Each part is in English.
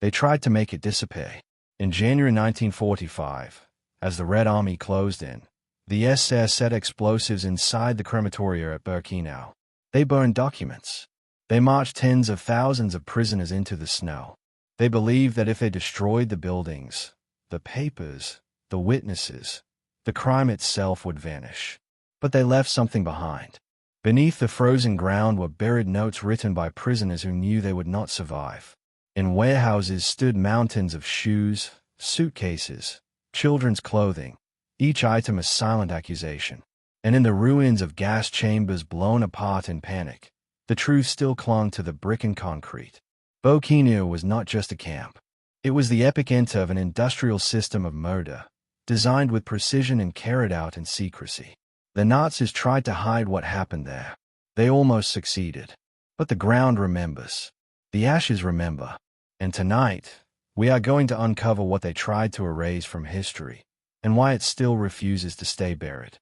They tried to make it disappear. In January 1945, as the Red Army closed in, the SS set explosives inside the crematoria at Birkenau. They burned documents. They marched tens of thousands of prisoners into the snow. They believed that if they destroyed the buildings, the papers, the witnesses, the crime itself would vanish. But they left something behind. Beneath the frozen ground were buried notes written by prisoners who knew they would not survive. In warehouses stood mountains of shoes, suitcases, children's clothing, each item a silent accusation. And in the ruins of gas chambers blown apart in panic, the truth still clung to the brick and concrete. Birkenau was not just a camp. It was the epicenter of an industrial system of murder, designed with precision and carried out in secrecy. The Nazis tried to hide what happened there. They almost succeeded. But the ground remembers. The ashes remember. And tonight, we are going to uncover what they tried to erase from history, and why it still refuses to stay buried.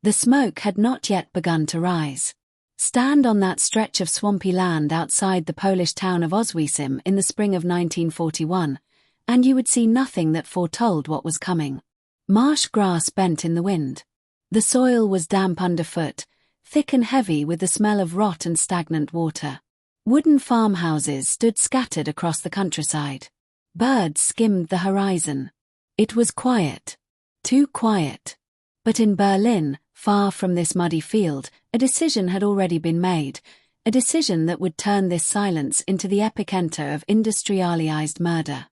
The smoke had not yet begun to rise. Stand on that stretch of swampy land outside the Polish town of Auschwitz in the spring of 1941, and you would see nothing that foretold what was coming. Marsh grass bent in the wind. The soil was damp underfoot, thick and heavy with the smell of rot and stagnant water. Wooden farmhouses stood scattered across the countryside. Birds skimmed the horizon. It was quiet. Too quiet. But in Berlin, far from this muddy field, a decision had already been made, a decision that would turn this silence into the epicenter of industrialized murder.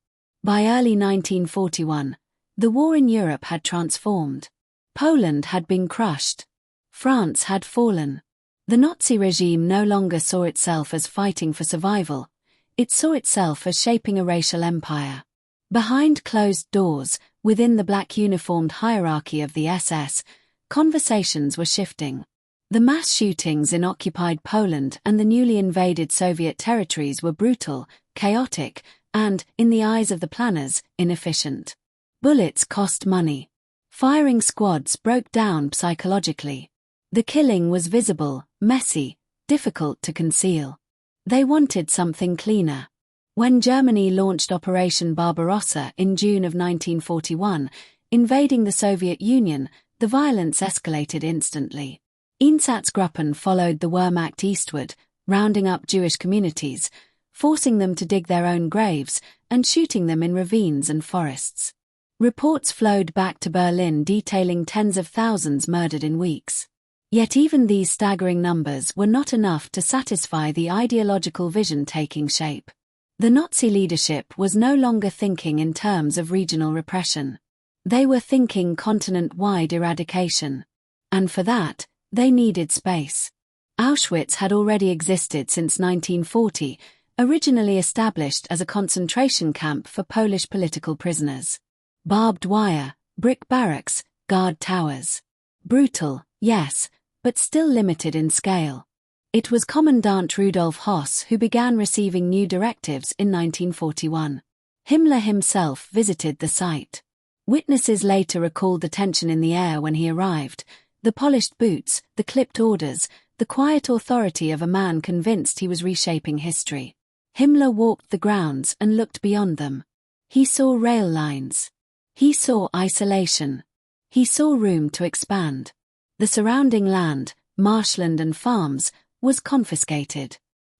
By early 1941, the war in Europe had transformed. Poland had been crushed. France had fallen. The Nazi regime no longer saw itself as fighting for survival. It saw itself as shaping a racial empire. Behind closed doors, within the black-uniformed hierarchy of the SS, conversations were shifting. The mass shootings in occupied Poland and the newly invaded Soviet territories were brutal, chaotic, and, in the eyes of the planners, inefficient. Bullets cost money. Firing squads broke down psychologically. The killing was visible, messy, difficult to conceal. They wanted something cleaner. When Germany launched Operation Barbarossa in June of 1941, invading the Soviet Union, the violence escalated instantly. Einsatzgruppen followed the Wehrmacht eastward, rounding up Jewish communities, forcing them to dig their own graves, and shooting them in ravines and forests. Reports flowed back to Berlin detailing tens of thousands murdered in weeks. Yet even these staggering numbers were not enough to satisfy the ideological vision taking shape. The Nazi leadership was no longer thinking in terms of regional repression. They were thinking continent-wide eradication. And for that, they needed space. Auschwitz had already existed since 1940, originally established as a concentration camp for Polish political prisoners. Barbed wire, brick barracks, guard towers. Brutal, yes, but still limited in scale. It was Commandant Rudolf Höss who began receiving new directives in 1941. Himmler himself visited the site. Witnesses later recalled the tension in the air when he arrived, the polished boots, the clipped orders, the quiet authority of a man convinced he was reshaping history. Himmler walked the grounds and looked beyond them. He saw rail lines. He saw isolation. He saw room to expand. The surrounding land, marshland and farms, was confiscated.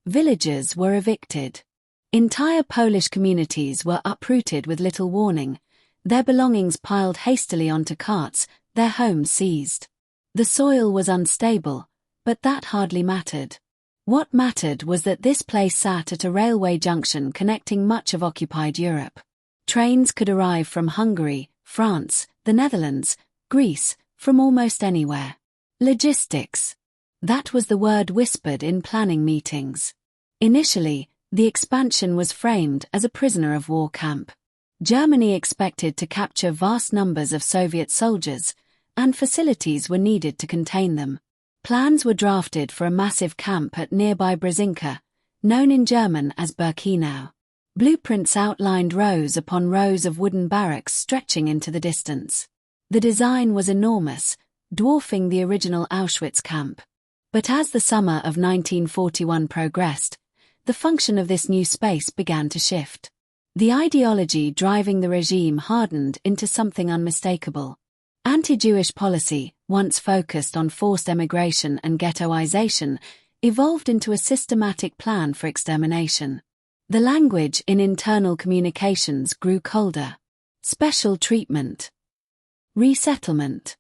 Villagers were evicted. Entire Polish communities were uprooted with little warning, their belongings piled hastily onto carts, their homes seized. The soil was unstable, but that hardly mattered. What mattered was that this place sat at a railway junction connecting much of occupied Europe. Trains could arrive from Hungary, France, the Netherlands, Greece, from almost anywhere. Logistics. That was the word whispered in planning meetings. Initially, the expansion was framed as a prisoner of war camp. Germany expected to capture vast numbers of Soviet soldiers, and facilities were needed to contain them. Plans were drafted for a massive camp at nearby Brzezinka, known in German as Birkenau. Blueprints outlined rows upon rows of wooden barracks stretching into the distance. The design was enormous, dwarfing the original Auschwitz camp. But as the summer of 1941 progressed, the function of this new space began to shift. The ideology driving the regime hardened into something unmistakable. Anti-Jewish policy, once focused on forced emigration and ghettoization, evolved into a systematic plan for extermination. The language in internal communications grew colder. Special treatment. Resettlement.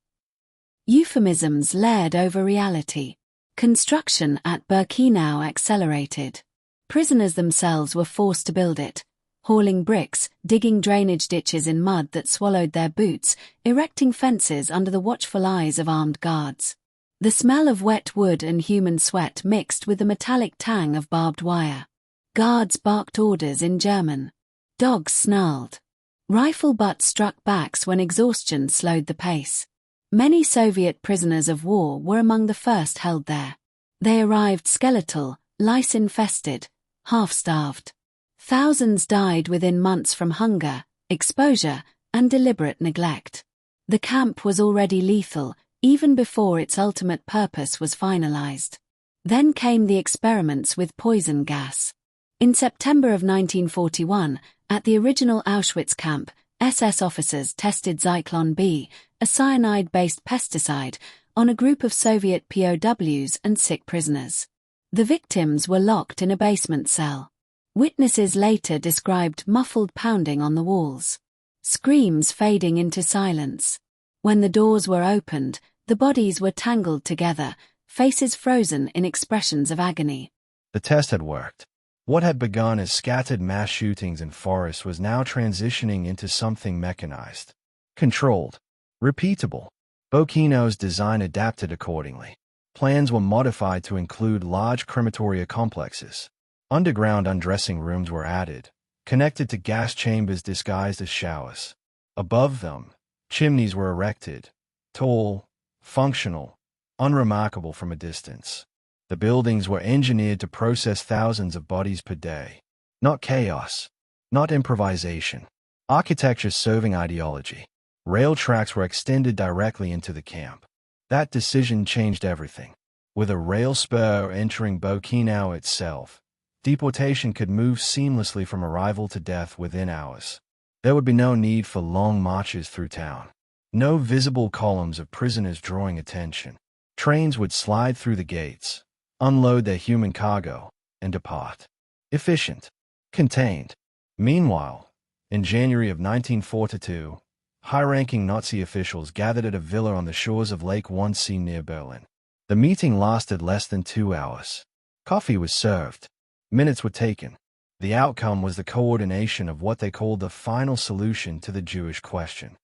Euphemisms layered over reality. Construction at Birkenau accelerated. Prisoners themselves were forced to build it, hauling bricks, digging drainage ditches in mud that swallowed their boots, erecting fences under the watchful eyes of armed guards. The smell of wet wood and human sweat mixed with the metallic tang of barbed wire. Guards barked orders in German. Dogs snarled. Rifle butts struck backs when exhaustion slowed the pace. Many Soviet prisoners of war were among the first held there. They arrived skeletal, lice-infested, half-starved. Thousands died within months from hunger, exposure, and deliberate neglect. The camp was already lethal, even before its ultimate purpose was finalized. Then came the experiments with poison gas. In September of 1941, at the original Auschwitz camp, SS officers tested Zyklon B, a cyanide-based pesticide, on a group of Soviet POWs and sick prisoners. The victims were locked in a basement cell. Witnesses later described muffled pounding on the walls. Screams fading into silence. When the doors were opened, the bodies were tangled together, faces frozen in expressions of agony. The test had worked. What had begun as scattered mass shootings in forests was now transitioning into something mechanized, controlled, repeatable. Birkenau's design adapted accordingly. Plans were modified to include large crematoria complexes. Underground undressing rooms were added, connected to gas chambers disguised as showers. Above them, chimneys were erected, tall, functional, unremarkable from a distance. The buildings were engineered to process thousands of bodies per day. Not chaos, not improvisation. Architecture serving ideology. Rail tracks were extended directly into the camp. That decision changed everything. With a rail spur entering Birkenau itself, deportation could move seamlessly from arrival to death within hours. There would be no need for long marches through town. No visible columns of prisoners drawing attention. Trains would slide through the gates, unload their human cargo, and depart. Efficient. Contained. Meanwhile, in January of 1942, high-ranking Nazi officials gathered at a villa on the shores of Lake Wannsee near Berlin. The meeting lasted less than 2 hours. Coffee was served. Minutes were taken. The outcome was the coordination of what they called the final solution to the Jewish question.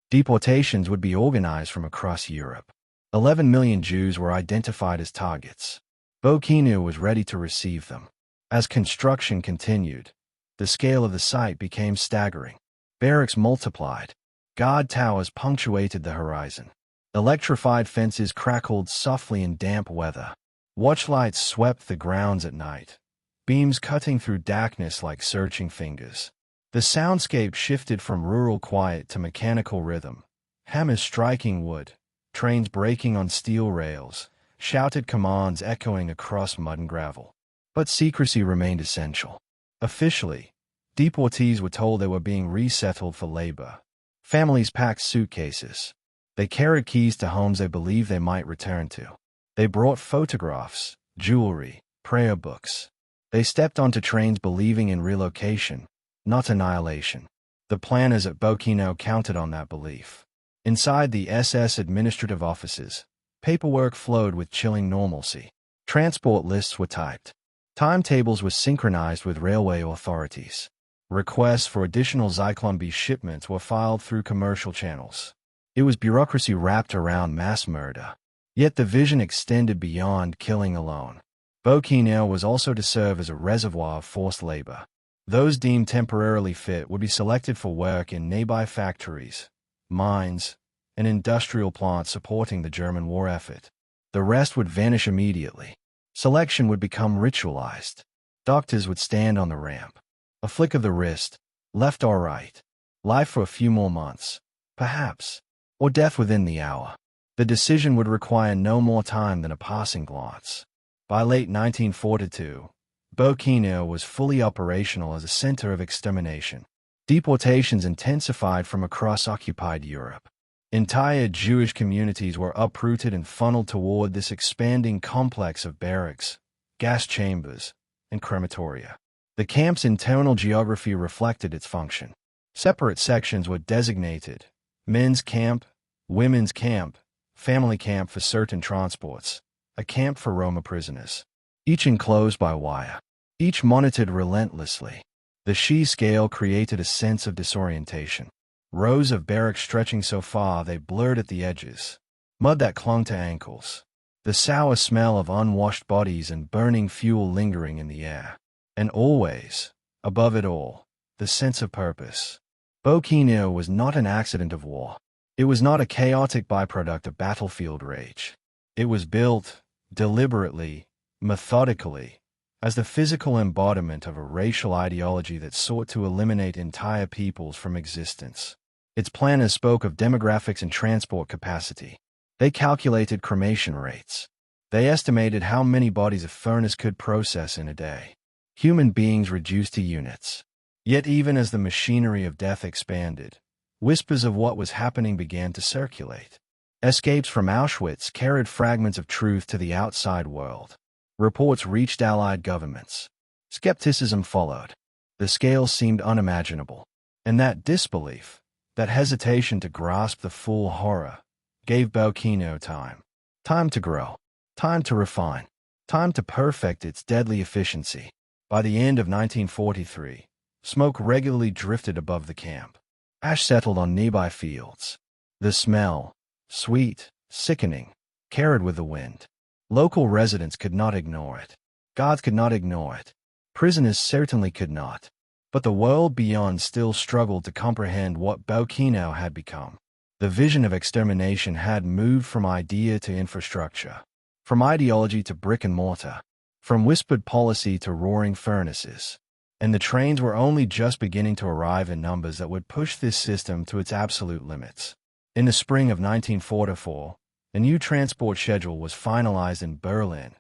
Deportations would be organized from across Europe. 11 million Jews were identified as targets. Birkenau was ready to receive them. As construction continued, the scale of the site became staggering. Barracks multiplied. Guard towers punctuated the horizon. Electrified fences crackled softly in damp weather. Watchlights swept the grounds at night, beams cutting through darkness like searching fingers. The soundscape shifted from rural quiet to mechanical rhythm. Hammers striking wood, trains braking on steel rails, shouted commands echoing across mud and gravel. But secrecy remained essential. Officially, deportees were told they were being resettled for labor. Families packed suitcases. They carried keys to homes they believed they might return to. They brought photographs, jewelry, prayer books. They stepped onto trains believing in relocation, not annihilation. The planners at Birkenau counted on that belief. Inside the SS administrative offices, paperwork flowed with chilling normalcy. Transport lists were typed. Timetables were synchronized with railway authorities. Requests for additional Zyklon B shipments were filed through commercial channels. It was bureaucracy wrapped around mass murder. Yet the vision extended beyond killing alone. Birkenau was also to serve as a reservoir of forced labor. Those deemed temporarily fit would be selected for work in nearby factories, mines, and industrial plants supporting the German war effort. The rest would vanish immediately. Selection would become ritualized. Doctors would stand on the ramp. A flick of the wrist, left or right. Life for a few more months, perhaps, or death within the hour. The decision would require no more time than a passing glance. By late 1942, Birkenau was fully operational as a center of extermination. Deportations intensified from across occupied Europe. Entire Jewish communities were uprooted and funneled toward this expanding complex of barracks, gas chambers, and crematoria. The camp's internal geography reflected its function. Separate sections were designated: men's camp, women's camp, family camp for certain transports, a camp for Roma prisoners. Each enclosed by wire. Each monitored relentlessly. The She scale created a sense of disorientation. Rows of barracks stretching so far they blurred at the edges. Mud that clung to ankles. The sour smell of unwashed bodies and burning fuel lingering in the air. And always, above it all, the sense of purpose. Birkenau was not an accident of war. It was not a chaotic byproduct of battlefield rage. It was built, deliberately, methodically, as the physical embodiment of a racial ideology that sought to eliminate entire peoples from existence. Its planners spoke of demographics and transport capacity. They calculated cremation rates. They estimated how many bodies a furnace could process in a day. Human beings reduced to units. Yet even as the machinery of death expanded, whispers of what was happening began to circulate. Escapes from Auschwitz carried fragments of truth to the outside world. Reports reached Allied governments. Skepticism followed. The scale seemed unimaginable. And that disbelief, that hesitation to grasp the full horror, gave Birkenau time. Time to grow. Time to refine. Time to perfect its deadly efficiency. By the end of 1943, smoke regularly drifted above the camp. Ash settled on nearby fields. The smell, sweet, sickening, carried with the wind. Local residents could not ignore it. Guards could not ignore it. Prisoners certainly could not. But the world beyond still struggled to comprehend what Birkenau had become. The vision of extermination had moved from idea to infrastructure, from ideology to brick and mortar, from whispered policy to roaring furnaces. And the trains were only just beginning to arrive in numbers that would push this system to its absolute limits. In the spring of 1944, a new transport schedule was finalized in Berlin,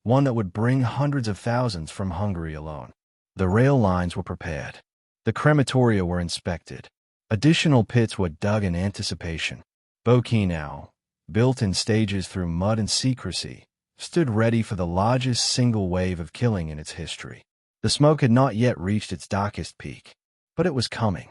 one that would bring hundreds of thousands from Hungary alone. The rail lines were prepared. The crematoria were inspected. Additional pits were dug in anticipation. Birkenau, built in stages through mud and secrecy, stood ready for the largest single wave of killing in its history. The smoke had not yet reached its darkest peak, but it was coming.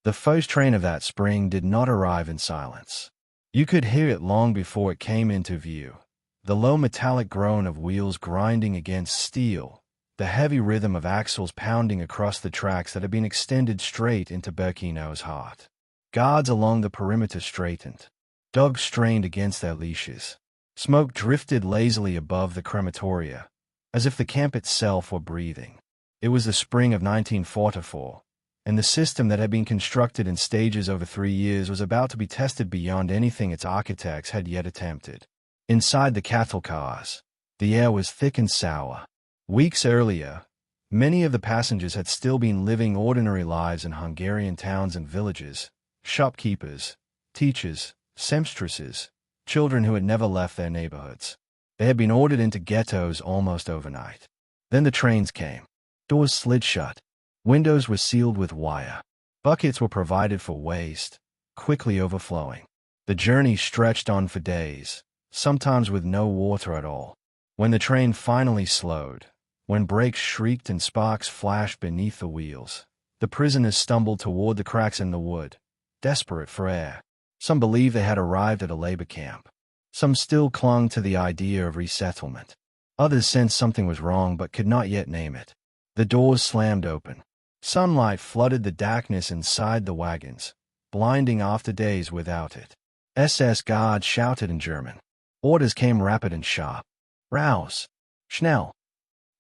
The first train of that spring did not arrive in silence. You could hear it long before it came into view. The low metallic groan of wheels grinding against steel, the heavy rhythm of axles pounding across the tracks that had been extended straight into Birkenau's heart. Guards along the perimeter straightened. Dogs strained against their leashes. Smoke drifted lazily above the crematoria, as if the camp itself were breathing. It was the spring of 1944. And the system that had been constructed in stages over 3 years was about to be tested beyond anything its architects had yet attempted. Inside the cattle cars, the air was thick and sour. Weeks earlier, many of the passengers had still been living ordinary lives in Hungarian towns and villages: shopkeepers, teachers, seamstresses, children who had never left their neighborhoods. They had been ordered into ghettos almost overnight. Then the trains came. Doors slid shut. Windows were sealed with wire. Buckets were provided for waste, quickly overflowing. The journey stretched on for days, sometimes with no water at all. When the train finally slowed, when brakes shrieked and sparks flashed beneath the wheels, the prisoners stumbled toward the cracks in the wood, desperate for air. Some believed they had arrived at a labor camp. Some still clung to the idea of resettlement. Others sensed something was wrong but could not yet name it. The doors slammed open. Sunlight flooded the darkness inside the wagons, blinding after days without it. SS guards shouted in German. Orders came rapid and sharp. Raus! Schnell!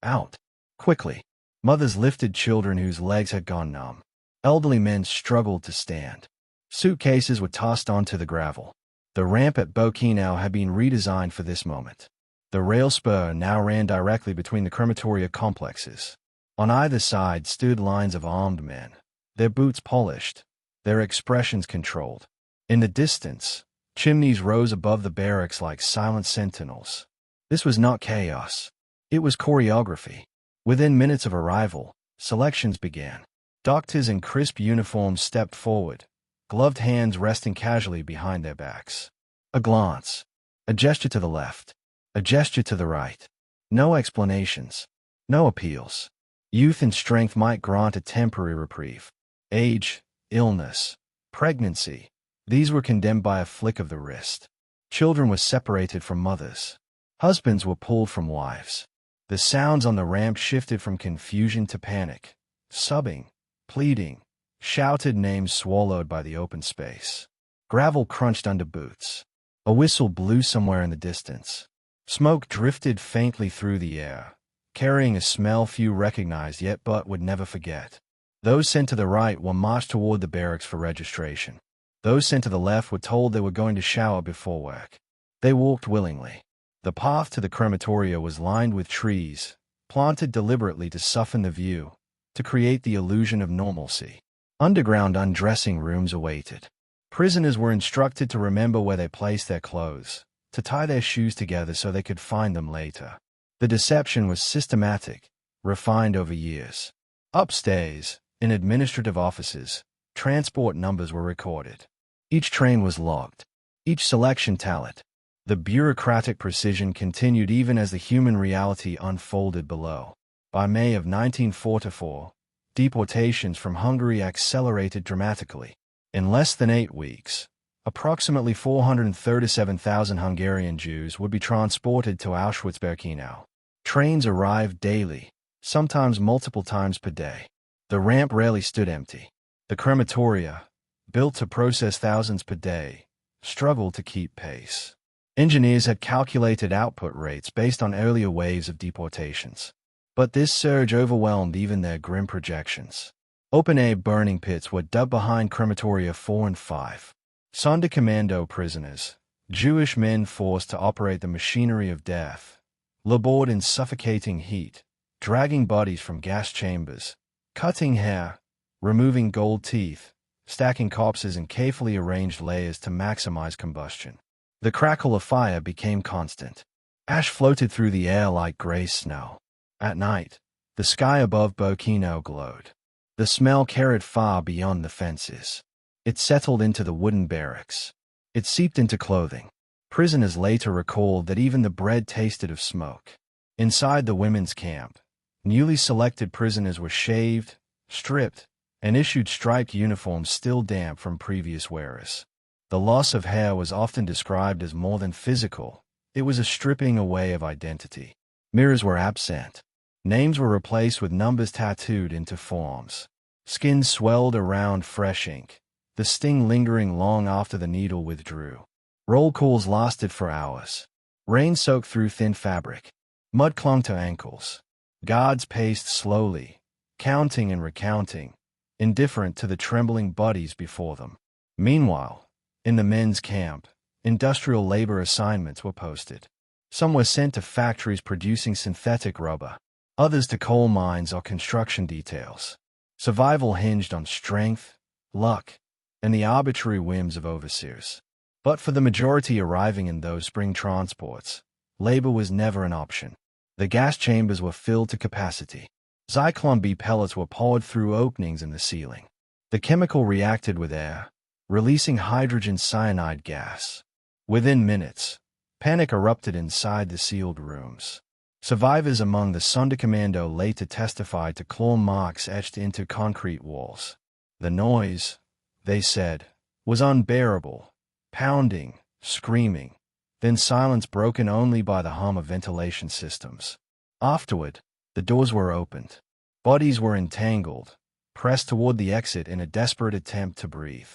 Out! Quickly! Mothers lifted children whose legs had gone numb. Elderly men struggled to stand. Suitcases were tossed onto the gravel. The ramp at Birkenau had been redesigned for this moment. The rail spur now ran directly between the crematoria complexes. On either side stood lines of armed men, their boots polished, their expressions controlled. In the distance, chimneys rose above the barracks like silent sentinels. This was not chaos. It was choreography. Within minutes of arrival, selections began. Doctors in crisp uniforms stepped forward, gloved hands resting casually behind their backs. A glance, a gesture to the left, a gesture to the right. No explanations, no appeals. Youth and strength might grant a temporary reprieve. Age, illness, pregnancy, these were condemned by a flick of the wrist. Children were separated from mothers. Husbands were pulled from wives. The sounds on the ramp shifted from confusion to panic. Sobbing, pleading, shouted names swallowed by the open space. Gravel crunched under boots. A whistle blew somewhere in the distance. Smoke drifted faintly through the air, carrying a smell few recognized yet but would never forget. Those sent to the right were marched toward the barracks for registration. Those sent to the left were told they were going to shower before work. They walked willingly. The path to the crematoria was lined with trees, planted deliberately to soften the view, to create the illusion of normalcy. Underground undressing rooms awaited. Prisoners were instructed to remember where they placed their clothes, to tie their shoes together so they could find them later. The deception was systematic, refined over years. Upstairs, in administrative offices, transport numbers were recorded. Each train was logged, each selection tallied. The bureaucratic precision continued even as the human reality unfolded below. By May of 1944, deportations from Hungary accelerated dramatically. In less than 8 weeks, approximately 437,000 Hungarian Jews would be transported to Auschwitz-Birkenau. Trains arrived daily, sometimes multiple times per day. The ramp rarely stood empty. The crematoria, built to process thousands per day, struggled to keep pace. Engineers had calculated output rates based on earlier waves of deportations. But this surge overwhelmed even their grim projections. Open-air burning pits were dug behind crematoria 4 and 5. Sonderkommando prisoners, Jewish men forced to operate the machinery of death, labored in suffocating heat, dragging bodies from gas chambers, cutting hair, removing gold teeth, stacking corpses in carefully arranged layers to maximize combustion. The crackle of fire became constant. Ash floated through the air like gray snow. At night, the sky above Birkenau glowed. The smell carried far beyond the fences. It settled into the wooden barracks. It seeped into clothing. Prisoners later recalled that even the bread tasted of smoke. Inside the women's camp, newly selected prisoners were shaved, stripped, and issued striped uniforms still damp from previous wearers. The loss of hair was often described as more than physical. It was a stripping away of identity. Mirrors were absent. Names were replaced with numbers tattooed into forms. Skin swelled around fresh ink, the sting lingering long after the needle withdrew. Roll calls lasted for hours. Rain soaked through thin fabric. Mud clung to ankles. Guards paced slowly, counting and recounting, indifferent to the trembling bodies before them. Meanwhile, in the men's camp, industrial labor assignments were posted. Some were sent to factories producing synthetic rubber, others to coal mines or construction details. Survival hinged on strength, luck, and the arbitrary whims of overseers. But for the majority arriving in those spring transports, labor was never an option. The gas chambers were filled to capacity. Zyklon B pellets were poured through openings in the ceiling. The chemical reacted with air, releasing hydrogen cyanide gas. Within minutes, panic erupted inside the sealed rooms. Survivors among the Sonderkommando later testified to claw marks etched into concrete walls. The noise, they said, was unbearable, pounding, screaming, then silence broken only by the hum of ventilation systems. Afterward, the doors were opened. Bodies were entangled, pressed toward the exit in a desperate attempt to breathe.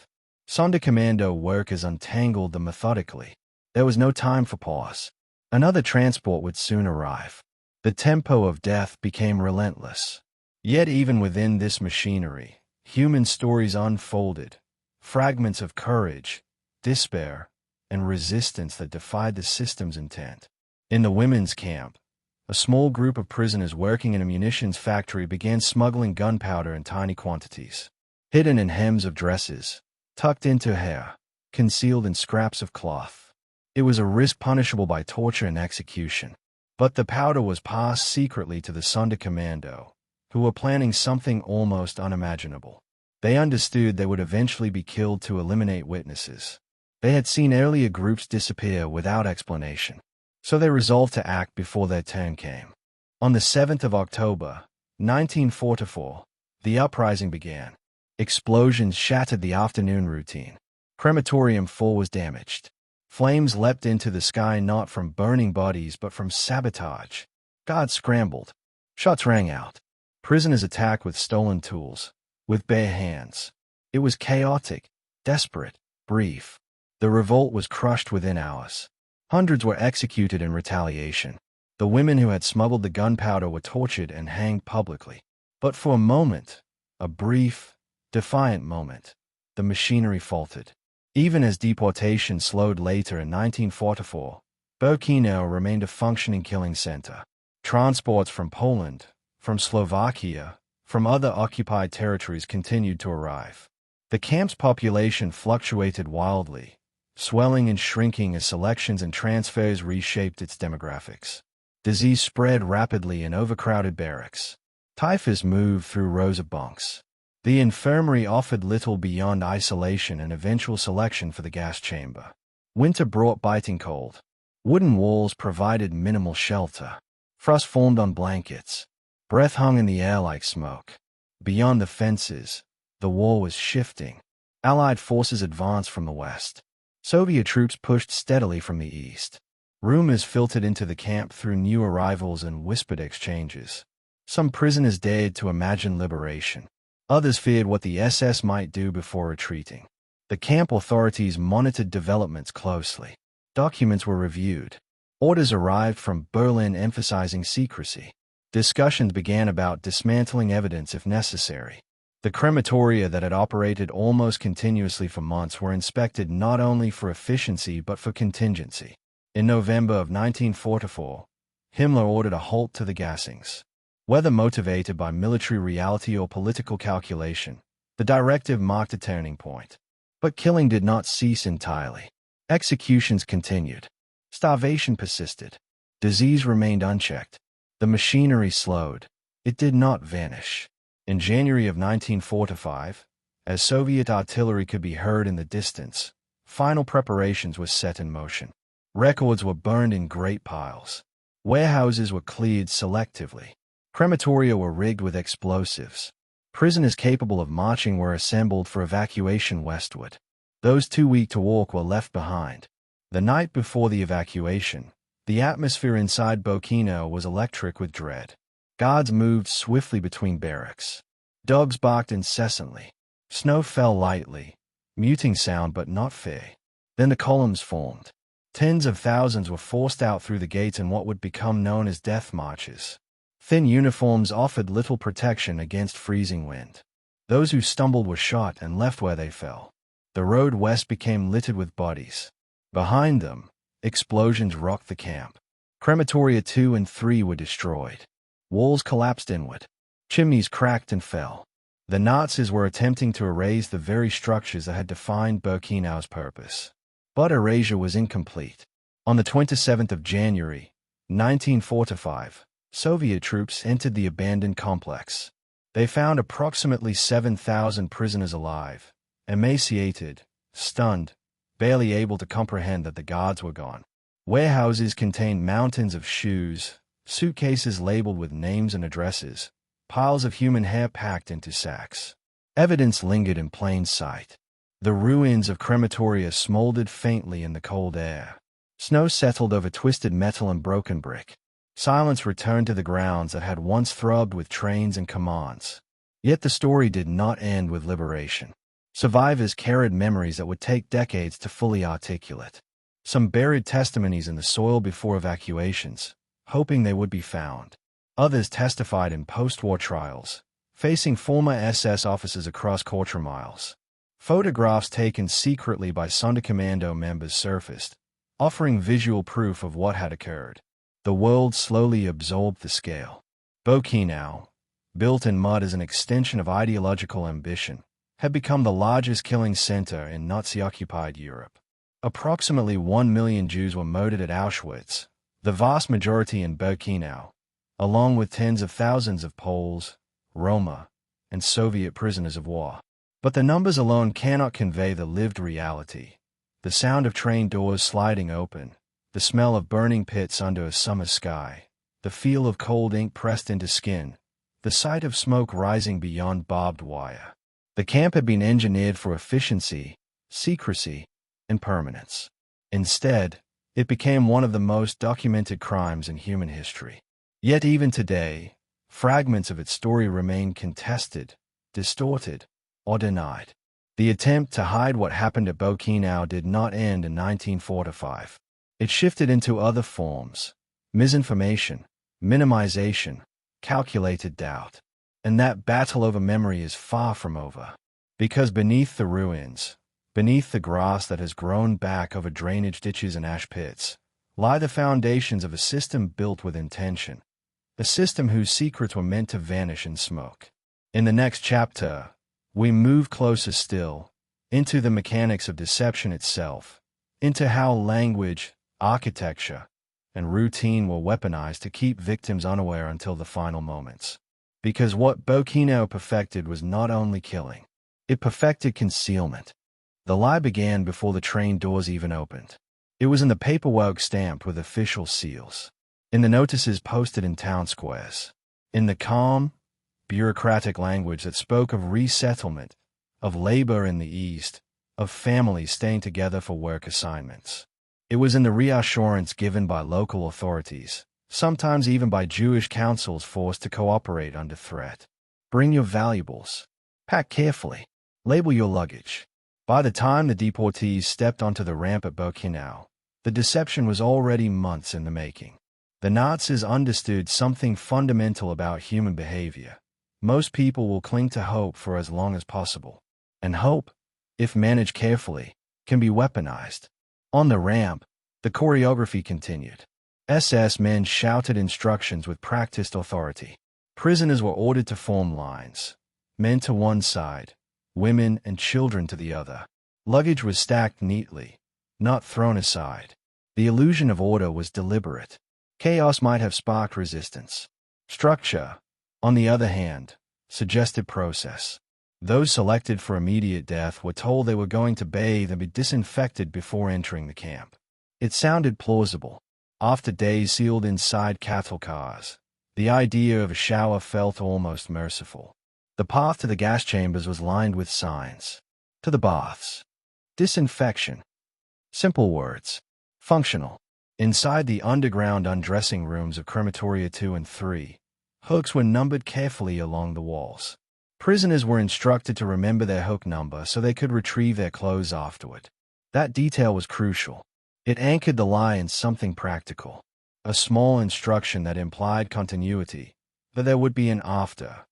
Sonderkommando workers untangled them methodically. There was no time for pause. Another transport would soon arrive. The tempo of death became relentless. Yet even within this machinery, human stories unfolded, fragments of courage, despair, and resistance that defied the system's intent. In the women's camp, a small group of prisoners working in a munitions factory began smuggling gunpowder in tiny quantities. Hidden in hems of dresses, tucked into hair, concealed in scraps of cloth. It was a risk punishable by torture and execution. But the powder was passed secretly to the Sonderkommando, who were planning something almost unimaginable. They understood they would eventually be killed to eliminate witnesses. They had seen earlier groups disappear without explanation, so they resolved to act before their turn came. On the 7th of October, 1944, the uprising began. Explosions shattered the afternoon routine. Crematorium 4 was damaged. Flames leapt into the sky not from burning bodies but from sabotage. Guards scrambled. Shots rang out. Prisoners attacked with stolen tools, with bare hands. It was chaotic, desperate, brief. The revolt was crushed within hours. Hundreds were executed in retaliation. The women who had smuggled the gunpowder were tortured and hanged publicly. But for a moment, a brief, defiant moment, the machinery faltered. Even as deportation slowed later in 1944, Birkenau remained a functioning killing center. Transports from Poland, from Slovakia, from other occupied territories continued to arrive. The camp's population fluctuated wildly, swelling and shrinking as selections and transfers reshaped its demographics. Disease spread rapidly in overcrowded barracks. Typhus moved through rows of bunks. The infirmary offered little beyond isolation and eventual selection for the gas chamber. Winter brought biting cold. Wooden walls provided minimal shelter. Frost formed on blankets. Breath hung in the air like smoke. Beyond the fences, the war was shifting. Allied forces advanced from the west. Soviet troops pushed steadily from the east. Rumors filtered into the camp through new arrivals and whispered exchanges. Some prisoners dared to imagine liberation. Others feared what the SS might do before retreating. The camp authorities monitored developments closely. Documents were reviewed. Orders arrived from Berlin emphasizing secrecy. Discussions began about dismantling evidence if necessary. The crematoria that had operated almost continuously for months were inspected not only for efficiency but for contingency. In November of 1944, Himmler ordered a halt to the gassings. Whether motivated by military reality or political calculation, the directive marked a turning point. But killing did not cease entirely. Executions continued. Starvation persisted. Disease remained unchecked. The machinery slowed. It did not vanish. In January of 1945, as Soviet artillery could be heard in the distance, final preparations were set in motion. Records were burned in great piles. Warehouses were cleared selectively. Crematoria were rigged with explosives. Prisoners capable of marching were assembled for evacuation westward. Those too weak to walk were left behind. The night before the evacuation, the atmosphere inside Birkenau was electric with dread. Guards moved swiftly between barracks. Dogs barked incessantly. Snow fell lightly, muting sound but not fear. Then the columns formed. Tens of thousands were forced out through the gates in what would become known as death marches. Thin uniforms offered little protection against freezing wind. Those who stumbled were shot and left where they fell. The road west became littered with bodies. Behind them, explosions rocked the camp. Crematoria 2 and 3 were destroyed. Walls collapsed inward. Chimneys cracked and fell. The Nazis were attempting to erase the very structures that had defined Birkenau's purpose. But erasure was incomplete. On the 27th of January, 1945, Soviet troops entered the abandoned complex. They found approximately 7,000 prisoners alive, emaciated, stunned, barely able to comprehend that the guards were gone. Warehouses contained mountains of shoes, suitcases labeled with names and addresses, piles of human hair packed into sacks. Evidence lingered in plain sight. The ruins of crematoria smoldered faintly in the cold air. Snow settled over twisted metal and broken brick. Silence returned to the grounds that had once throbbed with trains and commands. Yet the story did not end with liberation. Survivors carried memories that would take decades to fully articulate. Some buried testimonies in the soil before evacuations, hoping they would be found. Others testified in post-war trials, facing former SS officers across quarter-miles. Photographs taken secretly by Sonderkommando members surfaced, offering visual proof of what had occurred. The world slowly absorbed the scale. Birkenau, built in mud as an extension of ideological ambition, had become the largest killing center in Nazi-occupied Europe. Approximately 1 million Jews were murdered at Auschwitz, the vast majority in Birkenau, along with tens of thousands of Poles, Roma, and Soviet prisoners of war. But the numbers alone cannot convey the lived reality. The sound of train doors sliding open, the smell of burning pits under a summer sky, the feel of cold ink pressed into skin, the sight of smoke rising beyond barbed wire. The camp had been engineered for efficiency, secrecy, and permanence. Instead, it became one of the most documented crimes in human history. Yet even today, fragments of its story remain contested, distorted, or denied. The attempt to hide what happened at Birkenau did not end in 1945. It shifted into other forms: misinformation, minimization, calculated doubt. And that battle over memory is far from over. Because beneath the ruins, beneath the grass that has grown back over drainage ditches and ash pits, lie the foundations of a system built with intention, a system whose secrets were meant to vanish in smoke. In the next chapter, we move closer still, into the mechanics of deception itself, into how language, architecture, and routine were weaponized to keep victims unaware until the final moments. Because what Birkenau perfected was not only killing, it perfected concealment. The lie began before the train doors even opened. It was in the paperwork stamped with official seals, in the notices posted in town squares, in the calm, bureaucratic language that spoke of resettlement, of labor in the East, of families staying together for work assignments. It was in the reassurance given by local authorities, sometimes even by Jewish councils forced to cooperate under threat. Bring your valuables. Pack carefully. Label your luggage. By the time the deportees stepped onto the ramp at Birkenau, the deception was already months in the making. The Nazis understood something fundamental about human behavior. Most people will cling to hope for as long as possible. And hope, if managed carefully, can be weaponized. On the ramp, the choreography continued. SS men shouted instructions with practiced authority. Prisoners were ordered to form lines. Men to one side, women and children to the other. Luggage was stacked neatly, not thrown aside. The illusion of order was deliberate. Chaos might have sparked resistance. Structure, on the other hand, suggested process. Those selected for immediate death were told they were going to bathe and be disinfected before entering the camp. It sounded plausible. After days sealed inside cattle cars, the idea of a shower felt almost merciful. The path to the gas chambers was lined with signs. To the baths. Disinfection. Simple words. Functional. Inside the underground undressing rooms of crematoria 2 and 3, hooks were numbered carefully along the walls. Prisoners were instructed to remember their hook number so they could retrieve their clothes afterward. That detail was crucial. It anchored the lie in something practical, a small instruction that implied continuity, that there would be an after.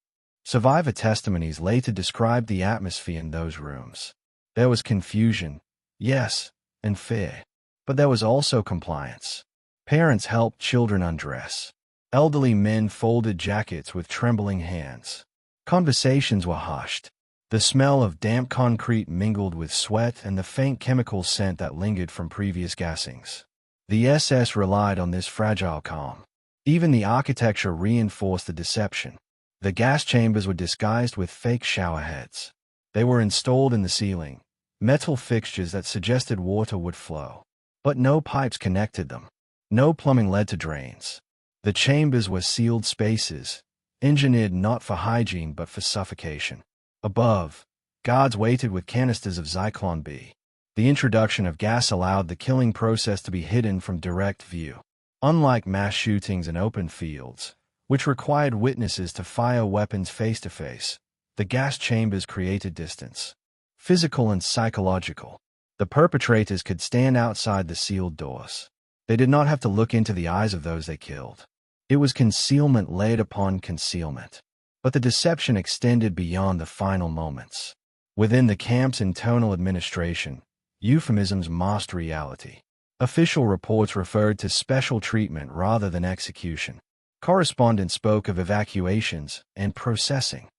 Survivor testimonies later described the atmosphere in those rooms. There was confusion, yes, and fear. But there was also compliance. Parents helped children undress. Elderly men folded jackets with trembling hands. Conversations were hushed. The smell of damp concrete mingled with sweat and the faint chemical scent that lingered from previous gassings. The SS relied on this fragile calm. Even the architecture reinforced the deception. The gas chambers were disguised with fake shower heads. They were installed in the ceiling, metal fixtures that suggested water would flow. But no pipes connected them. No plumbing led to drains. The chambers were sealed spaces, engineered not for hygiene but for suffocation. Above, guards waited with canisters of Zyklon B. The introduction of gas allowed the killing process to be hidden from direct view. Unlike mass shootings in open fields, which required witnesses to fire weapons face-to-face, the gas chambers created distance. Physical and psychological. The perpetrators could stand outside the sealed doors. They did not have to look into the eyes of those they killed. It was concealment laid upon concealment. But the deception extended beyond the final moments. Within the camp's internal administration, euphemisms masked reality. Official reports referred to special treatment rather than execution. Correspondents spoke of evacuations and processing.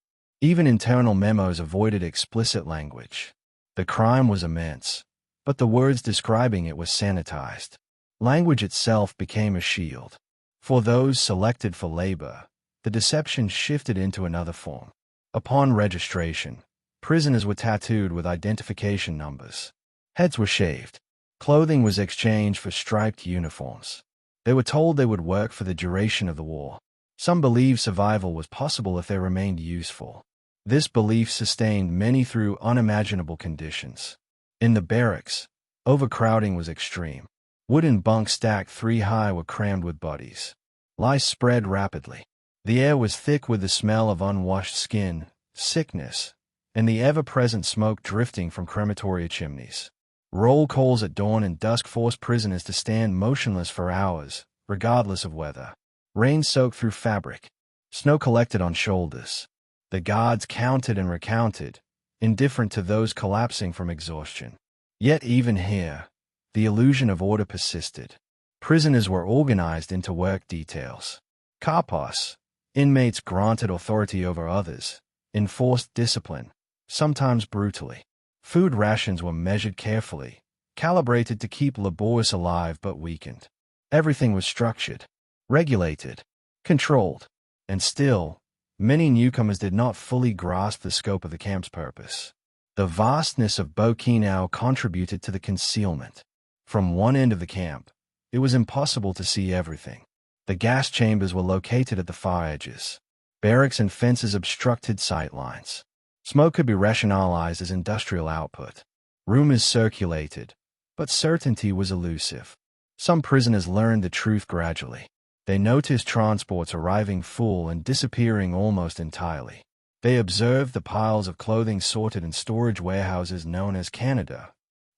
Even internal memos avoided explicit language. The crime was immense, but the words describing it were sanitized. Language itself became a shield. For those selected for labor, the deception shifted into another form. Upon registration, prisoners were tattooed with identification numbers. Heads were shaved. Clothing was exchanged for striped uniforms. They were told they would work for the duration of the war. Some believed survival was possible if they remained useful. This belief sustained many through unimaginable conditions. In the barracks, overcrowding was extreme. Wooden bunks stacked 3 high were crammed with bodies. Lice spread rapidly. The air was thick with the smell of unwashed skin, sickness, and the ever-present smoke drifting from crematoria chimneys. Roll calls at dawn and dusk forced prisoners to stand motionless for hours, regardless of weather. Rain soaked through fabric. Snow collected on shoulders. The guards counted and recounted, indifferent to those collapsing from exhaustion. Yet even here, the illusion of order persisted. Prisoners were organized into work details. Kapos, inmates granted authority over others, enforced discipline, sometimes brutally. Food rations were measured carefully, calibrated to keep laborious alive but weakened. Everything was structured, regulated, controlled, and still, many newcomers did not fully grasp the scope of the camp's purpose. The vastness of Birkenau contributed to the concealment. From one end of the camp, it was impossible to see everything. The gas chambers were located at the far edges. Barracks and fences obstructed sight lines. Smoke could be rationalized as industrial output. Rumors circulated, but certainty was elusive. Some prisoners learned the truth gradually. They noticed transports arriving full and disappearing almost entirely. They observed the piles of clothing sorted in storage warehouses known as Canada.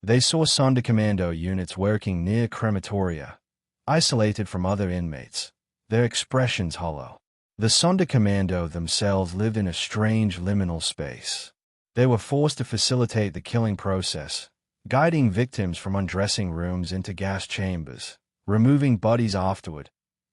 They saw Sonderkommando units working near crematoria, isolated from other inmates, their expressions hollow. The Sonderkommando themselves lived in a strange liminal space. They were forced to facilitate the killing process, guiding victims from undressing rooms into gas chambers, removing bodies afterward,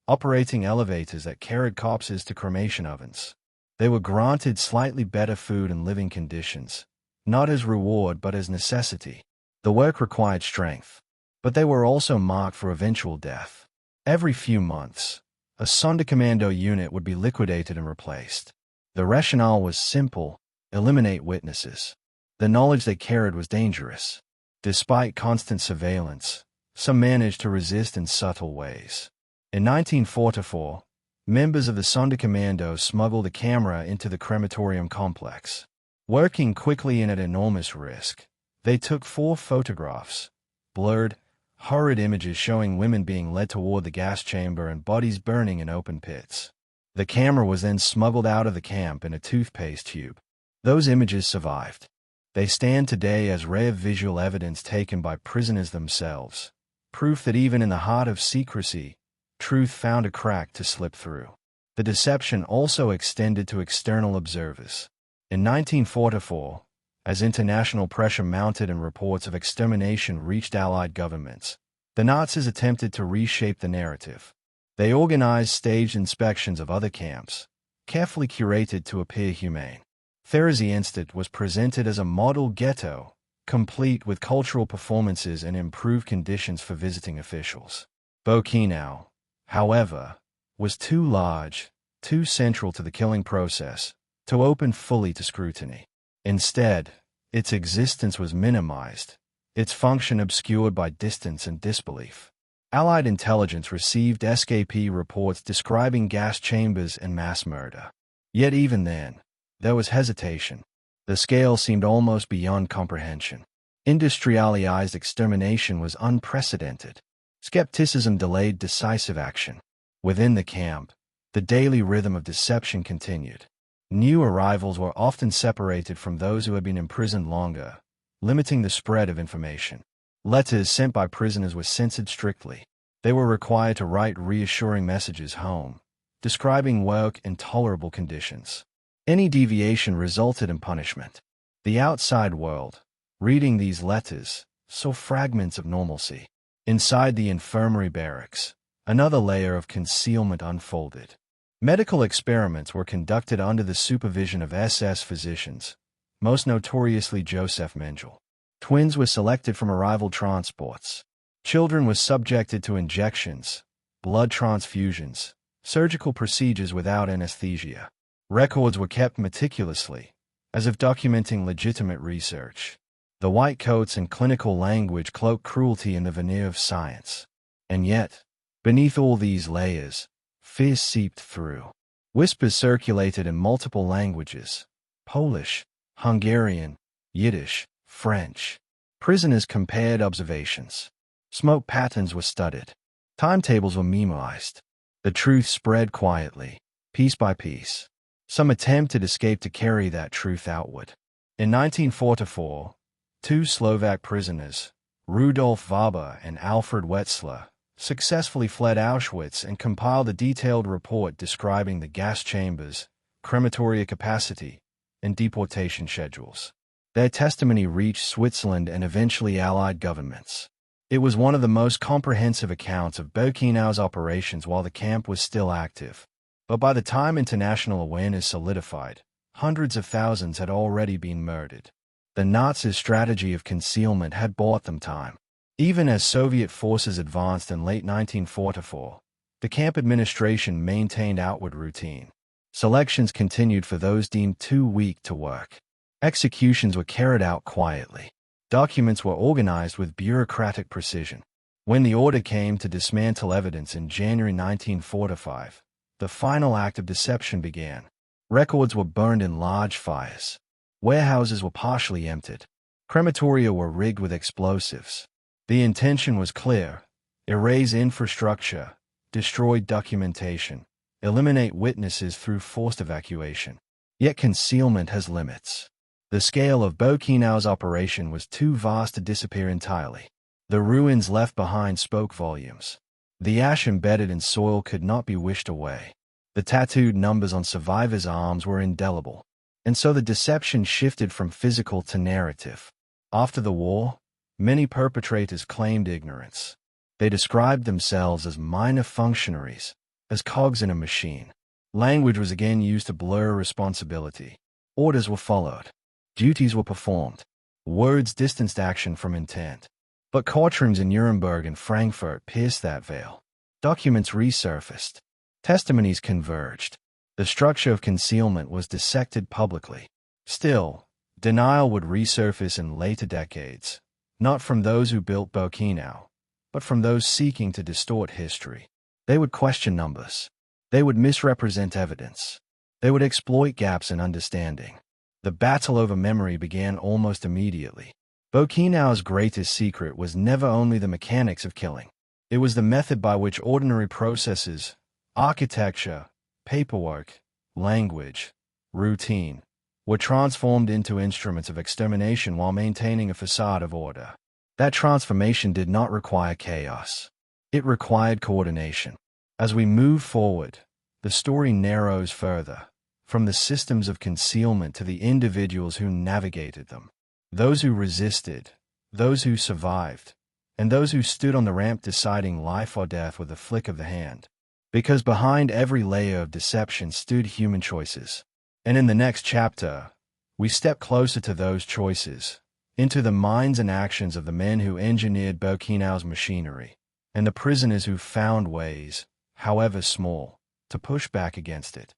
operating elevators that carried corpses to cremation ovens. They were granted slightly better food and living conditions, not as reward but as necessity. The work required strength, but they were also marked for eventual death. Every few months, a Sonderkommando unit would be liquidated and replaced. The rationale was simple: eliminate witnesses. The knowledge they carried was dangerous. Despite constant surveillance, some managed to resist in subtle ways. In 1944, members of the Sonderkommando smuggled a camera into the crematorium complex. Working quickly and at enormous risk, they took 4 photographs, blurred, horrid images showing women being led toward the gas chamber and bodies burning in open pits. The camera was then smuggled out of the camp in a toothpaste tube. Those images survived. They stand today as rare visual evidence taken by prisoners themselves, proof that even in the heart of secrecy, truth found a crack to slip through. The deception also extended to external observers. In 1944, as international pressure mounted and reports of extermination reached Allied governments, the Nazis attempted to reshape the narrative. They organized staged inspections of other camps, carefully curated to appear humane. Theresienstadt was presented as a model ghetto, complete with cultural performances and improved conditions for visiting officials. Birkenau, however, was too large, too central to the killing process, to open fully to scrutiny. Instead, its existence was minimized, its function obscured by distance and disbelief. Allied intelligence received SKP reports describing gas chambers and mass murder. Yet even then, there was hesitation. The scale seemed almost beyond comprehension. Industrialized extermination was unprecedented. Skepticism delayed decisive action. Within the camp, the daily rhythm of deception continued. New arrivals were often separated from those who had been imprisoned longer, limiting the spread of information. Letters sent by prisoners were censored strictly. They were required to write reassuring messages home, describing work and tolerable conditions. Any deviation resulted in punishment. The outside world, reading these letters, saw fragments of normalcy. Inside the infirmary barracks, another layer of concealment unfolded. Medical experiments were conducted under the supervision of SS physicians, most notoriously Joseph Mengele. Twins were selected from arrival transports. Children were subjected to injections, blood transfusions, surgical procedures without anesthesia. Records were kept meticulously, as if documenting legitimate research. The white coats and clinical language cloaked cruelty in the veneer of science. And yet, beneath all these layers, fear seeped through. Whispers circulated in multiple languages: Polish, Hungarian, Yiddish, French. Prisoners compared observations. Smoke patterns were studied. Timetables were memorized. The truth spread quietly, piece by piece. Some attempted escape to carry that truth outward. In 1944, two Slovak prisoners, Rudolf Vaber and Alfred Wetzler, successfully fled Auschwitz and compiled a detailed report describing the gas chambers, crematoria capacity, and deportation schedules. Their testimony reached Switzerland and eventually Allied governments. It was one of the most comprehensive accounts of Birkenau's operations while the camp was still active. But by the time international awareness solidified, hundreds of thousands had already been murdered. The Nazis' strategy of concealment had bought them time. Even as Soviet forces advanced in late 1944, the camp administration maintained outward routine. Selections continued for those deemed too weak to work. Executions were carried out quietly. Documents were organized with bureaucratic precision. When the order came to dismantle evidence in January 1945, the final act of deception began. Records were burned in large fires. Warehouses were partially emptied. Crematoria were rigged with explosives. The intention was clear: erase infrastructure, destroy documentation, eliminate witnesses through forced evacuation. Yet concealment has limits. The scale of Birkenau's operation was too vast to disappear entirely. The ruins left behind spoke volumes. The ash embedded in soil could not be wished away. The tattooed numbers on survivors' arms were indelible. And so the deception shifted from physical to narrative. After the war, many perpetrators claimed ignorance. They described themselves as minor functionaries, as cogs in a machine. Language was again used to blur responsibility. Orders were followed. Duties were performed. Words distanced action from intent. But courtrooms in Nuremberg and Frankfurt pierced that veil. Documents resurfaced. Testimonies converged. The structure of concealment was dissected publicly. Still, denial would resurface in later decades, not from those who built Birkenau, but from those seeking to distort history. They would question numbers. They would misrepresent evidence. They would exploit gaps in understanding. The battle over memory began almost immediately. Birkenau's greatest secret was never only the mechanics of killing. It was the method by which ordinary processes, architecture, paperwork, language, routine, were transformed into instruments of extermination while maintaining a facade of order. That transformation did not require chaos. It required coordination. As we move forward, the story narrows further, from the systems of concealment to the individuals who navigated them. Those who resisted, those who survived, and those who stood on the ramp deciding life or death with a flick of the hand. Because behind every layer of deception stood human choices. And in the next chapter, we step closer to those choices, into the minds and actions of the men who engineered Birkenau's machinery, and the prisoners who found ways, however small, to push back against it.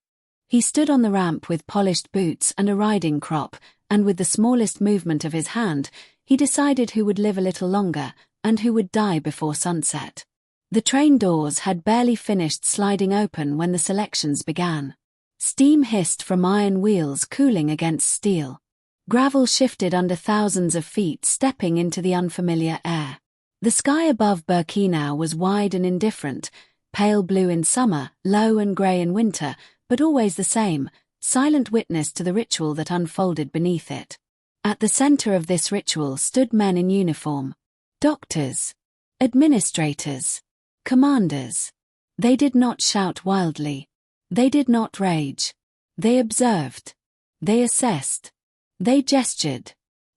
He stood on the ramp with polished boots and a riding crop, and with the smallest movement of his hand, he decided who would live a little longer, and who would die before sunset. The train doors had barely finished sliding open when the selections began. Steam hissed from iron wheels cooling against steel. Gravel shifted under thousands of feet stepping into the unfamiliar air. The sky above Birkenau was wide and indifferent, pale blue in summer, low and grey in winter, but always the same, silent witness to the ritual that unfolded beneath it. At the center of this ritual stood men in uniform. Doctors, administrators, commanders. They did not shout wildly. They did not rage. They observed. They assessed. They gestured.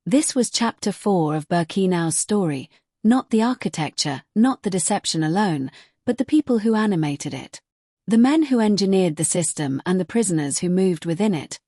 This was chapter 4 of Birkenau's story, not the architecture, not the deception alone, but the people who animated it. The men who engineered the system and the prisoners who moved within it,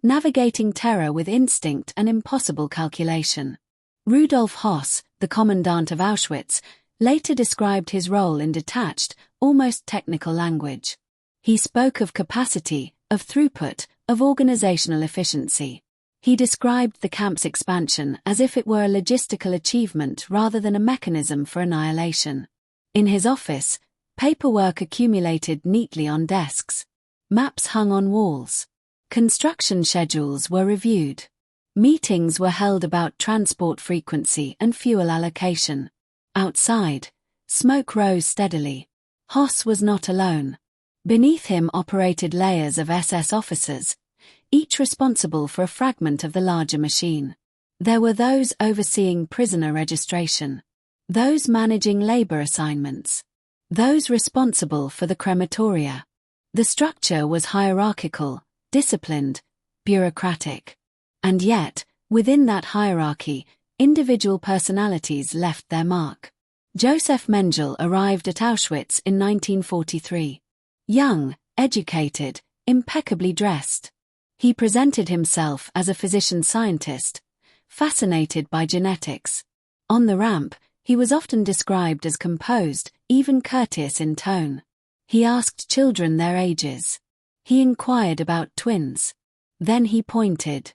navigating terror with instinct and impossible calculation. Rudolf Höss, the commandant of Auschwitz, later described his role in detached, almost technical language. He spoke of capacity, of throughput, of organizational efficiency. He described the camp's expansion as if it were a logistical achievement rather than a mechanism for annihilation. In his office, paperwork accumulated neatly on desks. Maps hung on walls. Construction schedules were reviewed. Meetings were held about transport frequency and fuel allocation. Outside, smoke rose steadily. Hoss was not alone. Beneath him operated layers of SS officers, each responsible for a fragment of the larger machine. There were those overseeing prisoner registration, those managing labor assignments, those responsible for the crematoria. The structure was hierarchical, disciplined, bureaucratic. And yet, within that hierarchy, individual personalities left their mark. Joseph Mengele arrived at Auschwitz in 1943. Young, educated, impeccably dressed. He presented himself as a physician-scientist, fascinated by genetics. On the ramp, he was often described as composed, even courteous in tone. He asked children their ages. He inquired about twins. Then he pointed.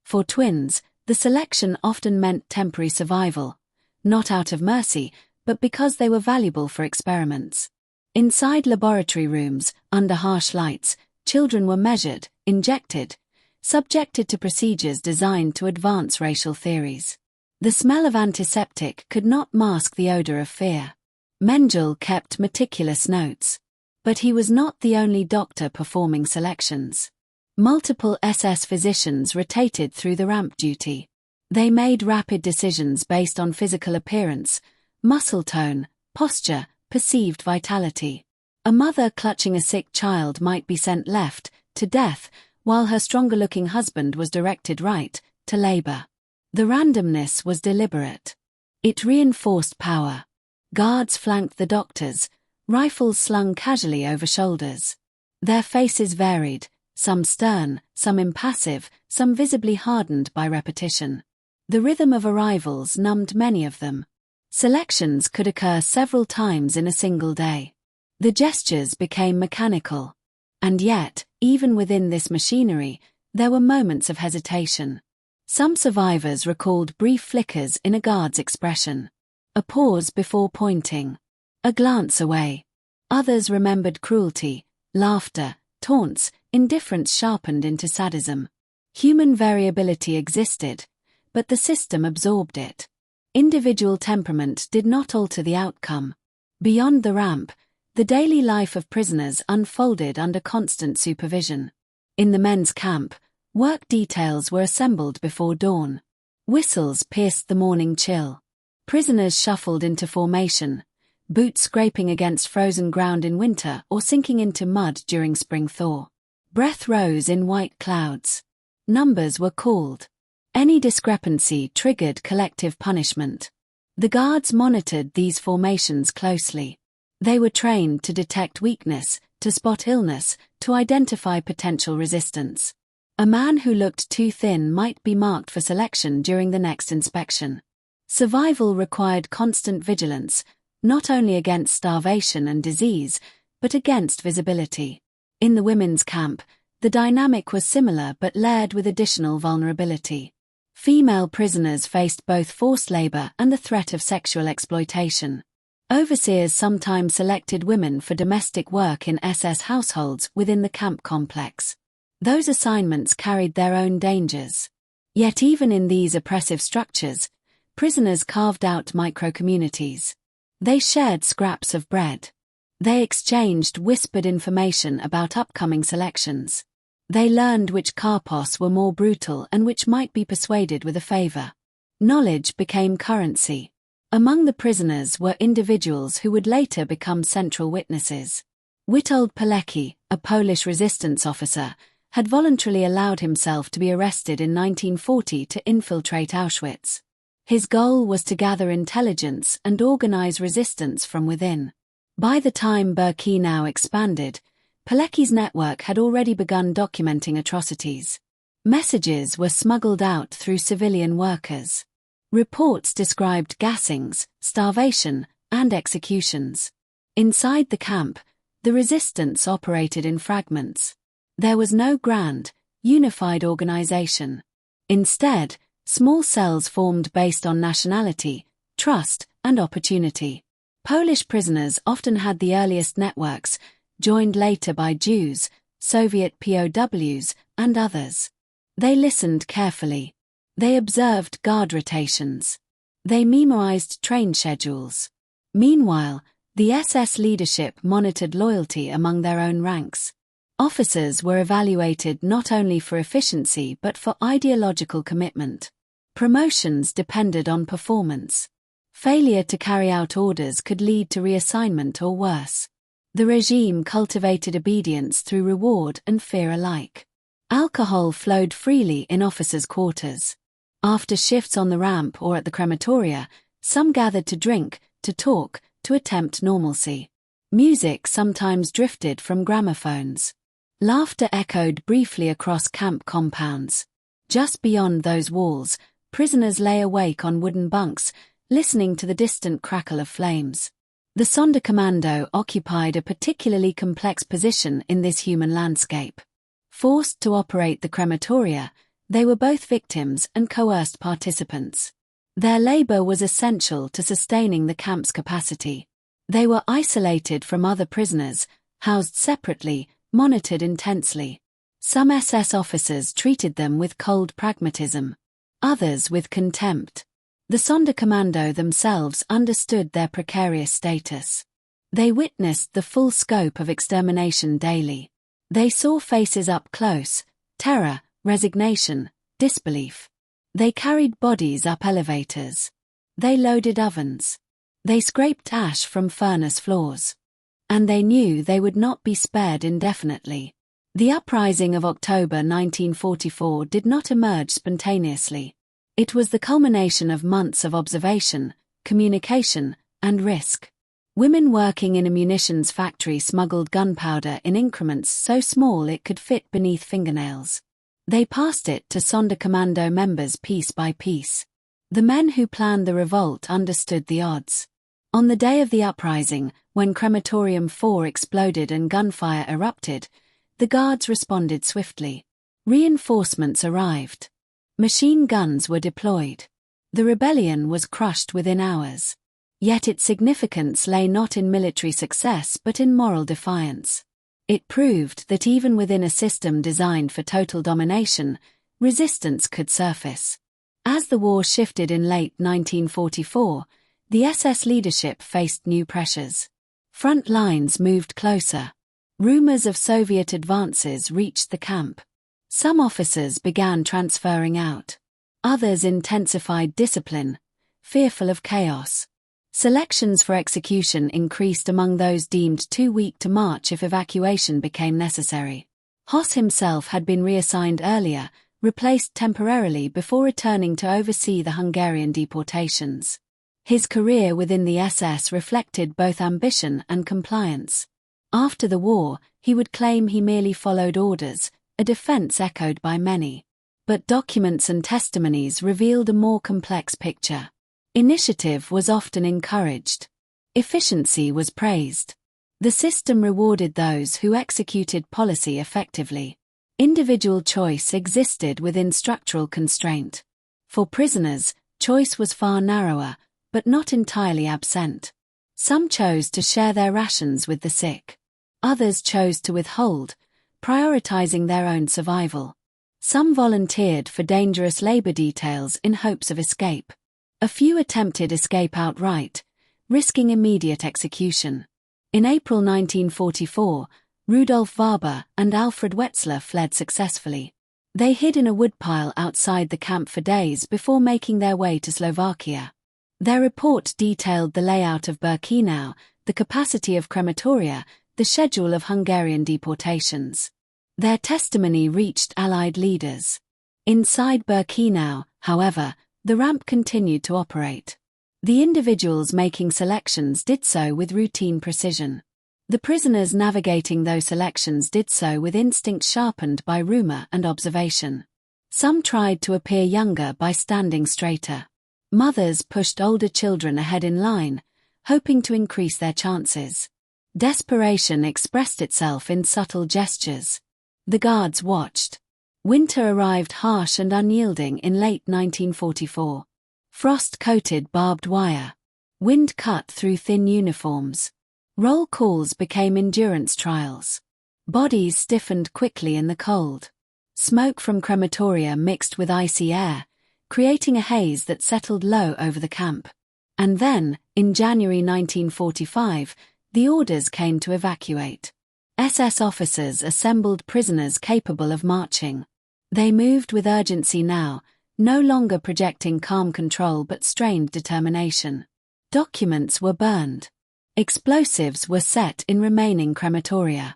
For twins, the selection often meant temporary survival, not out of mercy, but because they were valuable for experiments. Inside laboratory rooms, under harsh lights, children were measured, injected, subjected to procedures designed to advance racial theories. The smell of antiseptic could not mask the odor of fear. Mengele kept meticulous notes. But he was not the only doctor performing selections. Multiple SS physicians rotated through the ramp duty. They made rapid decisions based on physical appearance, muscle tone, posture, perceived vitality. A mother clutching a sick child might be sent left, to death, while her stronger-looking husband was directed right, to labor. The randomness was deliberate. It reinforced power. Guards flanked the doctors, rifles slung casually over shoulders. Their faces varied, some stern, some impassive, some visibly hardened by repetition. The rhythm of arrivals numbed many of them. Selections could occur several times in a single day. The gestures became mechanical. And yet, even within this machinery, there were moments of hesitation. Some survivors recalled brief flickers in a guard's expression. A pause before pointing. A glance away. Others remembered cruelty, laughter, taunts, indifference sharpened into sadism. Human variability existed, but the system absorbed it. Individual temperament did not alter the outcome. Beyond the ramp, the daily life of prisoners unfolded under constant supervision. In the men's camp, work details were assembled before dawn. Whistles pierced the morning chill. Prisoners shuffled into formation, boots scraping against frozen ground in winter or sinking into mud during spring thaw. Breath rose in white clouds. Numbers were called. Any discrepancy triggered collective punishment. The guards monitored these formations closely. They were trained to detect weakness, to spot illness, to identify potential resistance. A man who looked too thin might be marked for selection during the next inspection. Survival required constant vigilance, not only against starvation and disease, but against visibility. In the women's camp, the dynamic was similar but layered with additional vulnerability. Female prisoners faced both forced labor and the threat of sexual exploitation. Overseers sometimes selected women for domestic work in SS households within the camp complex. Those assignments carried their own dangers. Yet even in these oppressive structures, prisoners carved out micro-communities. They shared scraps of bread. They exchanged whispered information about upcoming selections. They learned which carpos were more brutal and which might be persuaded with a favor. Knowledge became currency. Among the prisoners were individuals who would later become central witnesses. Witold Pilecki, a Polish resistance officer, had voluntarily allowed himself to be arrested in 1940 to infiltrate Auschwitz. His goal was to gather intelligence and organize resistance from within. By the time Birkenau expanded, Pilecki's network had already begun documenting atrocities. Messages were smuggled out through civilian workers. Reports described gassings, starvation, and executions. Inside the camp, The resistance operated in fragments. There was no grand, unified organization. Instead, small cells formed based on nationality, trust, and opportunity. Polish prisoners often had the earliest networks, joined later by Jews, Soviet POWs, and others. They listened carefully. They observed guard rotations. They memorized train schedules. Meanwhile, the SS leadership monitored loyalty among their own ranks. Officers were evaluated not only for efficiency but for ideological commitment. Promotions depended on performance. Failure to carry out orders could lead to reassignment or worse. The regime cultivated obedience through reward and fear alike. Alcohol flowed freely in officers' quarters. After shifts on the ramp or at the crematoria, some gathered to drink, to talk, to attempt normalcy. Music sometimes drifted from gramophones. Laughter echoed briefly across camp compounds. Just beyond those walls, prisoners lay awake on wooden bunks, listening to the distant crackle of flames. The Sonderkommando occupied a particularly complex position in this human landscape. Forced to operate the crematoria, they were both victims and coerced participants. Their labor was essential to sustaining the camp's capacity. They were isolated from other prisoners, housed separately, monitored intensely. Some SS officers treated them with cold pragmatism, others with contempt. The Sonderkommando themselves understood their precarious status. They witnessed the full scope of extermination daily. They saw faces up close: terror, resignation, disbelief. They carried bodies up elevators. They loaded ovens. They scraped ash from furnace floors. And they knew they would not be spared indefinitely. The uprising of October 1944 did not emerge spontaneously. It was the culmination of months of observation, communication, and risk. Women working in a munitions factory smuggled gunpowder in increments so small it could fit beneath fingernails. They passed it to Sonderkommando members piece by piece. The men who planned the revolt understood the odds. On the day of the uprising, when Crematorium 4 exploded and gunfire erupted, the guards responded swiftly. Reinforcements arrived. Machine guns were deployed. The rebellion was crushed within hours. Yet its significance lay not in military success but in moral defiance. It proved that even within a system designed for total domination, resistance could surface. As the war shifted in late 1944, the SS leadership faced new pressures. Front lines moved closer. Rumors of Soviet advances reached the camp. Some officers began transferring out. Others intensified discipline, fearful of chaos. Selections for execution increased among those deemed too weak to march if evacuation became necessary. Hoss himself had been reassigned earlier, replaced temporarily before returning to oversee the Hungarian deportations. His career within the SS reflected both ambition and compliance. After the war, he would claim he merely followed orders, a defense echoed by many. But documents and testimonies revealed a more complex picture. Initiative was often encouraged. Efficiency was praised. The system rewarded those who executed policy effectively. Individual choice existed within structural constraint. For prisoners, choice was far narrower, but not entirely absent. Some chose to share their rations with the sick. Others chose to withhold, prioritizing their own survival. Some volunteered for dangerous labor details in hopes of escape. A few attempted escape outright, risking immediate execution. In April 1944, Rudolf Warber and Alfred Wetzler fled successfully. They hid in a woodpile outside the camp for days before making their way to Slovakia. Their report detailed the layout of Birkenau, the capacity of crematoria, the schedule of Hungarian deportations. Their testimony reached Allied leaders. Inside Birkenau, however, the ramp continued to operate. The individuals making selections did so with routine precision. The prisoners navigating those selections did so with instinct sharpened by rumor and observation. Some tried to appear younger by standing straighter. Mothers pushed older children ahead in line, hoping to increase their chances. Desperation expressed itself in subtle gestures. The guards watched. Winter arrived harsh and unyielding in late 1944. Frost-coated barbed wire. Wind cut through thin uniforms. Roll calls became endurance trials. Bodies stiffened quickly in the cold. Smoke from crematoria mixed with icy air, creating a haze that settled low over the camp. And then, in January 1945, the orders came to evacuate. SS officers assembled prisoners capable of marching. They moved with urgency now, no longer projecting calm control but strained determination. Documents were burned. Explosives were set in remaining crematoria.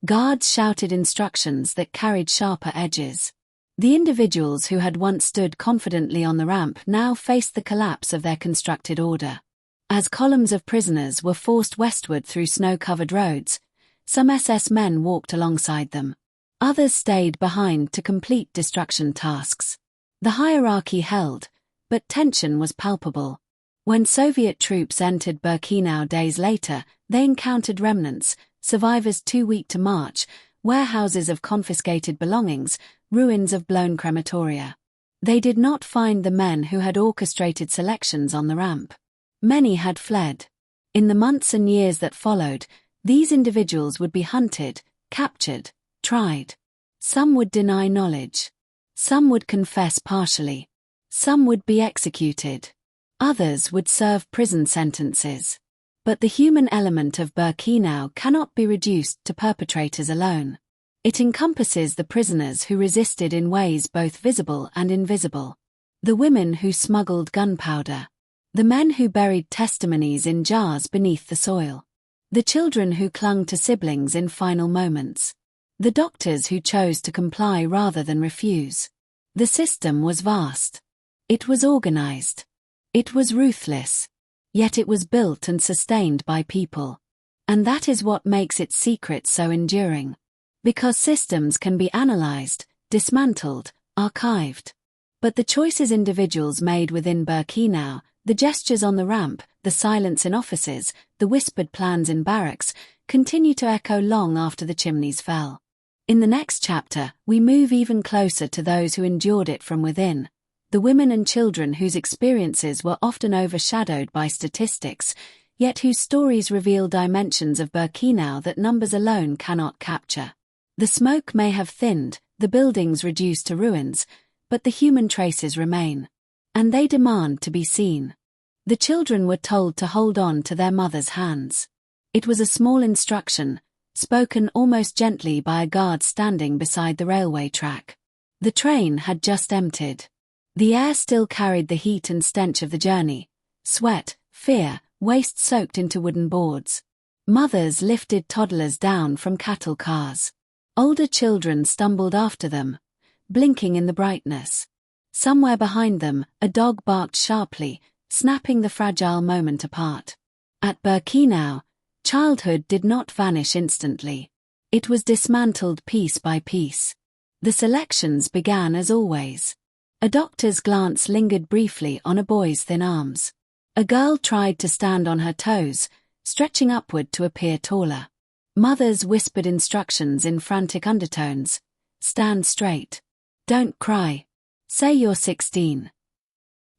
Guards shouted instructions that carried sharper edges. The individuals who had once stood confidently on the ramp now faced the collapse of their constructed order. As columns of prisoners were forced westward through snow-covered roads, some SS men walked alongside them. Others stayed behind to complete destruction tasks. The hierarchy held, but tension was palpable. When Soviet troops entered Birkenau days later, they encountered remnants, survivors too weak to march, warehouses of confiscated belongings, ruins of blown crematoria. They did not find the men who had orchestrated selections on the ramp. Many had fled. In the months and years that followed, these individuals would be hunted, captured, tried. Some would deny knowledge. Some would confess partially. Some would be executed. Others would serve prison sentences. But the human element of Birkenau cannot be reduced to perpetrators alone. It encompasses the prisoners who resisted in ways both visible and invisible. The women who smuggled gunpowder. The men who buried testimonies in jars beneath the soil. The children who clung to siblings in final moments. The doctors who chose to comply rather than refuse. The system was vast. It was organized. It was ruthless. Yet it was built and sustained by people. And that is what makes its secret so enduring. Because systems can be analyzed, dismantled, archived. But the choices individuals made within Birkenau, the gestures on the ramp, the silence in offices, the whispered plans in barracks, continue to echo long after the chimneys fell. In the next chapter, we move even closer to those who endured it from within. The women and children whose experiences were often overshadowed by statistics, yet whose stories reveal dimensions of Birkenau that numbers alone cannot capture. The smoke may have thinned, the buildings reduced to ruins, but the human traces remain. And they demand to be seen. The children were told to hold on to their mother's hands. It was a small instruction, spoken almost gently by a guard standing beside the railway track. The train had just emptied. The air still carried the heat and stench of the journey, sweat, fear, waste soaked into wooden boards. Mothers lifted toddlers down from cattle cars. Older children stumbled after them, blinking in the brightness. Somewhere behind them, a dog barked sharply, snapping the fragile moment apart. At Birkenau, childhood did not vanish instantly. It was dismantled piece by piece. The selections began as always. A doctor's glance lingered briefly on a boy's thin arms. A girl tried to stand on her toes, stretching upward to appear taller. Mothers whispered instructions in frantic undertones. Stand straight. Don't cry. Say you're 16.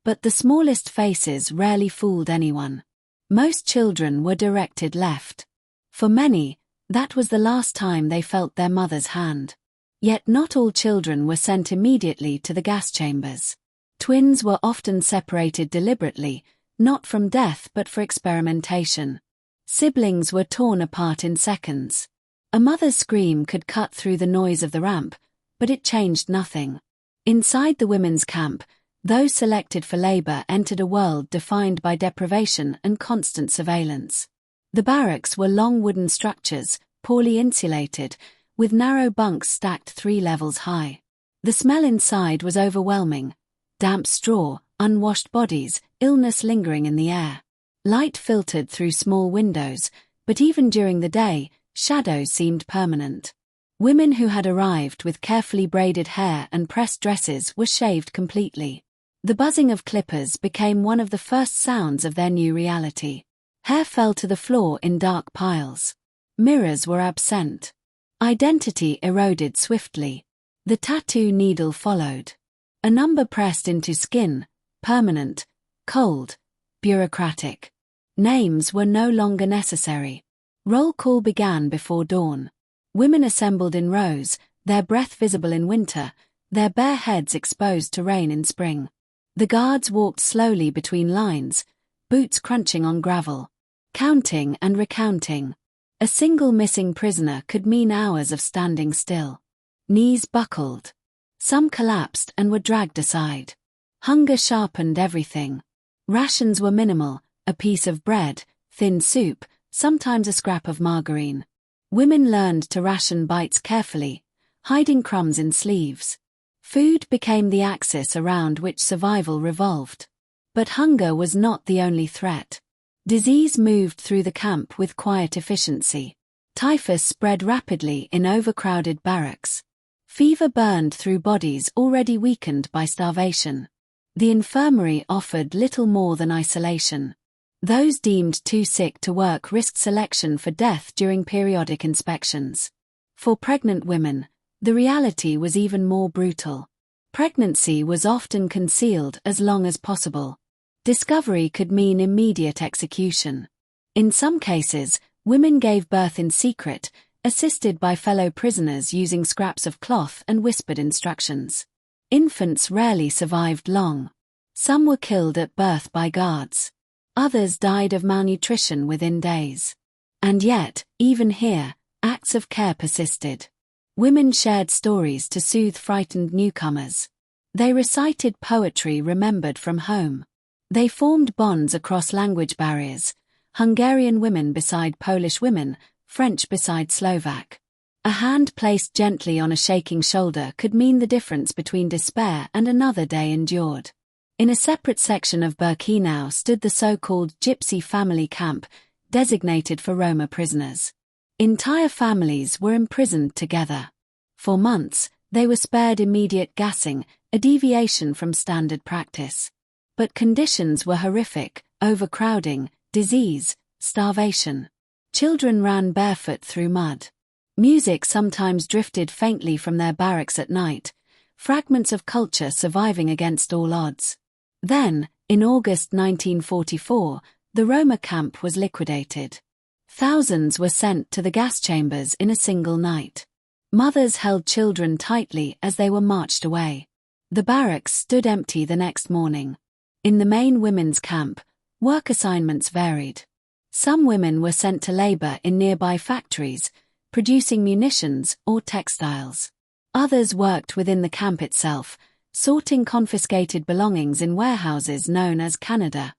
But the smallest faces rarely fooled anyone. Most children were directed left. For many, that was the last time they felt their mother's hand. Yet not all children were sent immediately to the gas chambers. Twins were often separated deliberately, not from death but for experimentation. Siblings were torn apart in seconds. A mother's scream could cut through the noise of the ramp, but it changed nothing. Inside the women's camp, those selected for labor entered a world defined by deprivation and constant surveillance. The barracks were long wooden structures, poorly insulated, with narrow bunks stacked 3 levels high. The smell inside was overwhelming. Damp straw, unwashed bodies, illness lingering in the air. Light filtered through small windows, but even during the day, shadows seemed permanent. Women who had arrived with carefully braided hair and pressed dresses were shaved completely. The buzzing of clippers became one of the first sounds of their new reality. Hair fell to the floor in dark piles. Mirrors were absent. Identity eroded swiftly. The tattoo needle followed. A number pressed into skin, permanent, cold, bureaucratic. Names were no longer necessary. Roll call began before dawn. Women assembled in rows, their breath visible in winter, their bare heads exposed to rain in spring. The guards walked slowly between lines, boots crunching on gravel, counting and recounting. A single missing prisoner could mean hours of standing still. Knees buckled. Some collapsed and were dragged aside. Hunger sharpened everything. Rations were minimal, a piece of bread, thin soup, sometimes a scrap of margarine. Women learned to ration bites carefully, hiding crumbs in sleeves. Food became the axis around which survival revolved. But hunger was not the only threat. Disease moved through the camp with quiet efficiency. Typhus spread rapidly in overcrowded barracks. Fever burned through bodies already weakened by starvation. The infirmary offered little more than isolation. Those deemed too sick to work risked selection for death during periodic inspections. For pregnant women, the reality was even more brutal. Pregnancy was often concealed as long as possible. Discovery could mean immediate execution. In some cases, women gave birth in secret, assisted by fellow prisoners using scraps of cloth and whispered instructions. Infants rarely survived long. Some were killed at birth by guards. Others died of malnutrition within days. And yet, even here, acts of care persisted. Women shared stories to soothe frightened newcomers. They recited poetry remembered from home. They formed bonds across language barriers, Hungarian women beside Polish women, French beside Slovak. A hand placed gently on a shaking shoulder could mean the difference between despair and another day endured. In a separate section of Birkenau stood the so-called Gypsy family camp, designated for Roma prisoners. Entire families were imprisoned together. For months, they were spared immediate gassing, a deviation from standard practice. But conditions were horrific: overcrowding, disease, starvation. Children ran barefoot through mud. Music sometimes drifted faintly from their barracks at night, fragments of culture surviving against all odds. Then, in August 1944, the Roma camp was liquidated. Thousands were sent to the gas chambers in a single night. Mothers held children tightly as they were marched away. The barracks stood empty the next morning. In the main women's camp, work assignments varied. Some women were sent to labor in nearby factories, producing munitions or textiles. Others worked within the camp itself, sorting confiscated belongings in warehouses known as Canada.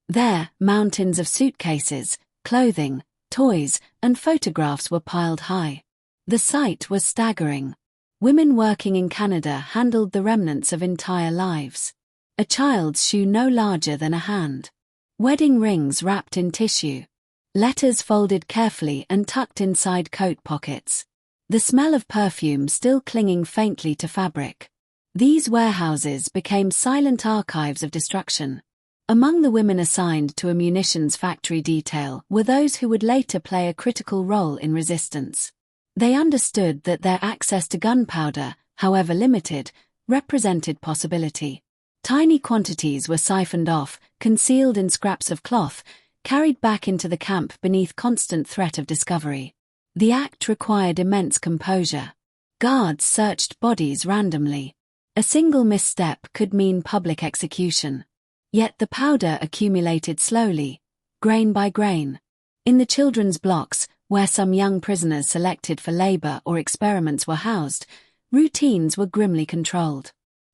There, mountains of suitcases, clothing, toys, and photographs were piled high. The sight was staggering. Women working in Canada handled the remnants of entire lives. A child's shoe no larger than a hand. Wedding rings wrapped in tissue. Letters folded carefully and tucked inside coat pockets. The smell of perfume still clinging faintly to fabric. These warehouses became silent archives of destruction. Among the women assigned to a munitions factory detail were those who would later play a critical role in resistance. They understood that their access to gunpowder, however limited, represented possibility. Tiny quantities were siphoned off, concealed in scraps of cloth, carried back into the camp beneath constant threat of discovery. The act required immense composure. Guards searched bodies randomly. A single misstep could mean public execution. Yet the powder accumulated slowly, grain by grain. In the children's blocks, where some young prisoners selected for labor or experiments were housed, routines were grimly controlled.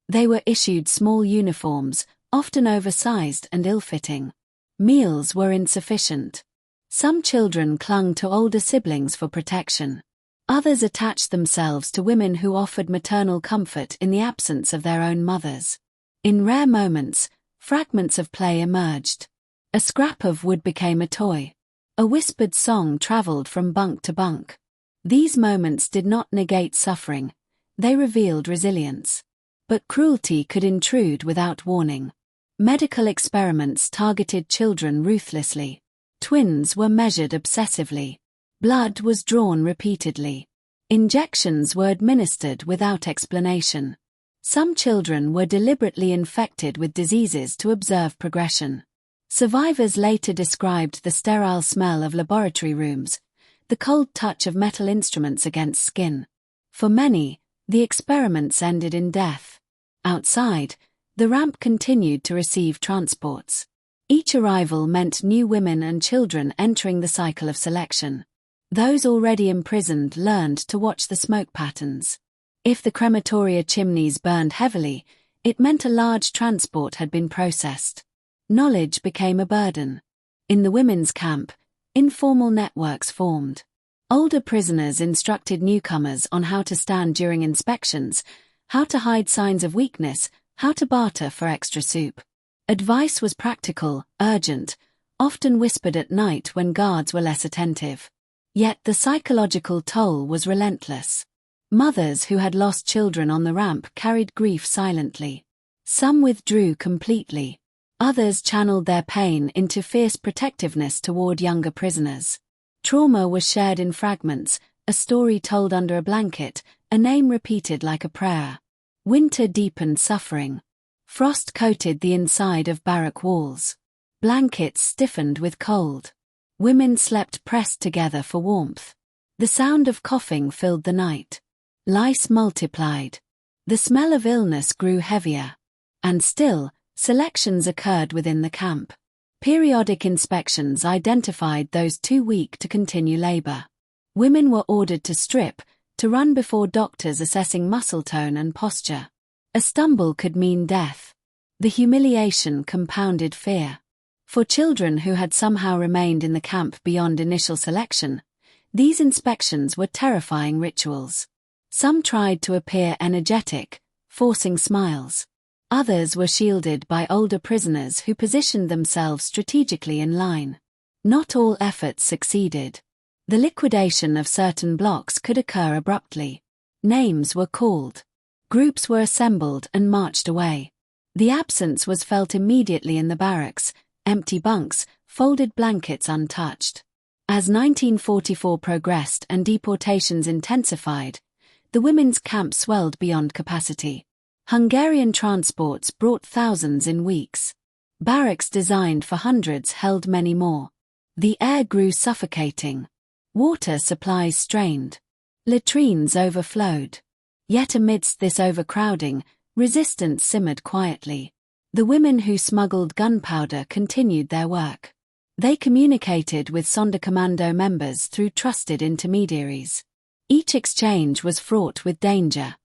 They were issued small uniforms, often oversized and ill-fitting. Meals were insufficient. Some children clung to older siblings for protection. Others attached themselves to women who offered maternal comfort in the absence of their own mothers. In rare moments, fragments of play emerged. A scrap of wood became a toy. A whispered song traveled from bunk to bunk. These moments did not negate suffering. They revealed resilience. But cruelty could intrude without warning. Medical experiments targeted children ruthlessly. Twins were measured obsessively. Blood was drawn repeatedly. Injections were administered without explanation. Some children were deliberately infected with diseases to observe progression. Survivors later described the sterile smell of laboratory rooms, the cold touch of metal instruments against skin. For many, the experiments ended in death. Outside, the ramp continued to receive transports. Each arrival meant new women and children entering the cycle of selection. Those already imprisoned learned to watch the smoke patterns. If the crematoria chimneys burned heavily, it meant a large transport had been processed. Knowledge became a burden. In the women's camp, informal networks formed. Older prisoners instructed newcomers on how to stand during inspections, how to hide signs of weakness, how to barter for extra soup. Advice was practical, urgent, often whispered at night when guards were less attentive. Yet the psychological toll was relentless. Mothers who had lost children on the ramp carried grief silently. Some withdrew completely. Others channeled their pain into fierce protectiveness toward younger prisoners. Trauma was shared in fragments, a story told under a blanket, a name repeated like a prayer. Winter deepened suffering. Frost coated the inside of barrack walls. Blankets stiffened with cold. Women slept pressed together for warmth. The sound of coughing filled the night. Lice multiplied. The smell of illness grew heavier. And still, selections occurred within the camp. Periodic inspections identified those too weak to continue labor. Women were ordered to strip, to run before doctors assessing muscle tone and posture. A stumble could mean death. The humiliation compounded fear. For children who had somehow remained in the camp beyond initial selection, these inspections were terrifying rituals. Some tried to appear energetic, forcing smiles. Others were shielded by older prisoners who positioned themselves strategically in line. Not all efforts succeeded. The liquidation of certain blocks could occur abruptly. Names were called. Groups were assembled and marched away. The absence was felt immediately in the barracks, empty bunks, folded blankets untouched. As 1944 progressed and deportations intensified, the women's camp swelled beyond capacity. Hungarian transports brought thousands in weeks. Barracks designed for hundreds held many more. The air grew suffocating. Water supplies strained. Latrines overflowed. Yet amidst this overcrowding, resistance simmered quietly. The women who smuggled gunpowder continued their work. They communicated with Sonderkommando members through trusted intermediaries. Each exchange was fraught with danger.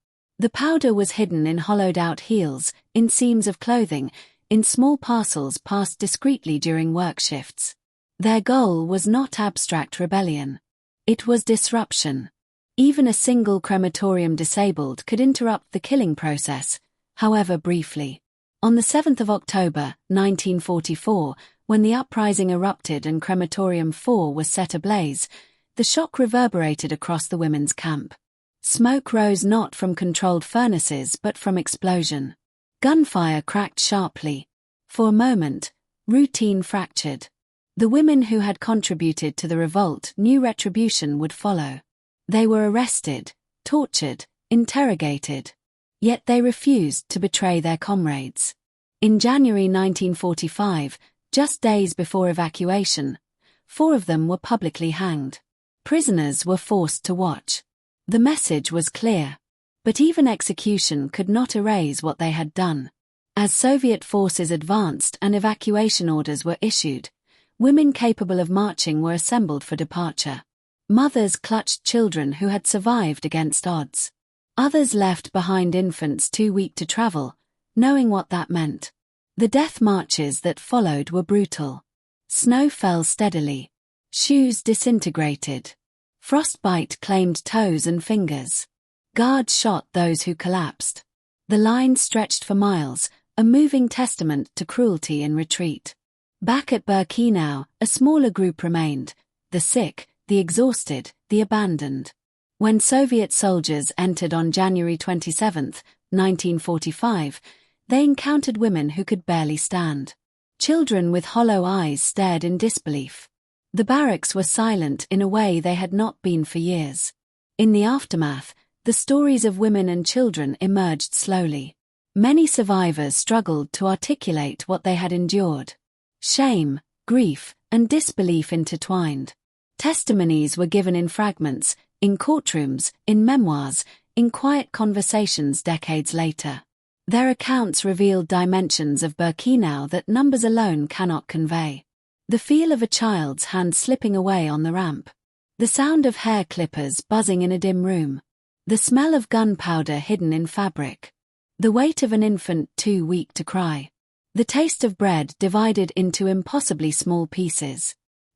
The powder was hidden in hollowed-out heels, in seams of clothing, in small parcels passed discreetly during work shifts. Their goal was not abstract rebellion. It was disruption. Even a single crematorium disabled could interrupt the killing process, however briefly. On the 7th of October, 1944, when the uprising erupted and Crematorium 4 was set ablaze, the shock reverberated across the women's camp. Smoke rose not from controlled furnaces but from explosion. Gunfire cracked sharply. For a moment, routine fractured. The women who had contributed to the revolt knew retribution would follow. They were arrested, tortured, interrogated. Yet they refused to betray their comrades. In January 1945, just days before evacuation, 4 of them were publicly hanged. Prisoners were forced to watch. The message was clear. But even execution could not erase what they had done. As Soviet forces advanced and evacuation orders were issued, women capable of marching were assembled for departure. Mothers clutched children who had survived against odds. Others left behind infants too weak to travel, knowing what that meant. The death marches that followed were brutal. Snow fell steadily. Shoes disintegrated. Frostbite claimed toes and fingers. Guards shot those who collapsed. The line stretched for miles, a moving testament to cruelty in retreat. Back at Birkenau, a smaller group remained, the sick, the exhausted, the abandoned. When Soviet soldiers entered on January 27, 1945, they encountered women who could barely stand. Children with hollow eyes stared in disbelief. The barracks were silent in a way they had not been for years. In the aftermath, the stories of women and children emerged slowly. Many survivors struggled to articulate what they had endured. Shame, grief, and disbelief intertwined. Testimonies were given in fragments, in courtrooms, in memoirs, in quiet conversations decades later. Their accounts revealed dimensions of Birkenau that numbers alone cannot convey. The feel of a child's hand slipping away on the ramp. The sound of hair clippers buzzing in a dim room. The smell of gunpowder hidden in fabric. The weight of an infant too weak to cry. The taste of bread divided into impossibly small pieces.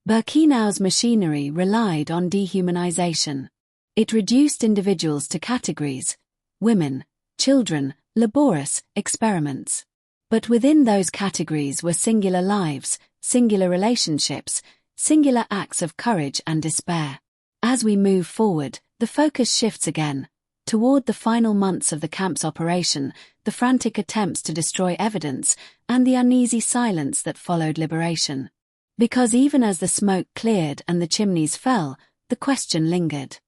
Birkenau's machinery relied on dehumanization. It reduced individuals to categories: women, children, laborious experiments. But within those categories were singular lives, singular relationships, singular acts of courage and despair. As we move forward, the focus shifts again. Toward the final months of the camp's operation, the frantic attempts to destroy evidence, and the uneasy silence that followed liberation. Because even as the smoke cleared and the chimneys fell, the question lingered.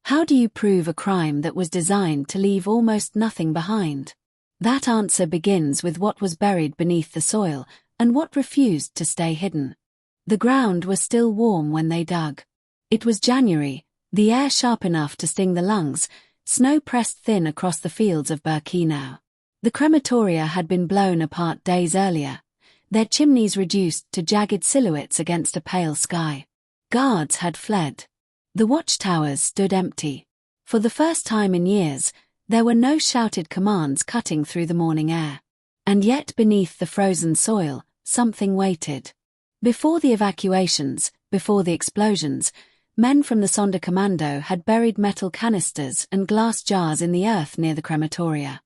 How do you prove a crime that was designed to leave almost nothing behind? That answer begins with what was buried beneath the soil, and what refused to stay hidden. The ground was still warm when they dug. It was January, the air sharp enough to sting the lungs, snow pressed thin across the fields of Birkenau. The crematoria had been blown apart days earlier, their chimneys reduced to jagged silhouettes against a pale sky. Guards had fled. The watchtowers stood empty. For the first time in years, there were no shouted commands cutting through the morning air. And yet beneath the frozen soil, something waited. Before the evacuations, before the explosions, men from the Sonderkommando had buried metal canisters and glass jars in the earth near the crematoria.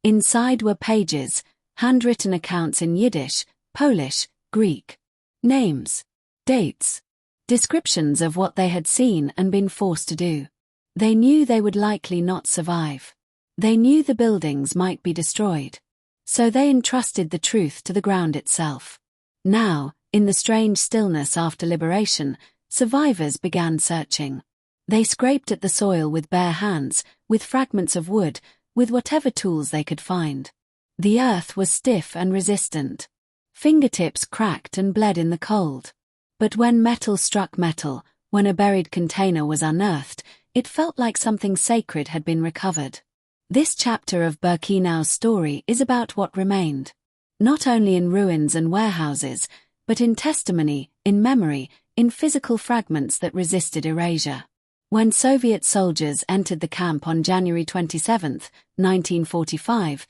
Inside were pages, handwritten accounts in Yiddish, Polish, Greek. Names, dates, descriptions of what they had seen and been forced to do. They knew they would likely not survive. They knew the buildings might be destroyed. So they entrusted the truth to the ground itself. Now, in the strange stillness after liberation, survivors began searching. They scraped at the soil with bare hands, with fragments of wood, with whatever tools they could find. The earth was stiff and resistant. Fingertips cracked and bled in the cold. But when metal struck metal, when a buried container was unearthed, it felt like something sacred had been recovered. This chapter of Birkenau's story is about what remained. Not only in ruins and warehouses, but in testimony, in memory, in physical fragments that resisted erasure. When Soviet soldiers entered the camp on January 27, 1945,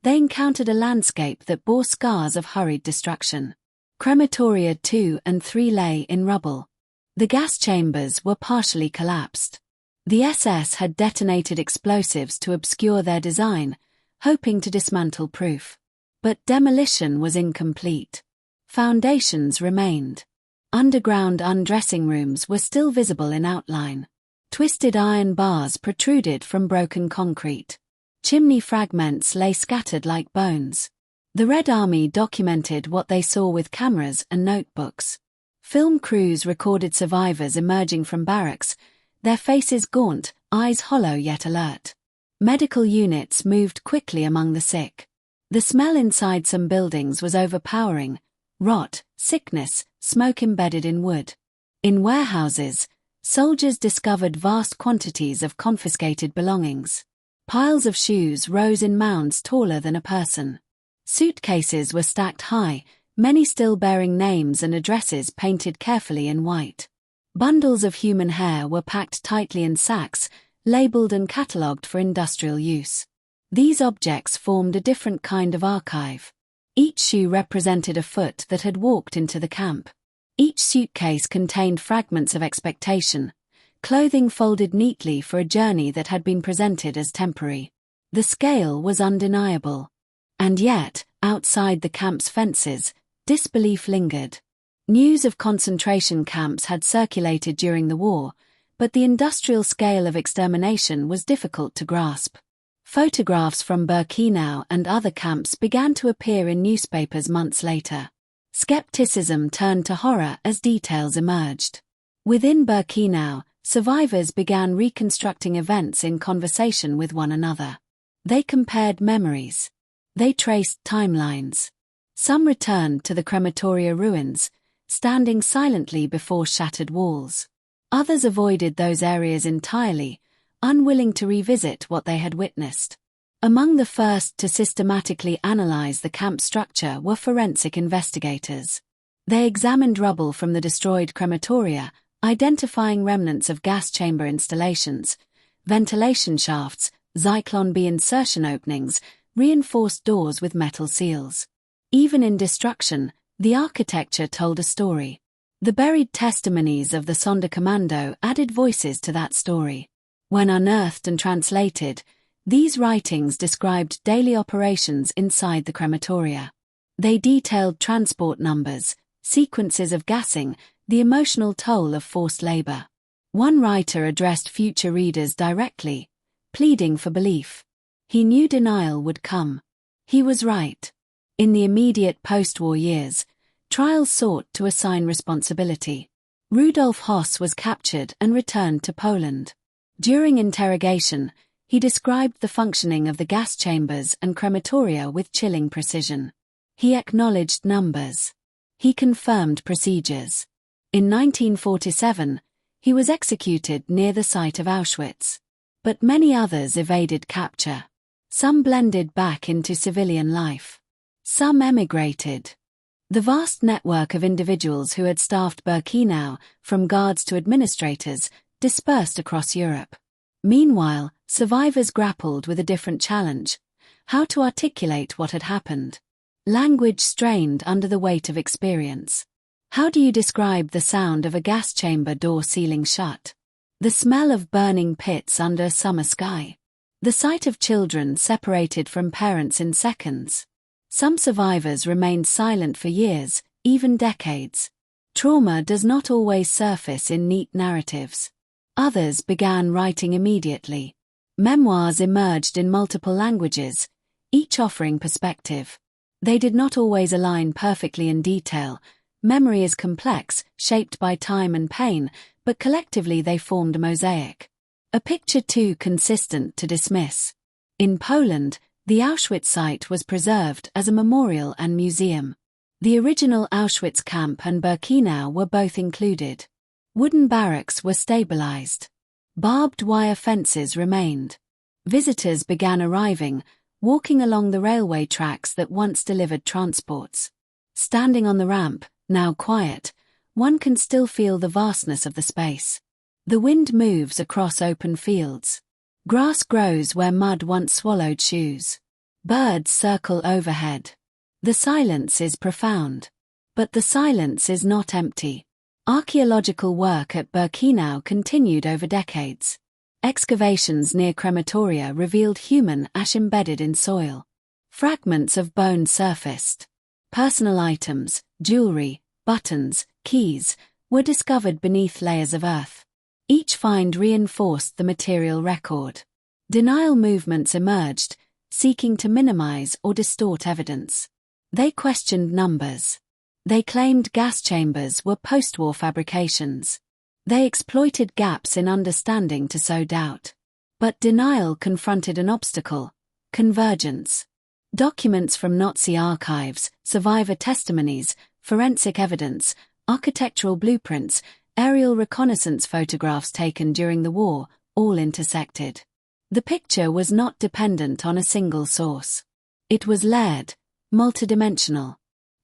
they encountered a landscape that bore scars of hurried destruction. Crematoria 2 and 3 lay in rubble. The gas chambers were partially collapsed. The SS had detonated explosives to obscure their design, hoping to dismantle proof. But demolition was incomplete. Foundations remained. Underground undressing rooms were still visible in outline. Twisted iron bars protruded from broken concrete. Chimney fragments lay scattered like bones. The Red Army documented what they saw with cameras and notebooks. Film crews recorded survivors emerging from barracks, their faces gaunt, eyes hollow yet alert. Medical units moved quickly among the sick. The smell inside some buildings was overpowering: rot, sickness, smoke embedded in wood. In warehouses, soldiers discovered vast quantities of confiscated belongings. Piles of shoes rose in mounds taller than a person. Suitcases were stacked high, many still bearing names and addresses painted carefully in white. Bundles of human hair were packed tightly in sacks, labeled and catalogued for industrial use. These objects formed a different kind of archive. Each shoe represented a foot that had walked into the camp. Each suitcase contained fragments of expectation, clothing folded neatly for a journey that had been presented as temporary. The scale was undeniable. And yet, outside the camp's fences, disbelief lingered. News of concentration camps had circulated during the war, but the industrial scale of extermination was difficult to grasp. Photographs from Birkenau and other camps began to appear in newspapers months later. Skepticism turned to horror as details emerged. Within Birkenau, survivors began reconstructing events in conversation with one another. They compared memories. They traced timelines. Some returned to the crematoria ruins, standing silently before shattered walls. Others avoided those areas entirely, unwilling to revisit what they had witnessed. Among the first to systematically analyze the camp structure were forensic investigators. They examined rubble from the destroyed crematoria, identifying remnants of gas chamber installations, ventilation shafts, Zyklon B insertion openings, reinforced doors with metal seals. Even in destruction, the architecture told a story. The buried testimonies of the Sonderkommando added voices to that story. When unearthed and translated, these writings described daily operations inside the crematoria. They detailed transport numbers, sequences of gassing, the emotional toll of forced labor. One writer addressed future readers directly, pleading for belief. He knew denial would come. He was right. In the immediate post-war years, trials sought to assign responsibility. Rudolf Höss was captured and returned to Poland. During interrogation, he described the functioning of the gas chambers and crematoria with chilling precision. He acknowledged numbers. He confirmed procedures. In 1947, he was executed near the site of Auschwitz. But many others evaded capture. Some blended back into civilian life. Some emigrated. The vast network of individuals who had staffed Birkenau, from guards to administrators, dispersed across Europe. Meanwhile, survivors grappled with a different challenge: how to articulate what had happened. Language strained under the weight of experience. How do you describe the sound of a gas chamber door sealing shut? The smell of burning pits under a summer sky? The sight of children separated from parents in seconds? Some survivors remained silent for years, even decades. Trauma does not always surface in neat narratives. Others began writing immediately. Memoirs emerged in multiple languages, each offering perspective. They did not always align perfectly in detail. Memory is complex, shaped by time and pain, but collectively they formed a mosaic. A picture too consistent to dismiss. In Poland, the Auschwitz site was preserved as a memorial and museum. The original Auschwitz camp and Birkenau were both included. Wooden barracks were stabilized. Barbed wire fences remained. Visitors began arriving, walking along the railway tracks that once delivered transports. Standing on the ramp, now quiet, one can still feel the vastness of the space. The wind moves across open fields. Grass grows where mud once swallowed shoes. Birds circle overhead. The silence is profound. But the silence is not empty. Archaeological work at Birkenau continued over decades. Excavations near crematoria revealed human ash embedded in soil. Fragments of bone surfaced. Personal items, jewelry, buttons, keys, were discovered beneath layers of earth. Each find reinforced the material record. Denial movements emerged, seeking to minimize or distort evidence. They questioned numbers. They claimed gas chambers were post-war fabrications. They exploited gaps in understanding to sow doubt. But denial confronted an obstacle: convergence. Documents from Nazi archives, survivor testimonies, forensic evidence, architectural blueprints, aerial reconnaissance photographs taken during the war, all intersected. The picture was not dependent on a single source. It was layered, multidimensional.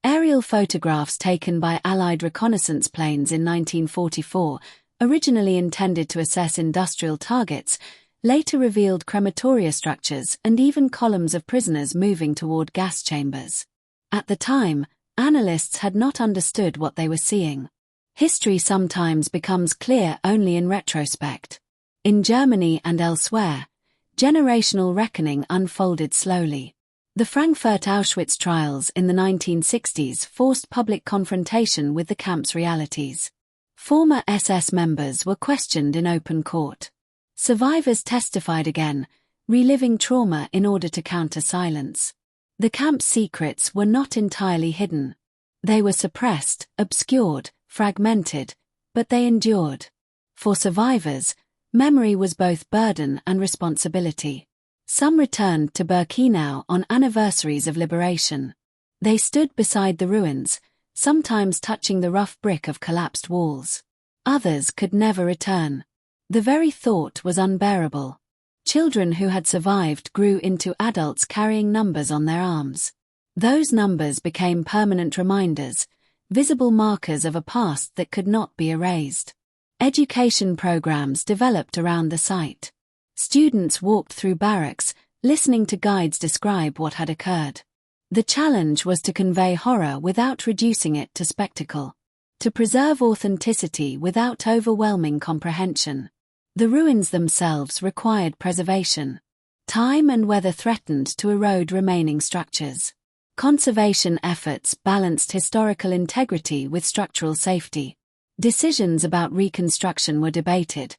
Aerial photographs taken by Allied reconnaissance planes in 1944, originally intended to assess industrial targets, later revealed crematoria structures and even columns of prisoners moving toward gas chambers. At the time, analysts had not understood what they were seeing. History sometimes becomes clear only in retrospect. In Germany and elsewhere, generational reckoning unfolded slowly. The Frankfurt Auschwitz trials in the 1960s forced public confrontation with the camp's realities. Former SS members were questioned in open court. Survivors testified again, reliving trauma in order to counter silence. The camp's secrets were not entirely hidden. They were suppressed, obscured, fragmented, But they endured. For survivors, memory was both burden and responsibility. Some returned to Birkenau on anniversaries of liberation. They stood beside the ruins, sometimes touching the rough brick of collapsed walls. Others could never return. The very thought was unbearable. Children who had survived grew into adults carrying numbers on their arms. Those numbers became permanent reminders, visible markers of a past that could not be erased. Education programs developed around the site. Students walked through barracks, listening to guides describe what had occurred. The challenge was to convey horror without reducing it to spectacle, to preserve authenticity without overwhelming comprehension. The ruins themselves required preservation. Time and weather threatened to erode remaining structures. Conservation efforts balanced historical integrity with structural safety. Decisions about reconstruction were debated.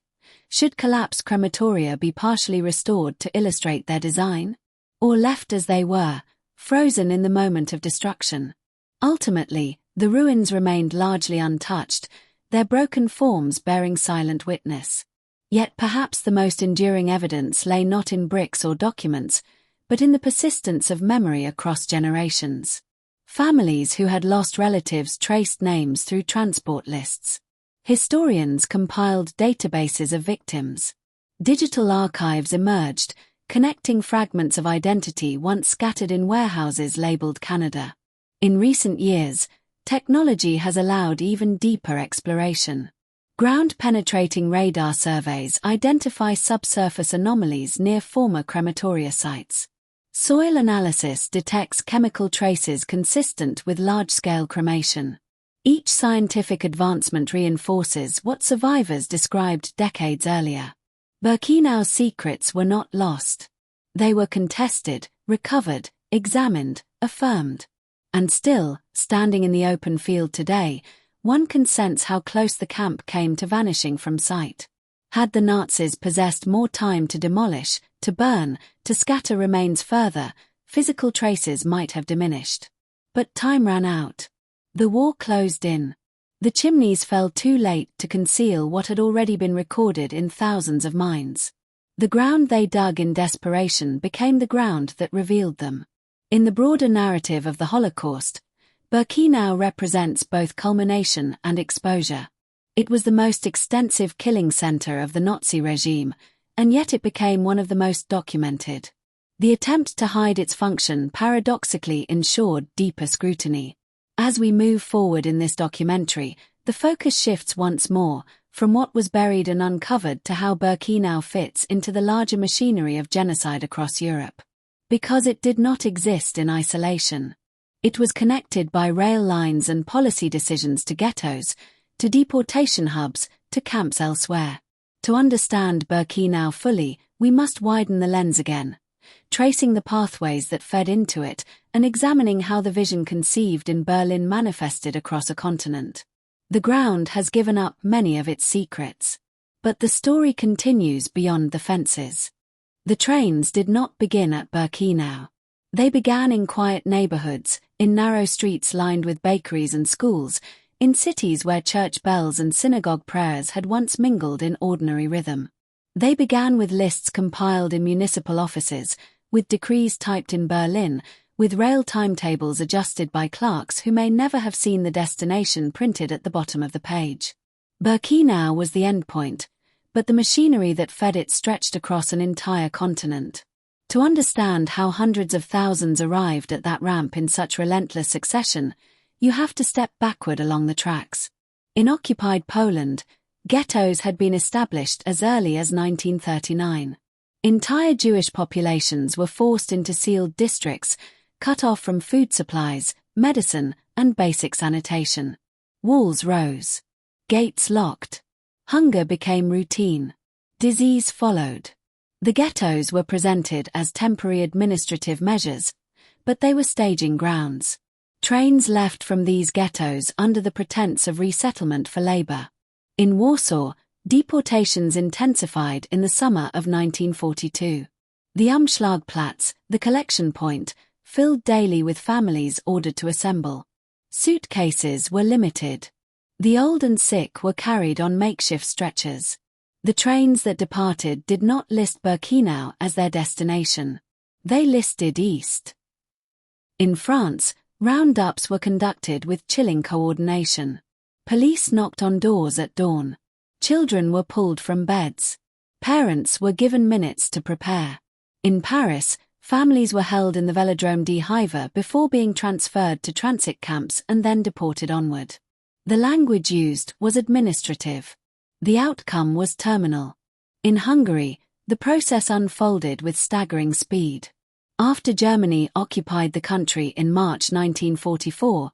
Should collapsed crematoria be partially restored to illustrate their design? Or left as they were, frozen in the moment of destruction? Ultimately, the ruins remained largely untouched, their broken forms bearing silent witness. Yet perhaps the most enduring evidence lay not in bricks or documents, but in the persistence of memory across generations. Families who had lost relatives traced names through transport lists. Historians compiled databases of victims. Digital archives emerged, connecting fragments of identity once scattered in warehouses labeled Canada. In recent years, technology has allowed even deeper exploration. Ground-penetrating radar surveys identify subsurface anomalies near former crematoria sites. Soil analysis detects chemical traces consistent with large-scale cremation. Each scientific advancement reinforces what survivors described decades earlier. Birkenau's secrets were not lost. They were contested, recovered, examined, affirmed. And still, standing in the open field today, one can sense how close the camp came to vanishing from sight. Had the Nazis possessed more time to demolish, to burn, to scatter remains further, physical traces might have diminished. But time ran out. The war closed in. The chimneys fell too late to conceal what had already been recorded in thousands of minds. The ground they dug in desperation became the ground that revealed them. In the broader narrative of the Holocaust, Birkenau represents both culmination and exposure. It was the most extensive killing center of the Nazi regime, and yet it became one of the most documented. The attempt to hide its function paradoxically ensured deeper scrutiny. As we move forward in this documentary, the focus shifts once more, from what was buried and uncovered to how Birkenau fits into the larger machinery of genocide across Europe. Because it did not exist in isolation. It was connected by rail lines and policy decisions to ghettos, to deportation hubs, to camps elsewhere. To understand Birkenau fully, we must widen the lens again, tracing the pathways that fed into it and examining how the vision conceived in Berlin manifested across a continent. The ground has given up many of its secrets. But the story continues beyond the fences. The trains did not begin at Birkenau. They began in quiet neighborhoods, in narrow streets lined with bakeries and schools, in cities where church bells and synagogue prayers had once mingled in ordinary rhythm. They began with lists compiled in municipal offices, with decrees typed in Berlin, with rail timetables adjusted by clerks who may never have seen the destination printed at the bottom of the page. Birkenau was the endpoint, but the machinery that fed it stretched across an entire continent. To understand how hundreds of thousands arrived at that ramp in such relentless succession, you have to step backward along the tracks. In occupied Poland, ghettos had been established as early as 1939. Entire Jewish populations were forced into sealed districts, cut off from food supplies, medicine, and basic sanitation. Walls rose. Gates locked. Hunger became routine. Disease followed. The ghettos were presented as temporary administrative measures, but they were staging grounds. Trains left from these ghettos under the pretense of resettlement for labor. In Warsaw, deportations intensified in the summer of 1942. The Umschlagplatz, the collection point, filled daily with families ordered to assemble. Suitcases were limited. The old and sick were carried on makeshift stretchers. The trains that departed did not list Birkenau as their destination. They listed east. In France, roundups were conducted with chilling coordination. Police knocked on doors at dawn. Children were pulled from beds. Parents were given minutes to prepare. In Paris, families were held in the Velodrome des Hiver before being transferred to transit camps and then deported onward. The language used was administrative. The outcome was terminal. In Hungary, the process unfolded with staggering speed. After Germany occupied the country in March 1944,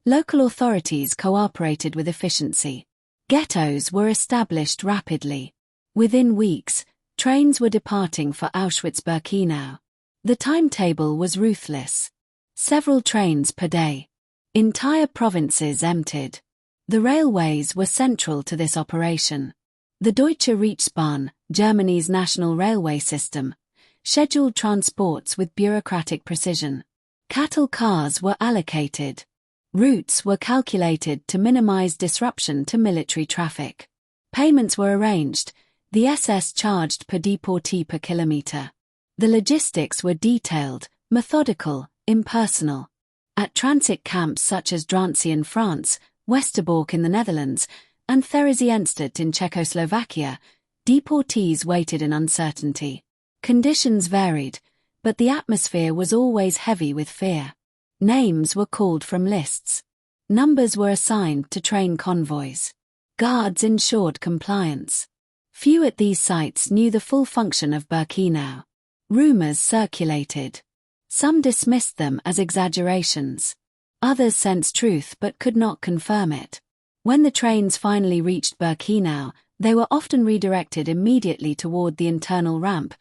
local authorities cooperated with efficiency. Ghettos were established rapidly. Within weeks, trains were departing for Auschwitz-Birkenau. The timetable was ruthless. Several trains per day. Entire provinces emptied. The railways were central to this operation. The Deutsche Reichsbahn, Germany's national railway system, scheduled transports with bureaucratic precision. Cattle cars were allocated. Routes were calculated to minimize disruption to military traffic. Payments were arranged. The SS charged per deportee per kilometer. The logistics were detailed, methodical, impersonal. At transit camps such as Drancy in France, Westerbork in the Netherlands, and Theresienstadt in Czechoslovakia, deportees waited in uncertainty. Conditions varied, but the atmosphere was always heavy with fear. Names were called from lists. Numbers were assigned to train convoys. Guards ensured compliance. Few at these sites knew the full function of Birkenau. Rumors circulated. Some dismissed them as exaggerations. Others sensed truth but could not confirm it. When the trains finally reached Birkenau, they were often redirected immediately toward the internal ramp,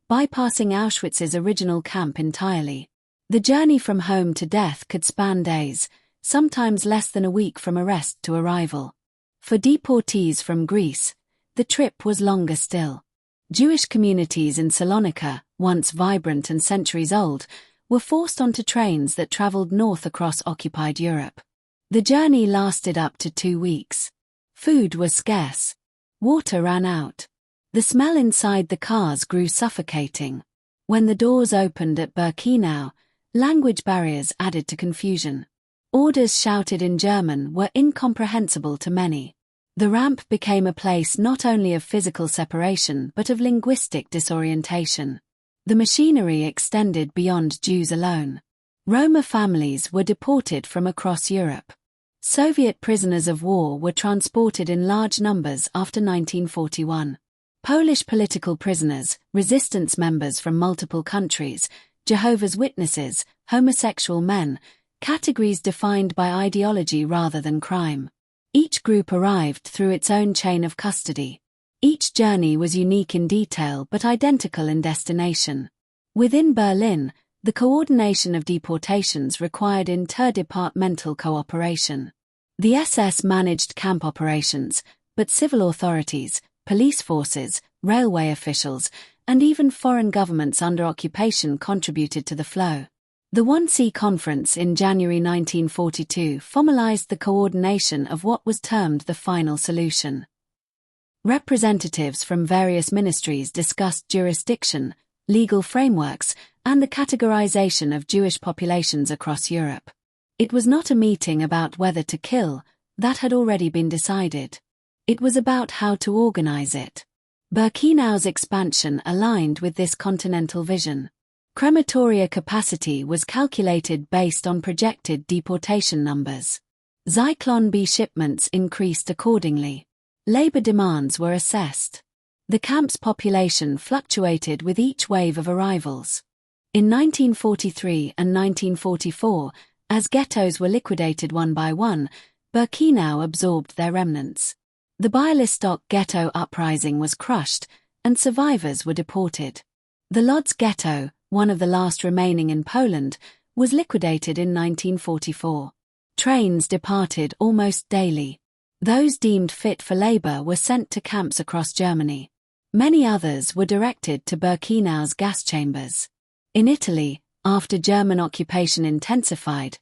bypassing Auschwitz's original camp entirely. The journey from home to death could span days, sometimes less than a week from arrest to arrival. For deportees from Greece, the trip was longer still. Jewish communities in Salonika, once vibrant and centuries old, were forced onto trains that traveled north across occupied Europe. The journey lasted up to 2 weeks. Food was scarce. Water ran out. The smell inside the cars grew suffocating. When the doors opened at Birkenau, language barriers added to confusion. Orders shouted in German were incomprehensible to many. The ramp became a place not only of physical separation but of linguistic disorientation. The machinery extended beyond Jews alone. Roma families were deported from across Europe. Soviet prisoners of war were transported in large numbers after 1941. Polish political prisoners, resistance members from multiple countries, Jehovah's Witnesses, homosexual men, categories defined by ideology rather than crime. Each group arrived through its own chain of custody. Each journey was unique in detail but identical in destination. Within Berlin, the coordination of deportations required interdepartmental cooperation. The SS managed camp operations, but civil authorities, police forces, railway officials, and even foreign governments under occupation contributed to the flow. The Wannsee Conference in January 1942 formalized the coordination of what was termed the final solution. Representatives from various ministries discussed jurisdiction, legal frameworks, and the categorization of Jewish populations across Europe. It was not a meeting about whether to kill, that had already been decided. It was about how to organize it. Birkenau's expansion aligned with this continental vision. Crematoria capacity was calculated based on projected deportation numbers. Zyklon B shipments increased accordingly. Labor demands were assessed. The camp's population fluctuated with each wave of arrivals. In 1943 and 1944, as ghettos were liquidated one by one, Birkenau absorbed their remnants. The Bialystok ghetto uprising was crushed, and survivors were deported. The Lodz ghetto, one of the last remaining in Poland, was liquidated in 1944. Trains departed almost daily. Those deemed fit for labor were sent to camps across Germany. Many others were directed to Birkenau's gas chambers. In Italy, after German occupation intensified,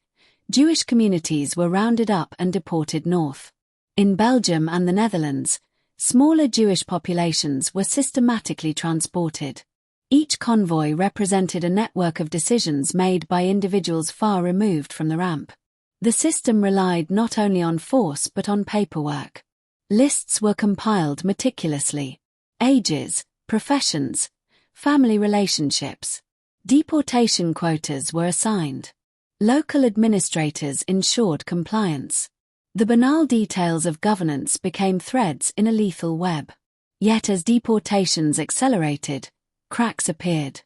Jewish communities were rounded up and deported north. In Belgium and the Netherlands, smaller Jewish populations were systematically transported. Each convoy represented a network of decisions made by individuals far removed from the ramp. The system relied not only on force but on paperwork. Lists were compiled meticulously. Ages, professions, family relationships. Deportation quotas were assigned. Local administrators ensured compliance. The banal details of governance became threads in a lethal web. Yet as deportations accelerated, cracks appeared.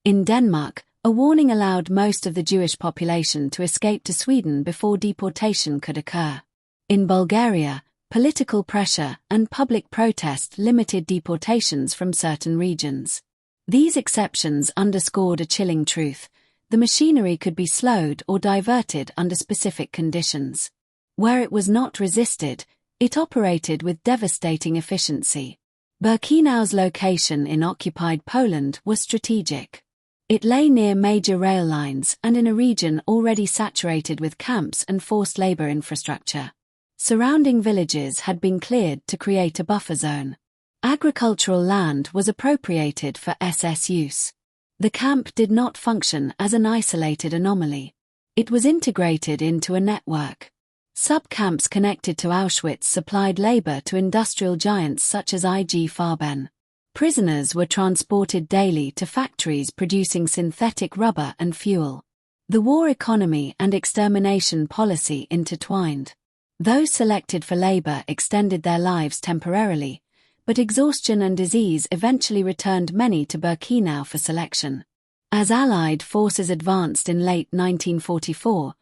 In Denmark, a warning allowed most of the Jewish population to escape to Sweden before deportation could occur. In Bulgaria, political pressure and public protest limited deportations from certain regions. These exceptions underscored a chilling truth: the machinery could be slowed or diverted under specific conditions. Where it was not resisted, it operated with devastating efficiency. Birkenau's location in occupied Poland was strategic. It lay near major rail lines and in a region already saturated with camps and forced labor infrastructure. Surrounding villages had been cleared to create a buffer zone. Agricultural land was appropriated for SS use. The camp did not function as an isolated anomaly. It was integrated into a network. Sub-camps connected to Auschwitz supplied labor to industrial giants such as IG Farben. Prisoners were transported daily to factories producing synthetic rubber and fuel. The war economy and extermination policy intertwined. Those selected for labor extended their lives temporarily, but exhaustion and disease eventually returned many to Birkenau for selection. As Allied forces advanced in late 1944,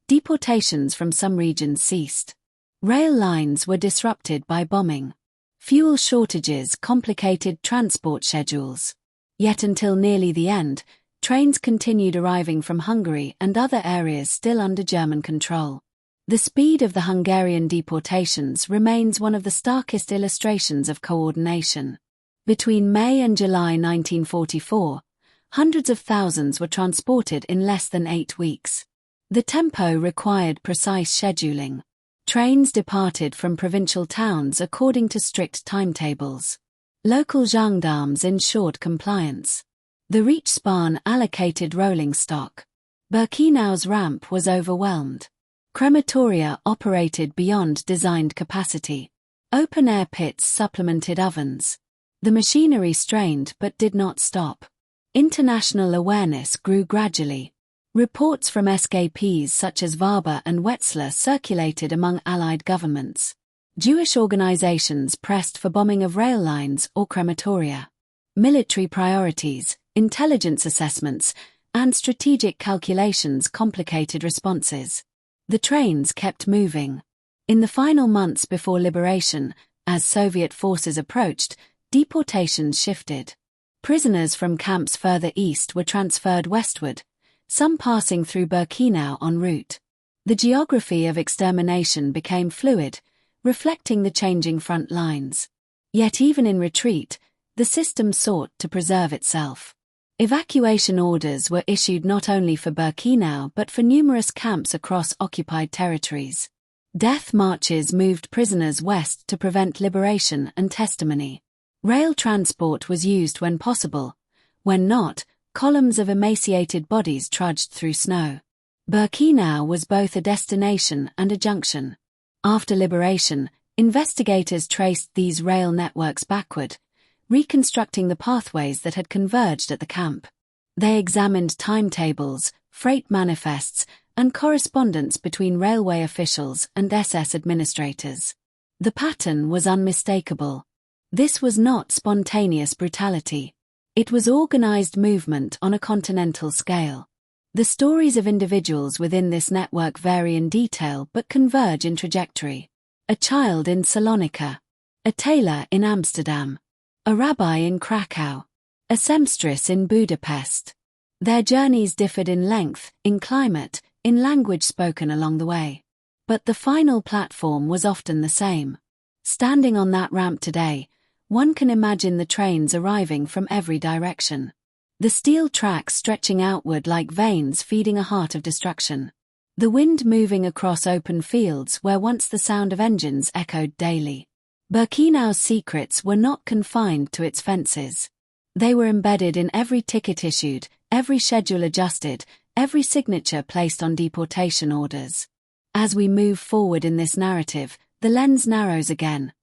deportations from some regions ceased. Rail lines were disrupted by bombing. Fuel shortages complicated transport schedules. Yet until nearly the end, trains continued arriving from Hungary and other areas still under German control. The speed of the Hungarian deportations remains one of the starkest illustrations of coordination. Between May and July 1944, hundreds of thousands were transported in less than 8 weeks. The tempo required precise scheduling. Trains departed from provincial towns according to strict timetables. Local gendarmes ensured compliance. The Reichsbahn allocated rolling stock. Birkenau's ramp was overwhelmed. Crematoria operated beyond designed capacity. Open-air pits supplemented ovens. The machinery strained but did not stop. International awareness grew gradually. Reports from escapees such as Warber and Wetzler circulated among Allied governments. Jewish organizations pressed for bombing of rail lines or crematoria. Military priorities, intelligence assessments, and strategic calculations complicated responses. The trains kept moving. In the final months before liberation, as Soviet forces approached, deportations shifted. Prisoners from camps further east were transferred westward, some passing through Birkenau en route. The geography of extermination became fluid, reflecting the changing front lines. Yet even in retreat, the system sought to preserve itself. Evacuation orders were issued not only for Birkenau but for numerous camps across occupied territories. Death marches moved prisoners west to prevent liberation and testimony. Rail transport was used when possible. When not, columns of emaciated bodies trudged through snow. Birkenau was both a destination and a junction. After liberation, investigators traced these rail networks backward, reconstructing the pathways that had converged at the camp. They examined timetables, freight manifests, and correspondence between railway officials and SS administrators. The pattern was unmistakable. This was not spontaneous brutality. It was organized movement on a continental scale. The stories of individuals within this network vary in detail but converge in trajectory. A child in Salonika. A tailor in Amsterdam. A rabbi in Krakow. A seamstress in Budapest. Their journeys differed in length, in climate, in language spoken along the way. But the final platform was often the same. Standing on that ramp today, one can imagine the trains arriving from every direction. The steel tracks stretching outward like veins feeding a heart of destruction. the wind moving across open fields where once the sound of engines echoed daily. Birkenau's secrets were not confined to its fences. They were embedded in every ticket issued, every schedule adjusted, every signature placed on deportation orders. As we move forward in this narrative, the lens narrows again,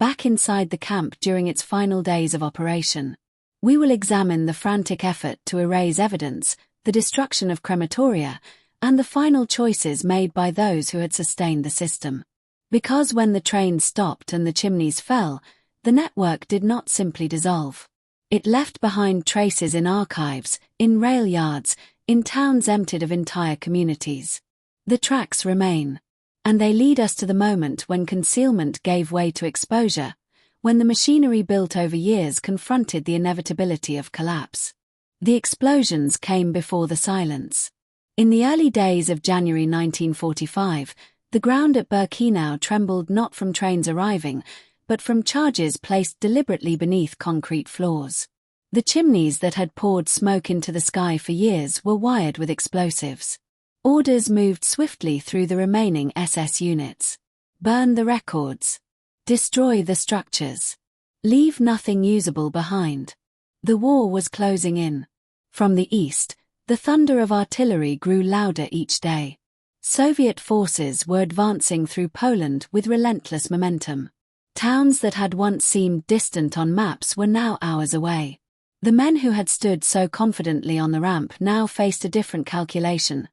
back inside the camp during its final days of operation. We will examine the frantic effort to erase evidence, the destruction of crematoria, and the final choices made by those who had sustained the system. Because when the train stopped and the chimneys fell, the network did not simply dissolve. It left behind traces in archives, in rail yards, in towns emptied of entire communities. The tracks remain. And they lead us to the moment when concealment gave way to exposure, when the machinery built over years confronted the inevitability of collapse. The explosions came before the silence. In the early days of January 1945, the ground at Birkenau trembled not from trains arriving, but from charges placed deliberately beneath concrete floors. The chimneys that had poured smoke into the sky for years were wired with explosives. Orders moved swiftly through the remaining SS units. Burn the records. Destroy the structures. Leave nothing usable behind. The war was closing in. From the east, the thunder of artillery grew louder each day. Soviet forces were advancing through Poland with relentless momentum. Towns that had once seemed distant on maps were now hours away. The men who had stood so confidently on the ramp now faced a different calculation.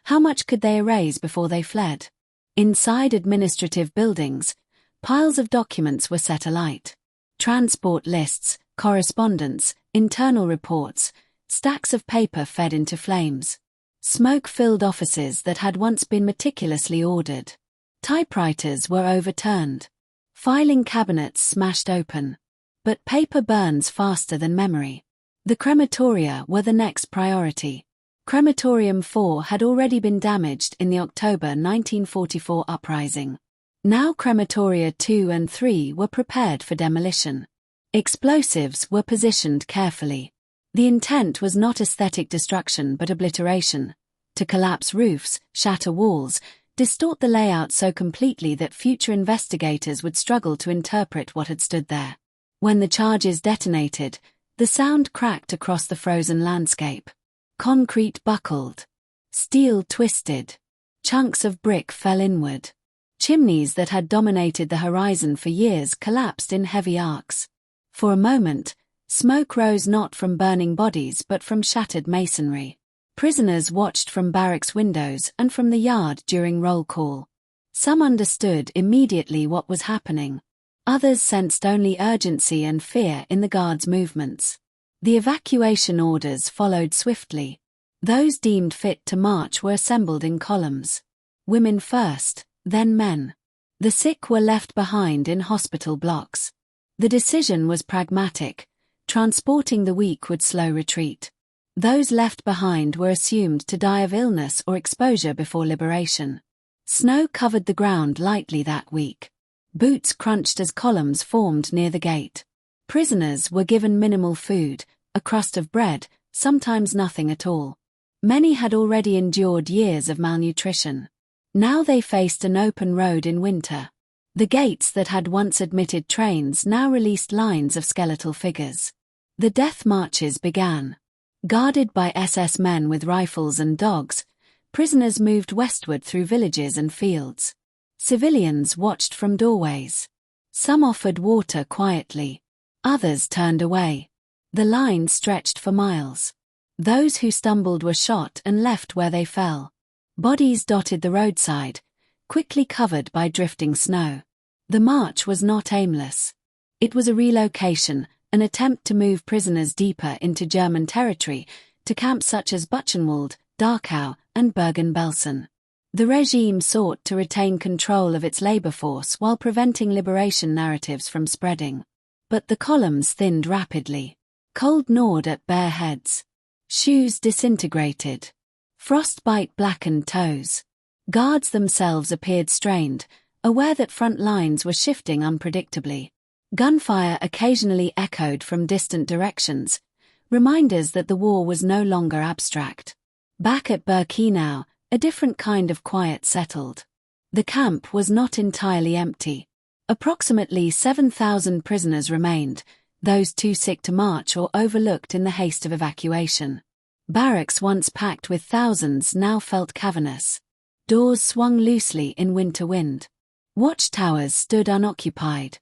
How much could they erase before they fled? Inside administrative buildings, piles of documents were set alight. Transport lists, correspondence, internal reports, stacks of paper fed into flames. Smoke-filled offices that had once been meticulously ordered. Typewriters were overturned. Filing cabinets smashed open. But paper burns faster than memory. The crematoria were the next priority. Crematorium 4 had already been damaged in the October 1944 uprising. Now crematoria 2 and 3 were prepared for demolition. Explosives were positioned carefully. The intent was not aesthetic destruction but obliteration. To collapse roofs, shatter walls, distort the layout so completely that future investigators would struggle to interpret what had stood there. When the charges detonated, the sound cracked across the frozen landscape. Concrete buckled. Steel twisted. Chunks of brick fell inward. Chimneys that had dominated the horizon for years collapsed in heavy arcs. For a moment, smoke rose not from burning bodies but from shattered masonry. Prisoners watched from barracks windows and from the yard during roll call. Some understood immediately what was happening. Others sensed only urgency and fear in the guards' movements. The evacuation orders followed swiftly. Those deemed fit to march were assembled in columns. Women first, then men. The sick were left behind in hospital blocks. The decision was pragmatic. Transporting the weak would slow retreat. Those left behind were assumed to die of illness or exposure before liberation. Snow covered the ground lightly that week. Boots crunched as columns formed near the gate. Prisoners were given minimal food, a crust of bread, sometimes nothing at all. Many had already endured years of malnutrition. Now they faced an open road in winter. The gates that had once admitted trains now released lines of skeletal figures. The death marches began. Guarded by SS men with rifles and dogs, prisoners moved westward through villages and fields. Civilians watched from doorways. Some offered water quietly. Others turned away. The line stretched for miles. Those who stumbled were shot and left where they fell. Bodies dotted the roadside, quickly covered by drifting snow. The march was not aimless. It was a relocation, an attempt to move prisoners deeper into German territory, to camps such as Buchenwald, Dachau, and Bergen-Belsen. The regime sought to retain control of its labor force while preventing liberation narratives from spreading. But the columns thinned rapidly. Cold gnawed at bare heads. Shoes disintegrated. Frostbite blackened toes. Guards themselves appeared strained, aware that front lines were shifting unpredictably. Gunfire occasionally echoed from distant directions, reminders that the war was no longer abstract. Back at Birkenau, a different kind of quiet settled. The camp was not entirely empty. Approximately 7,000 prisoners remained, those too sick to march or overlooked in the haste of evacuation. Barracks once packed with thousands now felt cavernous. Doors swung loosely in winter wind. Watchtowers stood unoccupied.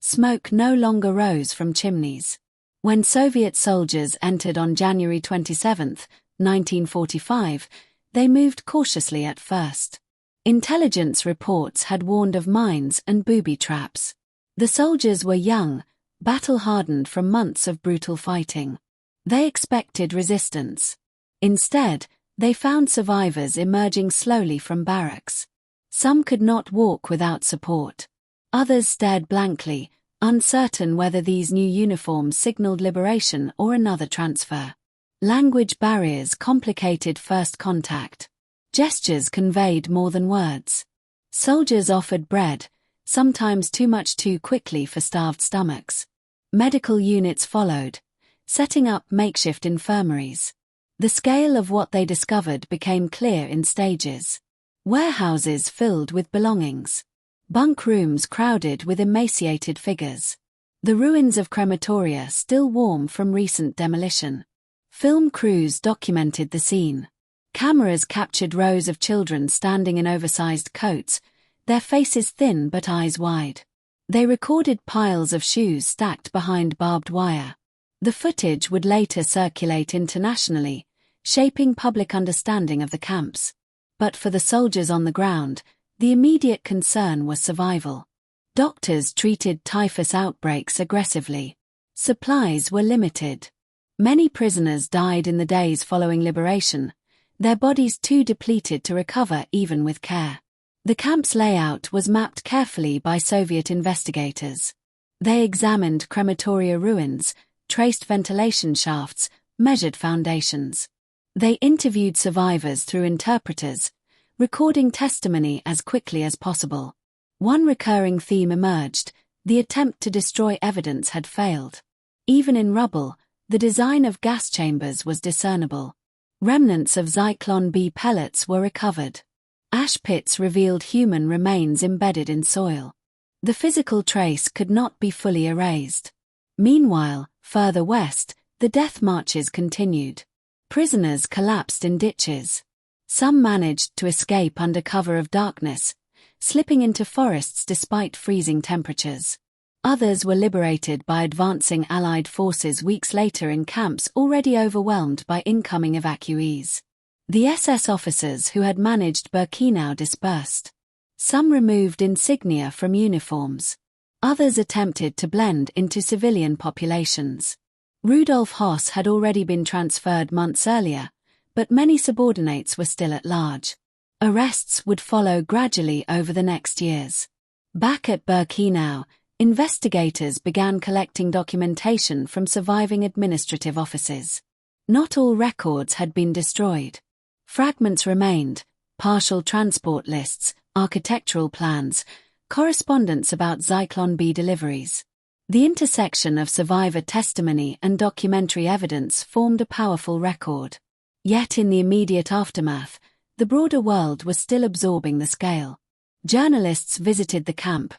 Smoke no longer rose from chimneys. When Soviet soldiers entered on January 27, 1945, they moved cautiously at first. Intelligence reports had warned of mines and booby traps. The soldiers were young, battle-hardened from months of brutal fighting. They expected resistance. Instead, they found survivors emerging slowly from barracks. Some could not walk without support. Others stared blankly, uncertain whether these new uniforms signaled liberation or another transfer. Language barriers complicated first contact. Gestures conveyed more than words. Soldiers offered bread, sometimes too much too quickly for starved stomachs. Medical units followed, setting up makeshift infirmaries. The scale of what they discovered became clear in stages. Warehouses filled with belongings. Bunk rooms crowded with emaciated figures. The ruins of crematoria still warm from recent demolition. Film crews documented the scene. Cameras captured rows of children standing in oversized coats, their faces thin but eyes wide. They recorded piles of shoes stacked behind barbed wire. The footage would later circulate internationally, shaping public understanding of the camps. But for the soldiers on the ground, the immediate concern was survival. Doctors treated typhus outbreaks aggressively. Supplies were limited. Many prisoners died in the days following liberation, their bodies too depleted to recover even with care. The camp's layout was mapped carefully by Soviet investigators. They examined crematoria ruins, traced ventilation shafts, measured foundations. They interviewed survivors through interpreters, recording testimony as quickly as possible. One recurring theme emerged: the attempt to destroy evidence had failed. Even in rubble, the design of gas chambers was discernible. Remnants of Zyklon B pellets were recovered. Ash pits revealed human remains embedded in soil. The physical trace could not be fully erased. Meanwhile, further west, the death marches continued. Prisoners collapsed in ditches. Some managed to escape under cover of darkness, slipping into forests despite freezing temperatures. Others were liberated by advancing Allied forces weeks later in camps already overwhelmed by incoming evacuees. The SS officers who had managed Birkenau dispersed. Some removed insignia from uniforms. Others attempted to blend into civilian populations. Rudolf Höss had already been transferred months earlier, but many subordinates were still at large. Arrests would follow gradually over the next years. Back at Birkenau, investigators began collecting documentation from surviving administrative offices. Not all records had been destroyed. Fragments remained: partial transport lists, architectural plans, correspondence about Zyklon B deliveries. The intersection of survivor testimony and documentary evidence formed a powerful record. Yet in the immediate aftermath, the broader world was still absorbing the scale. Journalists visited the camp,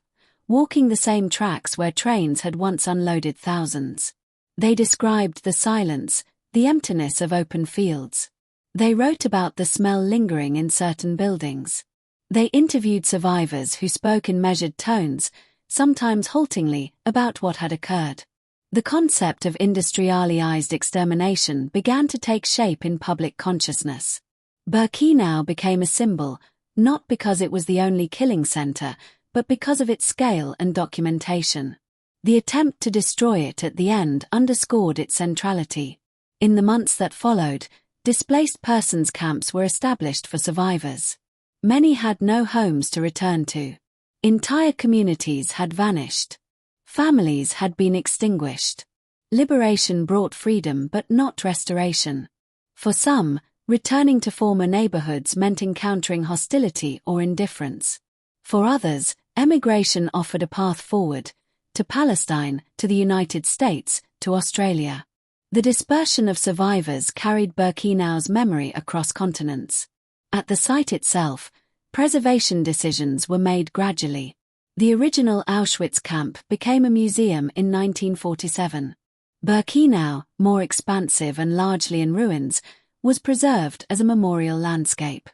walking the same tracks where trains had once unloaded thousands. They described the silence, the emptiness of open fields. They wrote about the smell lingering in certain buildings. They interviewed survivors who spoke in measured tones, sometimes haltingly, about what had occurred. The concept of industrialized extermination began to take shape in public consciousness. Birkenau became a symbol, not because it was the only killing center, but because of its scale and documentation. The attempt to destroy it at the end underscored its centrality. In the months that followed, displaced persons camps were established for survivors. Many had no homes to return to. Entire communities had vanished. Families had been extinguished. Liberation brought freedom but not restoration. For some, returning to former neighborhoods meant encountering hostility or indifference. For others, emigration offered a path forward, to Palestine, to the United States, to Australia. The dispersion of survivors carried Birkenau's memory across continents. At the site itself, preservation decisions were made gradually. The original Auschwitz camp became a museum in 1947. Birkenau, more expansive and largely in ruins, was preserved as a memorial landscape.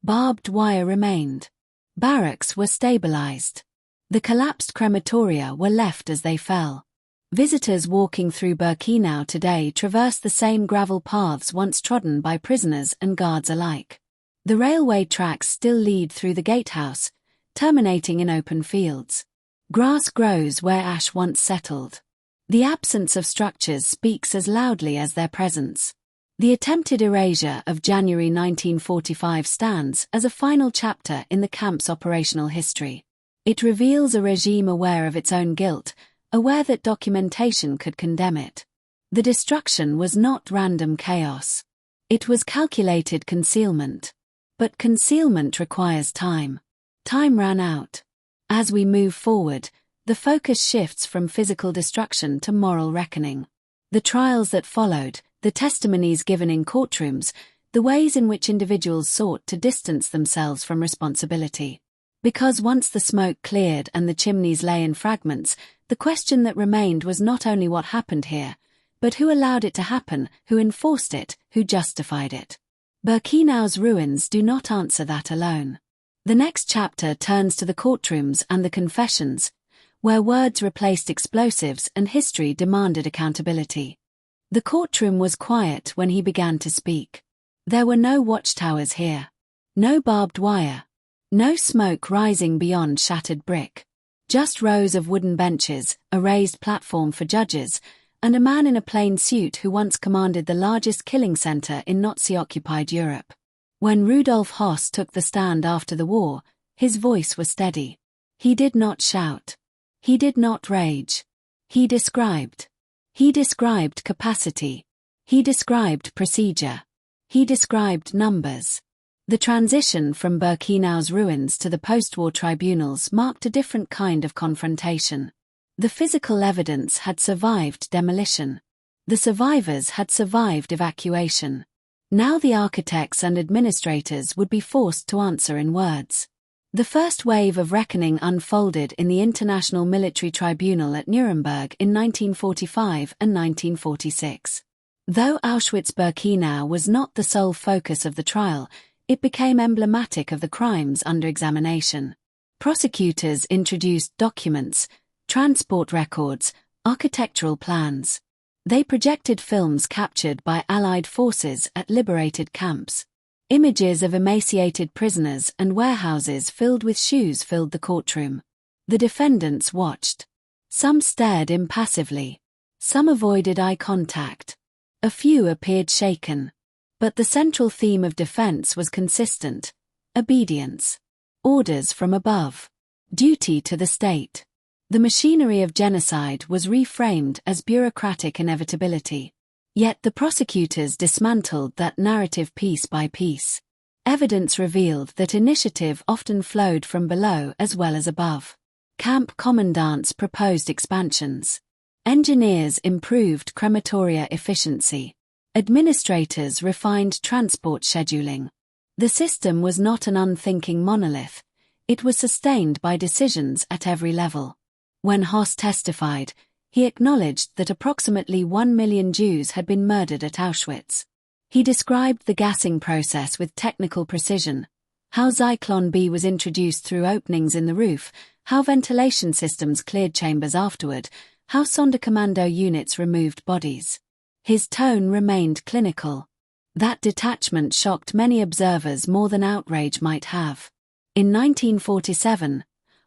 Barbed wire remained. Barracks were stabilized. The collapsed crematoria were left as they fell. Visitors walking through Birkenau today traverse the same gravel paths once trodden by prisoners and guards alike. The railway tracks still lead through the gatehouse, terminating in open fields. Grass grows where ash once settled. The absence of structures speaks as loudly as their presence. The attempted erasure of January 1945 stands as a final chapter in the camp's operational history. It reveals a regime aware of its own guilt, aware that documentation could condemn it. The destruction was not random chaos. It was calculated concealment. But concealment requires time. Time ran out. As we move forward, the focus shifts from physical destruction to moral reckoning. The trials that followed, the testimonies given in courtrooms, the ways in which individuals sought to distance themselves from responsibility. Because once the smoke cleared and the chimneys lay in fragments, the question that remained was not only what happened here, but who allowed it to happen, who enforced it, who justified it. Birkenau's ruins do not answer that alone. The next chapter turns to the courtrooms and the confessions, where words replaced explosives and history demanded accountability. The courtroom was quiet when he began to speak. There were no watchtowers here. No barbed wire. No smoke rising beyond shattered brick. Just rows of wooden benches, a raised platform for judges, and a man in a plain suit who once commanded the largest killing center in Nazi-occupied Europe. When Rudolf Höss took the stand after the war, his voice was steady. He did not shout. He did not rage. He described. He described capacity. He described procedure. He described numbers. The transition from Birkenau's ruins to the post-war tribunals marked a different kind of confrontation. The physical evidence had survived demolition. The survivors had survived evacuation. Now the architects and administrators would be forced to answer in words. The first wave of reckoning unfolded in the International Military Tribunal at Nuremberg in 1945 and 1946. Though Auschwitz-Birkenau was not the sole focus of the trial, it became emblematic of the crimes under examination. Prosecutors introduced documents, transport records, architectural plans. They projected films captured by Allied forces at liberated camps. Images of emaciated prisoners and warehouses filled with shoes filled the courtroom. The defendants watched. Some stared impassively. Some avoided eye contact. A few appeared shaken. But the central theme of defense was consistent: obedience. Orders from above. Duty to the state. The machinery of genocide was reframed as bureaucratic inevitability. Yet the prosecutors dismantled that narrative piece by piece. Evidence revealed that initiative often flowed from below as well as above. Camp commandants proposed expansions. Engineers improved crematoria efficiency. Administrators refined transport scheduling. The system was not an unthinking monolith. It was sustained by decisions at every level. When Höss testified, he acknowledged that approximately 1 million Jews had been murdered at Auschwitz. He described the gassing process with technical precision, how Zyklon B was introduced through openings in the roof, how ventilation systems cleared chambers afterward, how Sonderkommando units removed bodies. His tone remained clinical. That detachment shocked many observers more than outrage might have. In 1947,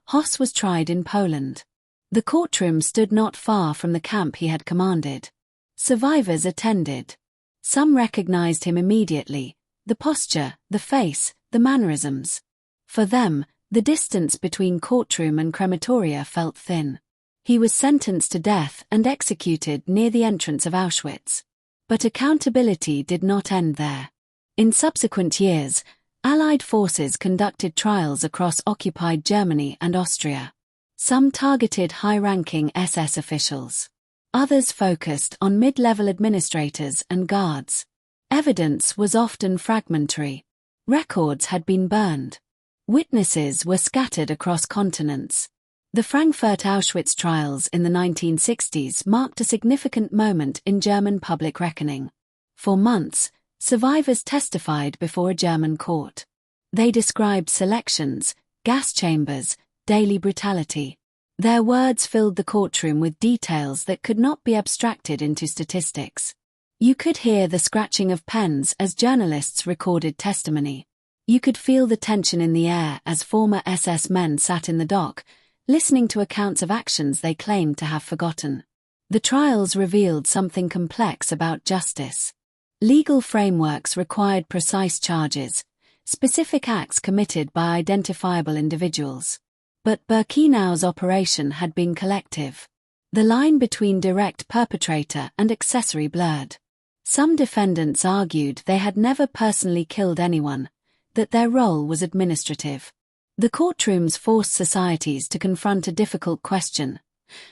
Höss was tried in Poland. The courtroom stood not far from the camp he had commanded. Survivors attended. Some recognized him immediately: the posture, the face, the mannerisms. For them, the distance between courtroom and crematoria felt thin. He was sentenced to death and executed near the entrance of Auschwitz. But accountability did not end there. In subsequent years, Allied forces conducted trials across occupied Germany and Austria. Some targeted high-ranking SS officials. Others focused on mid-level administrators and guards. Evidence was often fragmentary. Records had been burned. Witnesses were scattered across continents. The Frankfurt Auschwitz trials in the 1960s marked a significant moment in German public reckoning. For months, survivors testified before a German court. They described selections, gas chambers, daily brutality. Their words filled the courtroom with details that could not be abstracted into statistics. You could hear the scratching of pens as journalists recorded testimony. You could feel the tension in the air as former SS men sat in the dock, listening to accounts of actions they claimed to have forgotten. The trials revealed something complex about justice. Legal frameworks required precise charges, specific acts committed by identifiable individuals. But Birkenau's operation had been collective. The line between direct perpetrator and accessory blurred. Some defendants argued they had never personally killed anyone, that their role was administrative. The courtrooms forced societies to confront a difficult question.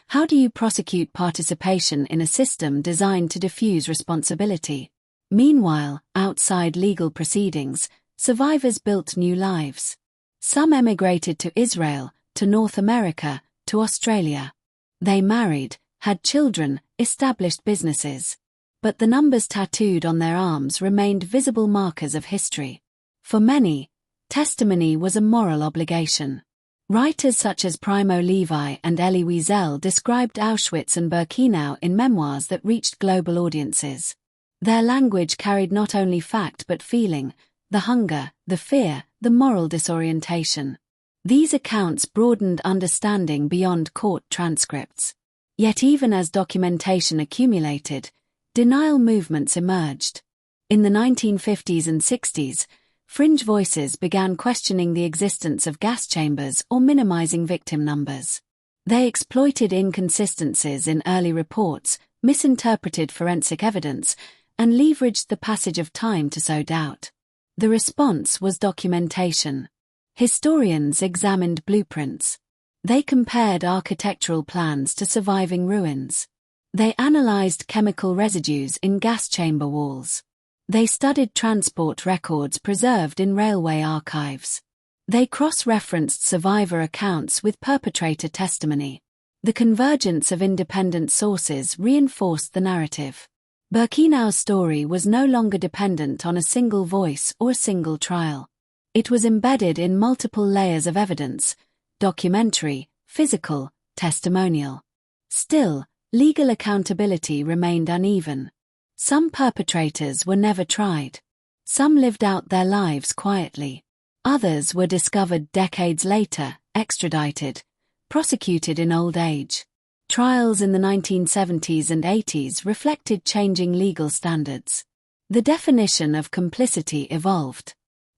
How do you prosecute participation in a system designed to diffuse responsibility? Meanwhile, outside legal proceedings, survivors built new lives. Some emigrated to Israel, to North America, to Australia. They married, had children, established businesses. But the numbers tattooed on their arms remained visible markers of history. For many, testimony was a moral obligation. Writers such as Primo Levi and Elie Wiesel described Auschwitz and Birkenau in memoirs that reached global audiences. Their language carried not only fact but feeling, the hunger, the fear, the moral disorientation. These accounts broadened understanding beyond court transcripts. Yet even as documentation accumulated, denial movements emerged. In the 1950s and 60s, fringe voices began questioning the existence of gas chambers or minimizing victim numbers. They exploited inconsistencies in early reports, misinterpreted forensic evidence, and leveraged the passage of time to sow doubt. The response was documentation. Historians examined blueprints. They compared architectural plans to surviving ruins. They analyzed chemical residues in gas chamber walls. They studied transport records preserved in railway archives. They cross-referenced survivor accounts with perpetrator testimony. The convergence of independent sources reinforced the narrative. Birkenau's story was no longer dependent on a single voice or a single trial. It was embedded in multiple layers of evidence: documentary, physical, testimonial. Still, legal accountability remained uneven. Some perpetrators were never tried. Some lived out their lives quietly. Others were discovered decades later, extradited, prosecuted in old age. Trials in the 1970s and 80s reflected changing legal standards. The definition of complicity evolved.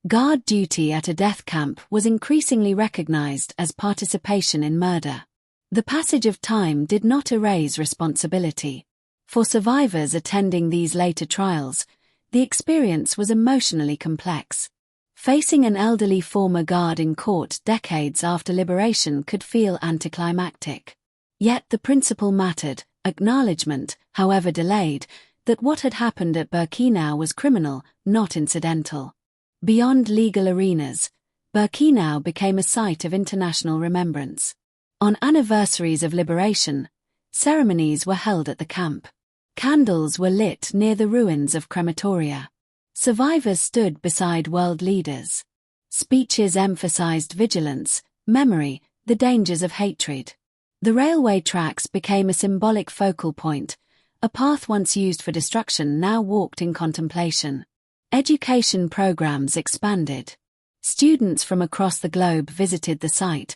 Guard duty at a death camp was increasingly recognized as participation in murder. The passage of time did not erase responsibility. For survivors attending these later trials, the experience was emotionally complex. Facing an elderly former guard in court decades after liberation could feel anticlimactic. Yet the principle mattered: acknowledgement, however delayed, that what had happened at Birkenau was criminal, not incidental. Beyond legal arenas, Birkenau became a site of international remembrance. On anniversaries of liberation, ceremonies were held at the camp. Candles were lit near the ruins of crematoria. Survivors stood beside world leaders. Speeches emphasized vigilance, memory, the dangers of hatred. The railway tracks became a symbolic focal point, a path once used for destruction now walked in contemplation. Education programs expanded. Students from across the globe visited the site,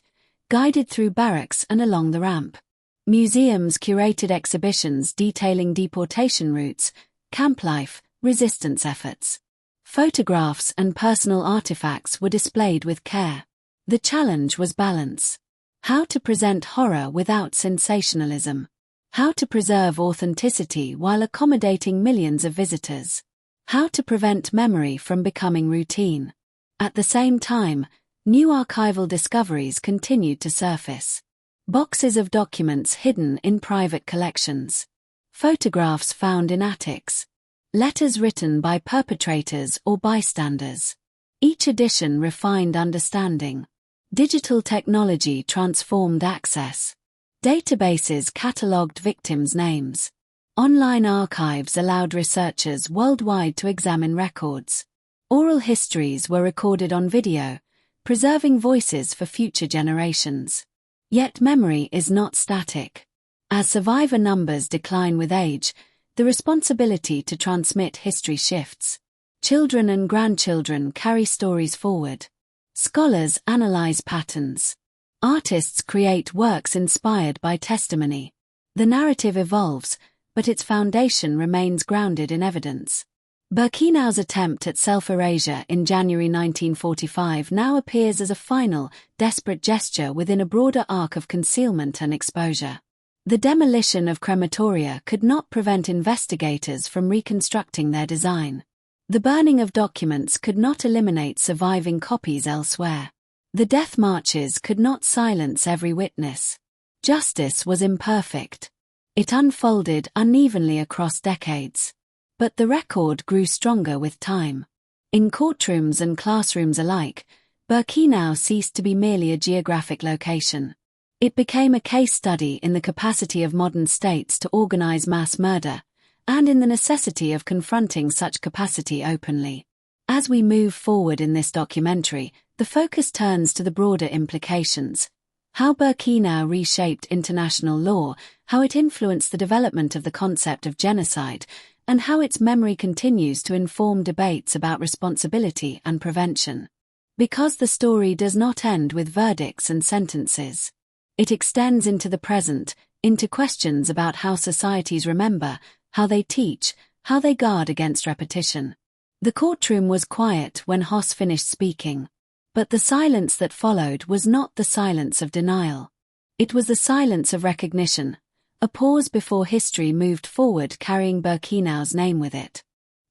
guided through barracks and along the ramp. Museums curated exhibitions detailing deportation routes, camp life, resistance efforts. Photographs and personal artifacts were displayed with care. The challenge was balance. How to present horror without sensationalism. How to preserve authenticity while accommodating millions of visitors. How to prevent memory from becoming routine. At the same time, new archival discoveries continued to surface. Boxes of documents hidden in private collections. Photographs found in attics. Letters written by perpetrators or bystanders. Each edition refined understanding. Digital technology transformed access. Databases catalogued victims' names. Online archives allowed researchers worldwide to examine records. Oral histories were recorded on video, preserving voices for future generations. Yet memory is not static. As survivor numbers decline with age, the responsibility to transmit history shifts. Children and grandchildren carry stories forward. Scholars analyze patterns. Artists create works inspired by testimony. The narrative evolves, but its foundation remains grounded in evidence. Birkenau's attempt at self-erasure in January 1945 now appears as a final, desperate gesture within a broader arc of concealment and exposure. The demolition of crematoria could not prevent investigators from reconstructing their design. The burning of documents could not eliminate surviving copies elsewhere. The death marches could not silence every witness. Justice was imperfect. It unfolded unevenly across decades. But the record grew stronger with time. In courtrooms and classrooms alike, Birkenau ceased to be merely a geographic location. It became a case study in the capacity of modern states to organize mass murder, and in the necessity of confronting such capacity openly. As we move forward in this documentary, the focus turns to the broader implications. How Birkenau reshaped international law, how it influenced the development of the concept of genocide, and how its memory continues to inform debates about responsibility and prevention. Because the story does not end with verdicts and sentences. It extends into the present, into questions about how societies remember, how they teach, how they guard against repetition. The courtroom was quiet when Hoss finished speaking. But the silence that followed was not the silence of denial. It was the silence of recognition, a pause before history moved forward carrying Birkenau's name with it.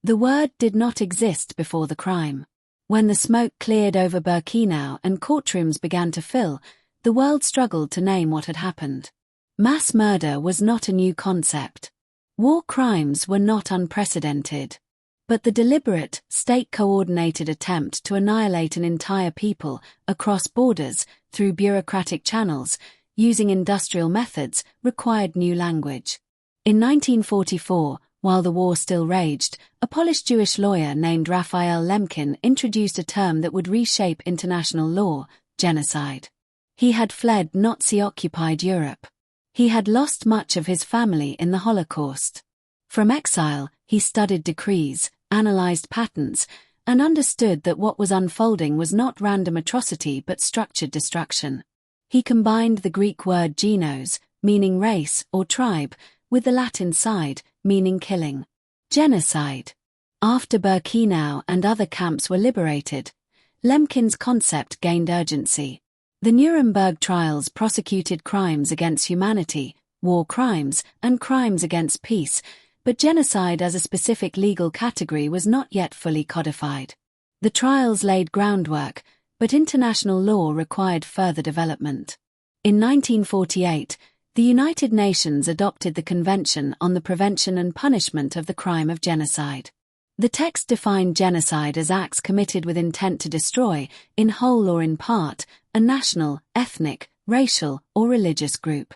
The word did not exist before the crime. When the smoke cleared over Birkenau and courtrooms began to fill, the world struggled to name what had happened. Mass murder was not a new concept. War crimes were not unprecedented. But the deliberate, state-coordinated attempt to annihilate an entire people, across borders, through bureaucratic channels, using industrial methods, required new language. In 1944, while the war still raged, a Polish Jewish lawyer named Raphael Lemkin introduced a term that would reshape international law: genocide. He had fled Nazi-occupied Europe. He had lost much of his family in the Holocaust. From exile, he studied decrees, analyzed patterns, and understood that what was unfolding was not random atrocity but structured destruction. He combined the Greek word genos, meaning race or tribe, with the Latin side, meaning killing. Genocide. After Birkenau and other camps were liberated, Lemkin's concept gained urgency. The Nuremberg trials prosecuted crimes against humanity, war crimes, and crimes against peace, but genocide as a specific legal category was not yet fully codified. The trials laid groundwork, but international law required further development. In 1948, the United Nations adopted the Convention on the Prevention and Punishment of the Crime of Genocide. The text defined genocide as acts committed with intent to destroy, in whole or in part, a national, ethnic, racial, or religious group.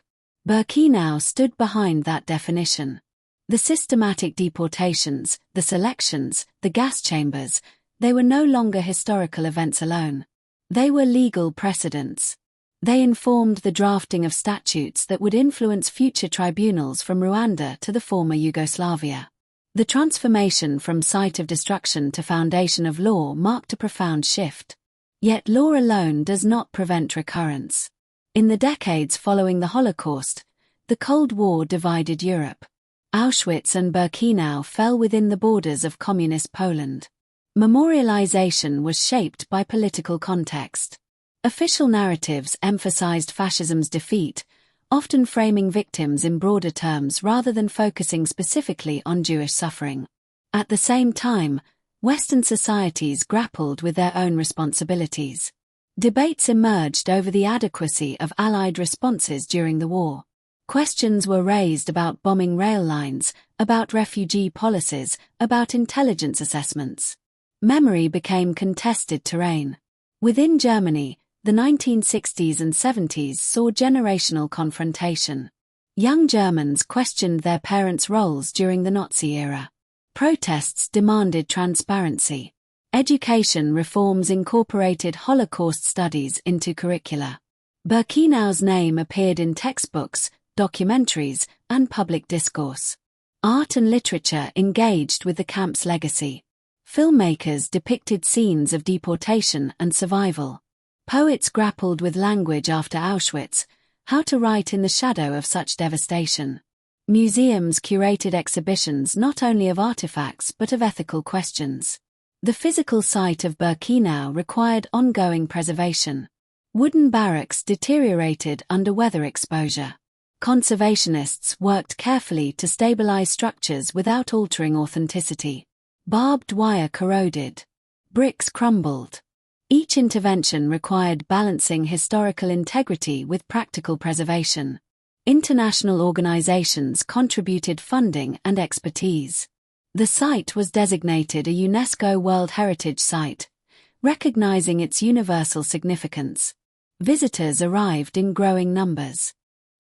Birkenau stood behind that definition. The systematic deportations, the selections, the gas chambers, they were no longer historical events alone. They were legal precedents. They informed the drafting of statutes that would influence future tribunals from Rwanda to the former Yugoslavia. The transformation from site of destruction to foundation of law marked a profound shift. Yet law alone does not prevent recurrence. In the decades following the Holocaust, the Cold War divided Europe. Auschwitz and Birkenau fell within the borders of communist Poland. Memorialization was shaped by political context. Official narratives emphasized fascism's defeat, often framing victims in broader terms rather than focusing specifically on Jewish suffering. At the same time, Western societies grappled with their own responsibilities. Debates emerged over the adequacy of Allied responses during the war. Questions were raised about bombing rail lines, about refugee policies, about intelligence assessments. Memory became contested terrain. Within Germany, the 1960s and 70s saw generational confrontation. Young Germans questioned their parents' roles during the Nazi era. Protests demanded transparency. Education reforms incorporated Holocaust studies into curricula. Birkenau's name appeared in textbooks, documentaries, and public discourse. Art and literature engaged with the camp's legacy. Filmmakers depicted scenes of deportation and survival. Poets grappled with language after Auschwitz, how to write in the shadow of such devastation. Museums curated exhibitions not only of artifacts but of ethical questions. The physical site of Birkenau required ongoing preservation. Wooden barracks deteriorated under weather exposure. Conservationists worked carefully to stabilize structures without altering authenticity. Barbed wire corroded. Bricks crumbled. Each intervention required balancing historical integrity with practical preservation. International organizations contributed funding and expertise. The site was designated a UNESCO World Heritage Site, recognizing its universal significance. Visitors arrived in growing numbers.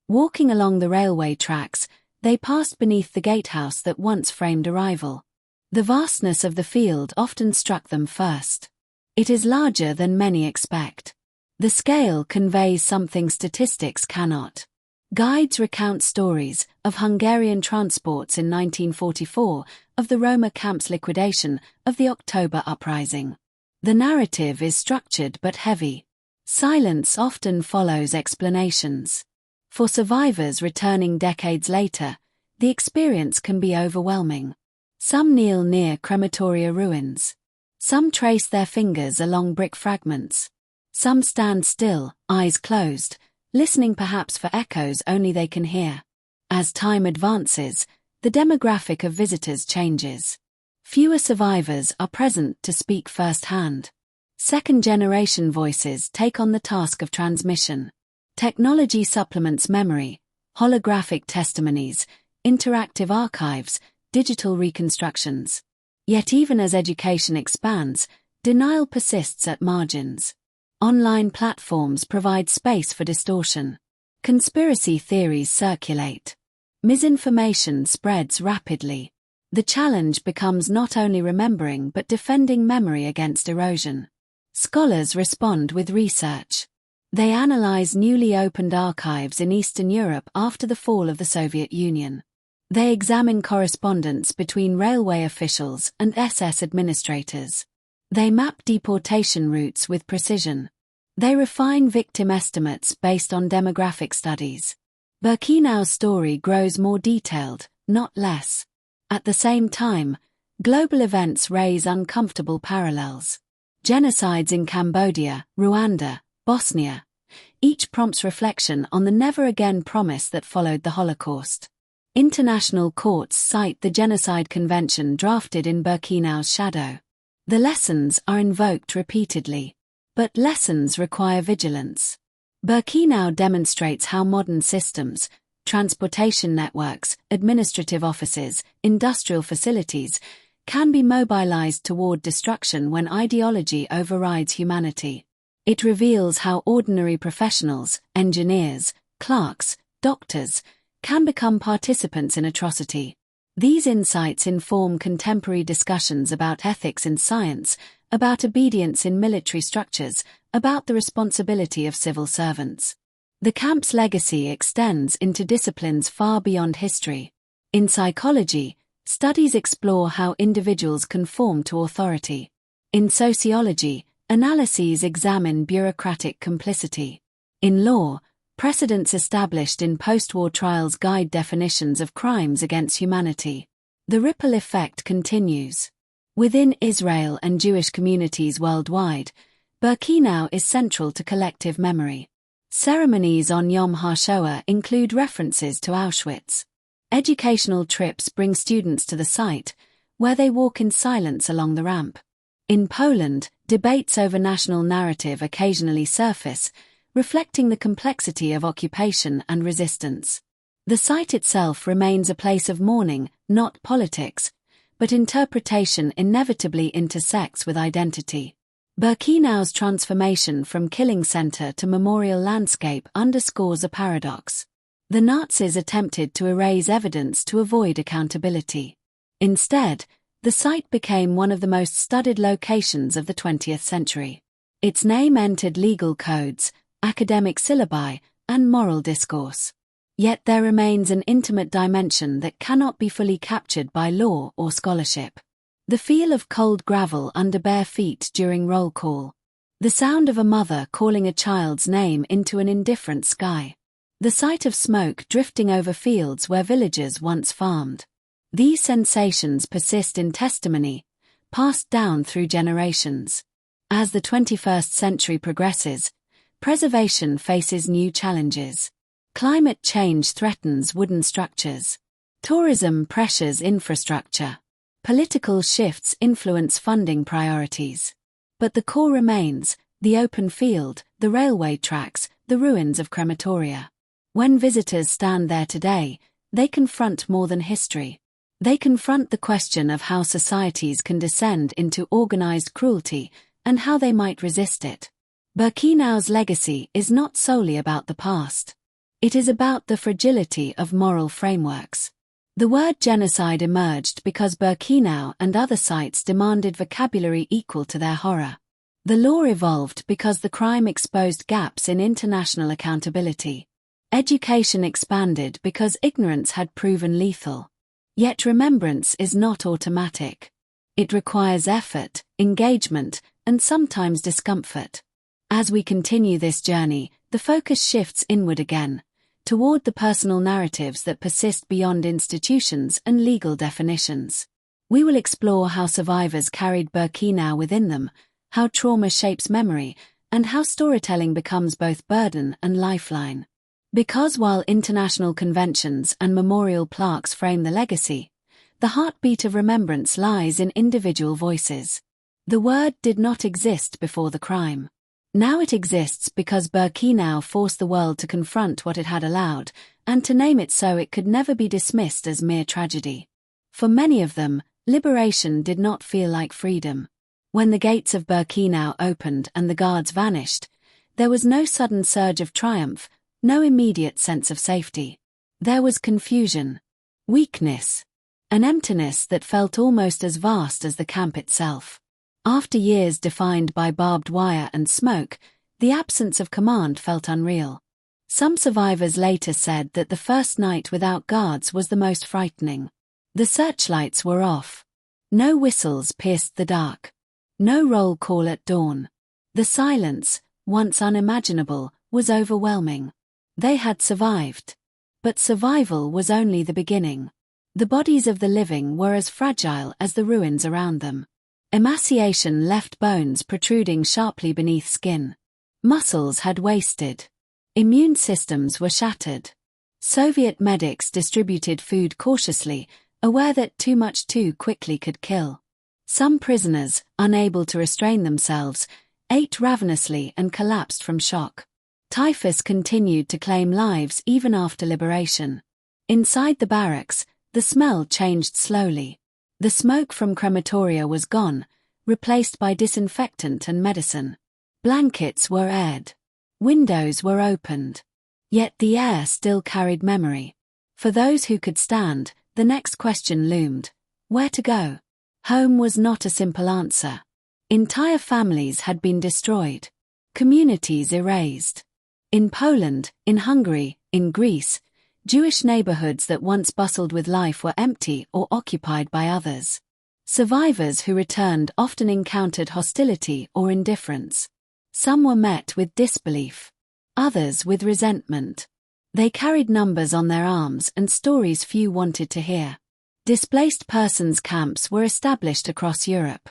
Walking along the railway tracks, they passed beneath the gatehouse that once framed arrival. The vastness of the field often struck them first. It is larger than many expect. The scale conveys something statistics cannot. Guides recount stories of Hungarian transports in 1944, of the Roma camp's liquidation, of the October uprising. The narrative is structured but heavy. Silence often follows explanations. For survivors returning decades later, the experience can be overwhelming. Some kneel near crematoria ruins. Some trace their fingers along brick fragments. Some stand still, eyes closed, listening perhaps for echoes only they can hear. As time advances, the demographic of visitors changes. Fewer survivors are present to speak firsthand. Second-generation voices take on the task of transmission. Technology supplements memory, holographic testimonies, interactive archives, digital reconstructions. Yet even as education expands, denial persists at margins. Online platforms provide space for distortion. Conspiracy theories circulate. Misinformation spreads rapidly. The challenge becomes not only remembering but defending memory against erosion. Scholars respond with research. They analyze newly opened archives in Eastern Europe after the fall of the Soviet Union. They examine correspondence between railway officials and SS administrators. They map deportation routes with precision. They refine victim estimates based on demographic studies. Birkenau's story grows more detailed, not less. At the same time, global events raise uncomfortable parallels. Genocides in Cambodia, Rwanda, Bosnia. Each prompts reflection on the never-again promise that followed the Holocaust. International courts cite the Genocide Convention drafted in Birkenau's shadow. The lessons are invoked repeatedly. But lessons require vigilance. Birkenau demonstrates how modern systems, transportation networks, administrative offices, industrial facilities, can be mobilized toward destruction when ideology overrides humanity. It reveals how ordinary professionals, engineers, clerks, doctors, can become participants in atrocity. These insights inform contemporary discussions about ethics in science, about obedience in military structures, about the responsibility of civil servants. The camp's legacy extends into disciplines far beyond history. In psychology, studies explore how individuals conform to authority. In sociology, analyses examine bureaucratic complicity. In law, precedents established in post-war trials guide definitions of crimes against humanity. The ripple effect continues. Within Israel and Jewish communities worldwide, Birkenau is central to collective memory. Ceremonies on Yom HaShoah include references to Auschwitz. Educational trips bring students to the site, where they walk in silence along the ramp. In Poland, debates over national narrative occasionally surface, reflecting the complexity of occupation and resistance. The site itself remains a place of mourning, not politics, but interpretation inevitably intersects with identity. Birkenau's transformation from killing center to memorial landscape underscores a paradox. The Nazis attempted to erase evidence to avoid accountability. Instead, the site became one of the most studied locations of the 20th century. Its name entered legal codes, academic syllabi, and moral discourse. Yet there remains an intimate dimension that cannot be fully captured by law or scholarship. The feel of cold gravel under bare feet during roll call. The sound of a mother calling a child's name into an indifferent sky. The sight of smoke drifting over fields where villagers once farmed. These sensations persist in testimony, passed down through generations. As the 21st century progresses, preservation faces new challenges. Climate change threatens wooden structures. Tourism pressures infrastructure. Political shifts influence funding priorities. But the core remains: the open field, the railway tracks, the ruins of crematoria. When visitors stand there today, they confront more than history. They confront the question of how societies can descend into organized cruelty and how they might resist it. Birkenau's legacy is not solely about the past. It is about the fragility of moral frameworks. The word genocide emerged because Birkenau and other sites demanded vocabulary equal to their horror. The law evolved because the crime exposed gaps in international accountability. Education expanded because ignorance had proven lethal. Yet remembrance is not automatic. It requires effort, engagement, and sometimes discomfort. As we continue this journey, the focus shifts inward again, toward the personal narratives that persist beyond institutions and legal definitions. We will explore how survivors carried Birkenau within them, how trauma shapes memory, and how storytelling becomes both burden and lifeline. Because while international conventions and memorial plaques frame the legacy, the heartbeat of remembrance lies in individual voices. The word did not exist before the crime. Now it exists because Birkenau forced the world to confront what it had allowed, and to name it so it could never be dismissed as mere tragedy. For many of them, liberation did not feel like freedom. When the gates of Birkenau opened and the guards vanished, there was no sudden surge of triumph, no immediate sense of safety. There was confusion, weakness, an emptiness that felt almost as vast as the camp itself. After years defined by barbed wire and smoke, the absence of command felt unreal. Some survivors later said that the first night without guards was the most frightening. The searchlights were off. No whistles pierced the dark. No roll call at dawn. The silence, once unimaginable, was overwhelming. They had survived. But survival was only the beginning. The bodies of the living were as fragile as the ruins around them. Emaciation left bones protruding sharply beneath skin. Muscles had wasted. Immune systems were shattered. Soviet medics distributed food cautiously, aware that too much too quickly could kill. Some prisoners, unable to restrain themselves, ate ravenously and collapsed from shock. Typhus continued to claim lives even after liberation. Inside the barracks, the smell changed slowly. The smoke from crematoria was gone, replaced by disinfectant and medicine. Blankets were aired. Windows were opened. Yet the air still carried memory. For those who could stand, the next question loomed: where to go? Home was not a simple answer. Entire families had been destroyed. Communities erased. In Poland, in Hungary, in Greece, Jewish neighborhoods that once bustled with life were empty or occupied by others. Survivors who returned often encountered hostility or indifference. Some were met with disbelief. Others with resentment. They carried numbers on their arms and stories few wanted to hear. Displaced persons camps were established across Europe.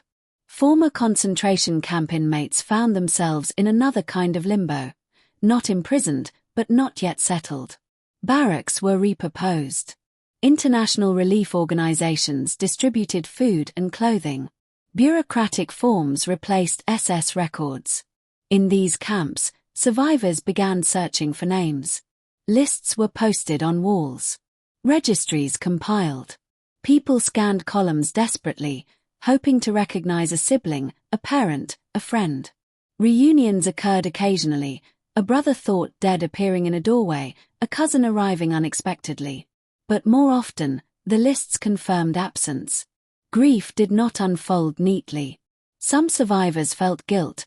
Former concentration camp inmates found themselves in another kind of limbo. Not imprisoned, but not yet settled. Barracks were repurposed. International relief organizations distributed food and clothing. Bureaucratic forms replaced SS records. In these camps, survivors began searching for names. Lists were posted on walls. Registries compiled. People scanned columns desperately, hoping to recognize a sibling, a parent, a friend. Reunions occurred occasionally, a brother thought dead appearing in a doorway, a cousin arriving unexpectedly. But more often, the lists confirmed absence. Grief did not unfold neatly. Some survivors felt guilt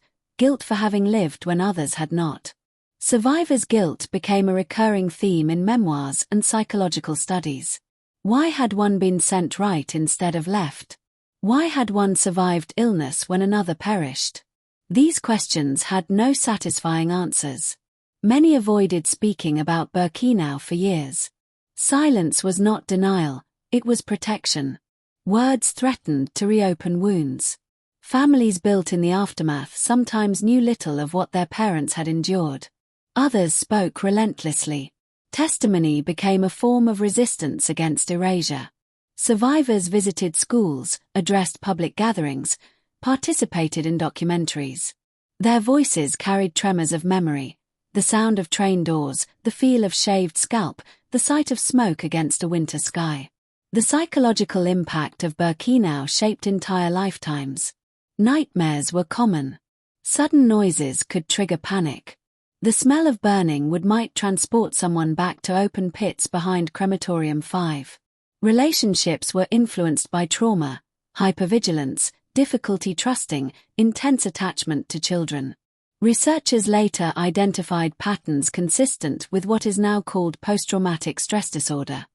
for having lived when others had not. Survivors' guilt became a recurring theme in memoirs and psychological studies. Why had one been sent right instead of left? Why had one survived illness when another perished? These questions had no satisfying answers. Many avoided speaking about Birkenau for years. Silence was not denial, it was protection. Words threatened to reopen wounds. Families built in the aftermath sometimes knew little of what their parents had endured. Others spoke relentlessly. Testimony became a form of resistance against erasure. Survivors visited schools, addressed public gatherings, participated in documentaries. Their voices carried tremors of memory, the sound of train doors, the feel of shaved scalp, the sight of smoke against a winter sky. The psychological impact of Birkenau shaped entire lifetimes. Nightmares were common. Sudden noises could trigger panic. The smell of burning might transport someone back to open pits behind Crematorium 5. Relationships were influenced by trauma, hypervigilance, difficulty trusting, intense attachment to children. Researchers later identified patterns consistent with what is now called post-traumatic stress disorder.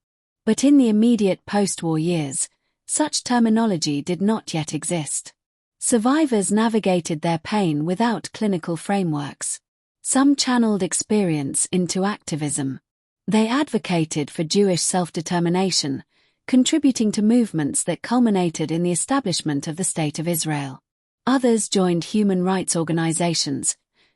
But in the immediate post-war years, such terminology did not yet exist. Survivors navigated their pain without clinical frameworks. Some channeled experience into activism. They advocated for Jewish self-determination, contributing to movements that culminated in the establishment of the State of Israel. Others joined human rights organizations,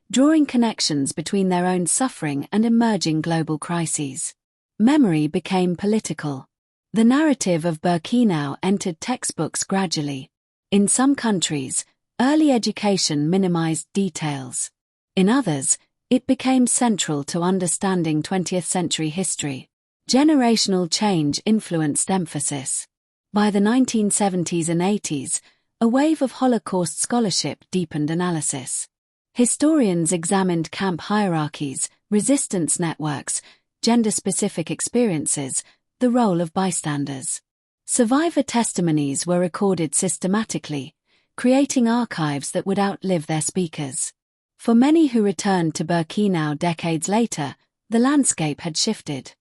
drawing connections between their own suffering and emerging global crises. Memory became political. The narrative of Birkenau entered textbooks gradually. In some countries, early education minimized details. In others, it became central to understanding 20th-century history. Generational change influenced emphasis. By the 1970s and 80s, a wave of Holocaust scholarship deepened analysis. Historians examined camp hierarchies, resistance networks, gender-specific experiences, the role of bystanders. Survivor testimonies were recorded systematically, creating archives that would outlive their speakers. For many who returned to Birkenau decades later, the landscape had shifted.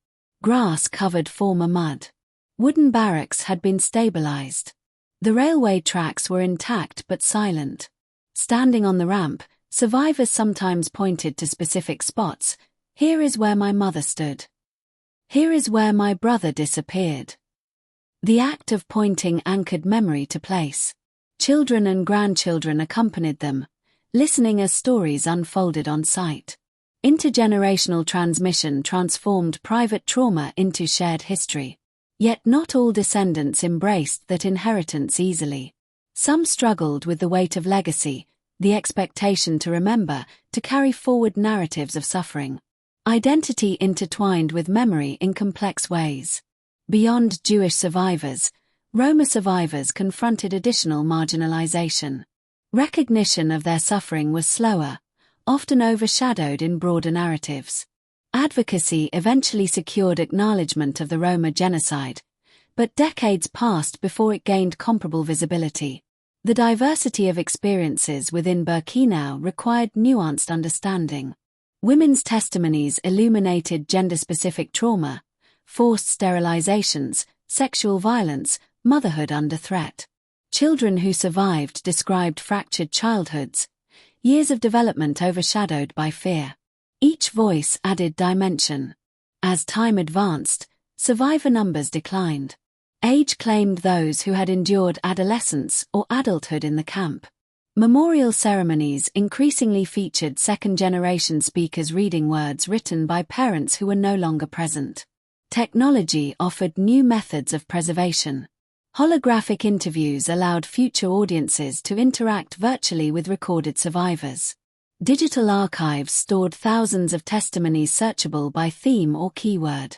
Grass covered former mud. Wooden barracks had been stabilized. The railway tracks were intact but silent. Standing on the ramp, survivors sometimes pointed to specific spots. Here is where my mother stood. Here is where my brother disappeared. The act of pointing anchored memory to place. Children and grandchildren accompanied them, listening as stories unfolded on site. Intergenerational transmission transformed private trauma into shared history. Yet not all descendants embraced that inheritance easily. Some struggled with the weight of legacy, the expectation to remember, to carry forward narratives of suffering. Identity intertwined with memory in complex ways. Beyond Jewish survivors, Roma survivors confronted additional marginalization. Recognition of their suffering was slower, often overshadowed in broader narratives. Advocacy eventually secured acknowledgement of the Roma genocide, but decades passed before it gained comparable visibility. The diversity of experiences within Birkenau required nuanced understanding. Women's testimonies illuminated gender-specific trauma, forced sterilizations, sexual violence, motherhood under threat. Children who survived described fractured childhoods, years of development overshadowed by fear. Each voice added dimension. As time advanced, survivor numbers declined. Age claimed those who had endured adolescence or adulthood in the camp. Memorial ceremonies increasingly featured second-generation speakers reading words written by parents who were no longer present. Technology offered new methods of preservation. Holographic interviews allowed future audiences to interact virtually with recorded survivors. Digital archives stored thousands of testimonies searchable by theme or keyword.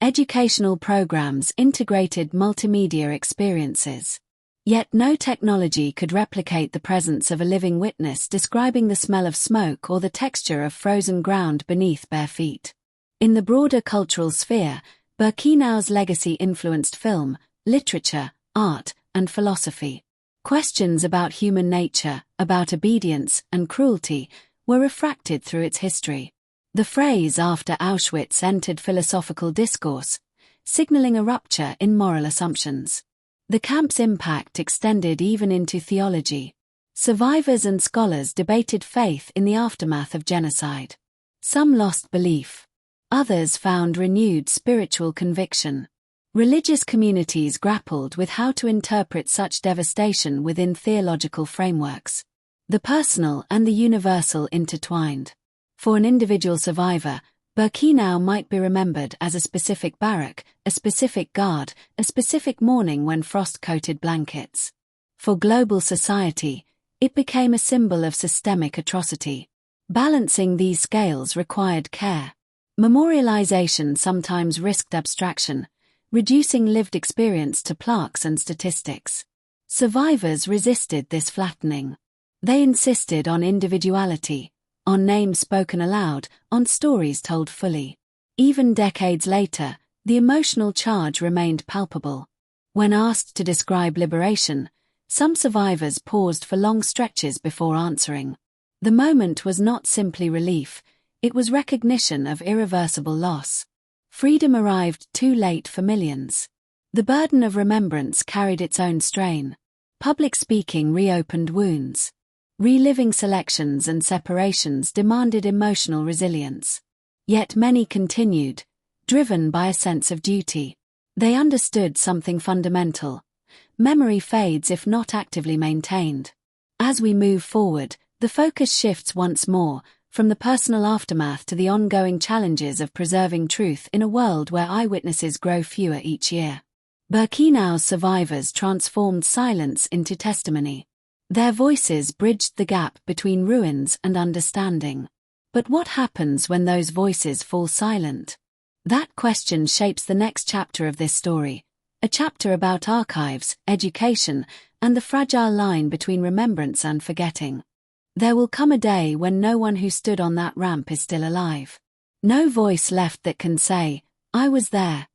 Educational programs integrated multimedia experiences. Yet no technology could replicate the presence of a living witness describing the smell of smoke or the texture of frozen ground beneath bare feet. In the broader cultural sphere, Birkenau's legacy influenced film, literature, art, and philosophy. Questions about human nature, about obedience and cruelty, were refracted through its history. The phrase "after Auschwitz" entered philosophical discourse, signaling a rupture in moral assumptions. The camp's impact extended even into theology. Survivors and scholars debated faith in the aftermath of genocide. Some lost belief. Others found renewed spiritual conviction. Religious communities grappled with how to interpret such devastation within theological frameworks. The personal and the universal intertwined. For an individual survivor, Birkenau might be remembered as a specific barrack, a specific guard, a specific morning when frost-coated blankets. For global society, it became a symbol of systemic atrocity. Balancing these scales required care. Memorialization sometimes risked abstraction, reducing lived experience to plaques and statistics. Survivors resisted this flattening. They insisted on individuality, on names spoken aloud, on stories told fully. Even decades later, the emotional charge remained palpable. When asked to describe liberation, some survivors paused for long stretches before answering. The moment was not simply relief, it was recognition of irreversible loss. Freedom arrived too late for millions. The burden of remembrance carried its own strain. Public speaking reopened wounds. Reliving selections and separations demanded emotional resilience. Yet many continued, driven by a sense of duty. They understood something fundamental. Memory fades if not actively maintained. As we move forward, the focus shifts once more, from the personal aftermath to the ongoing challenges of preserving truth in a world where eyewitnesses grow fewer each year. Birkenau's survivors transformed silence into testimony. Their voices bridged the gap between ruins and understanding. But what happens when those voices fall silent? That question shapes the next chapter of this story, a chapter about archives, education, and the fragile line between remembrance and forgetting. There will come a day when no one who stood on that ramp is still alive. No voice left that can say, "I was there."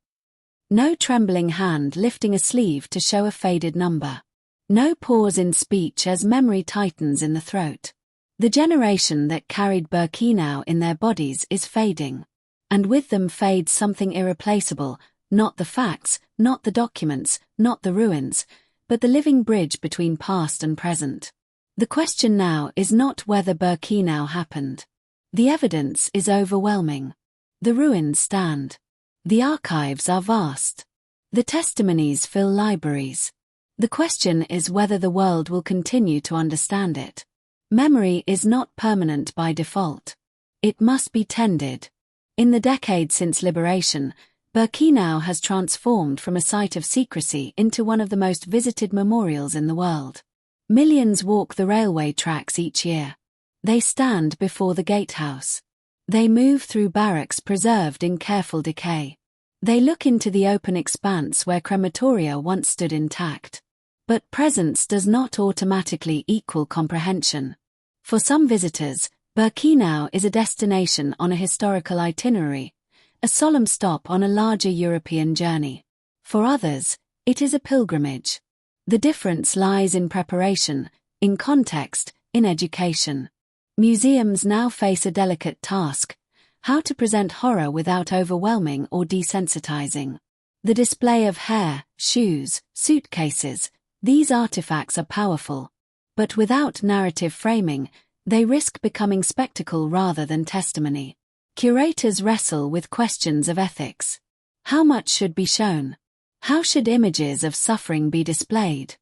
No trembling hand lifting a sleeve to show a faded number. No pause in speech as memory tightens in the throat. The generation that carried Birkenau in their bodies is fading. And with them fades something irreplaceable, not the facts, not the documents, not the ruins, but the living bridge between past and present. The question now is not whether Birkenau happened. The evidence is overwhelming. The ruins stand. The archives are vast. The testimonies fill libraries. The question is whether the world will continue to understand it. Memory is not permanent by default. It must be tended. In the decades since liberation, Birkenau has transformed from a site of secrecy into one of the most visited memorials in the world. Millions walk the railway tracks each year. They stand before the gatehouse. They move through barracks preserved in careful decay. They look into the open expanse where crematoria once stood intact. But presence does not automatically equal comprehension. For some visitors, Birkenau is a destination on a historical itinerary, a solemn stop on a larger European journey. For others, it is a pilgrimage. The difference lies in preparation, in context, in education. Museums now face a delicate task: how to present horror without overwhelming or desensitizing. The display of hair, shoes, suitcases, these artifacts are powerful. But without narrative framing, they risk becoming spectacle rather than testimony. Curators wrestle with questions of ethics. How much should be shown? How should images of suffering be displayed?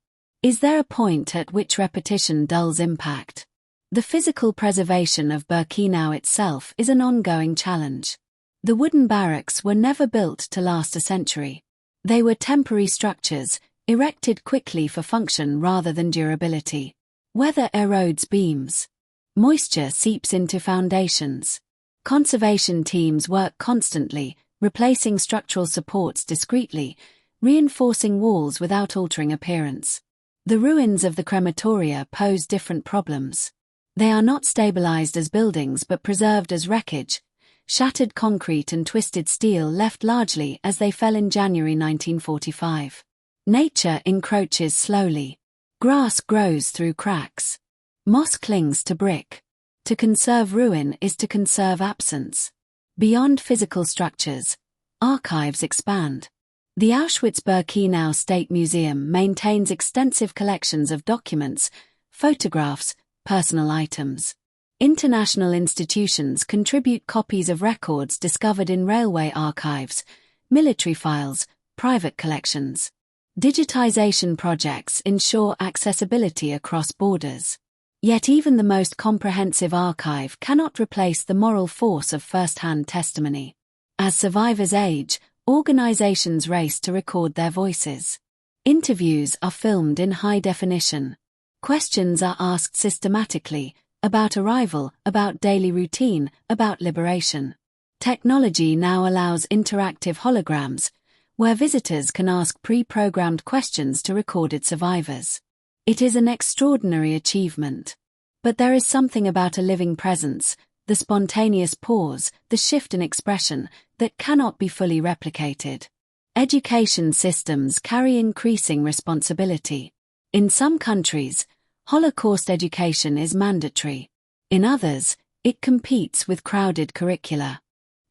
Is there a point at which repetition dulls impact? The physical preservation of Birkenau itself is an ongoing challenge. The wooden barracks were never built to last a century. They were temporary structures, erected quickly for function rather than durability. Weather erodes beams. Moisture seeps into foundations. Conservation teams work constantly, replacing structural supports discreetly, reinforcing walls without altering appearance. The ruins of the crematoria pose different problems. They are not stabilized as buildings but preserved as wreckage, shattered concrete and twisted steel left largely as they fell in January 1945. Nature encroaches slowly. Grass grows through cracks. Moss clings to brick. To conserve ruin is to conserve absence. Beyond physical structures, archives expand. The Auschwitz-Birkenau State Museum maintains extensive collections of documents, photographs, personal items. International institutions contribute copies of records discovered in railway archives, military files, private collections. Digitization projects ensure accessibility across borders. Yet even the most comprehensive archive cannot replace the moral force of first-hand testimony. As survivors age, organizations race to record their voices. Interviews are filmed in high definition. Questions are asked systematically, about arrival, about daily routine, about liberation. Technology now allows interactive holograms, where visitors can ask pre-programmed questions to recorded survivors. It is an extraordinary achievement. But there is something about a living presence, the spontaneous pause, the shift in expression, that cannot be fully replicated. Education systems carry increasing responsibility. In some countries, Holocaust education is mandatory. In others, it competes with crowded curricula.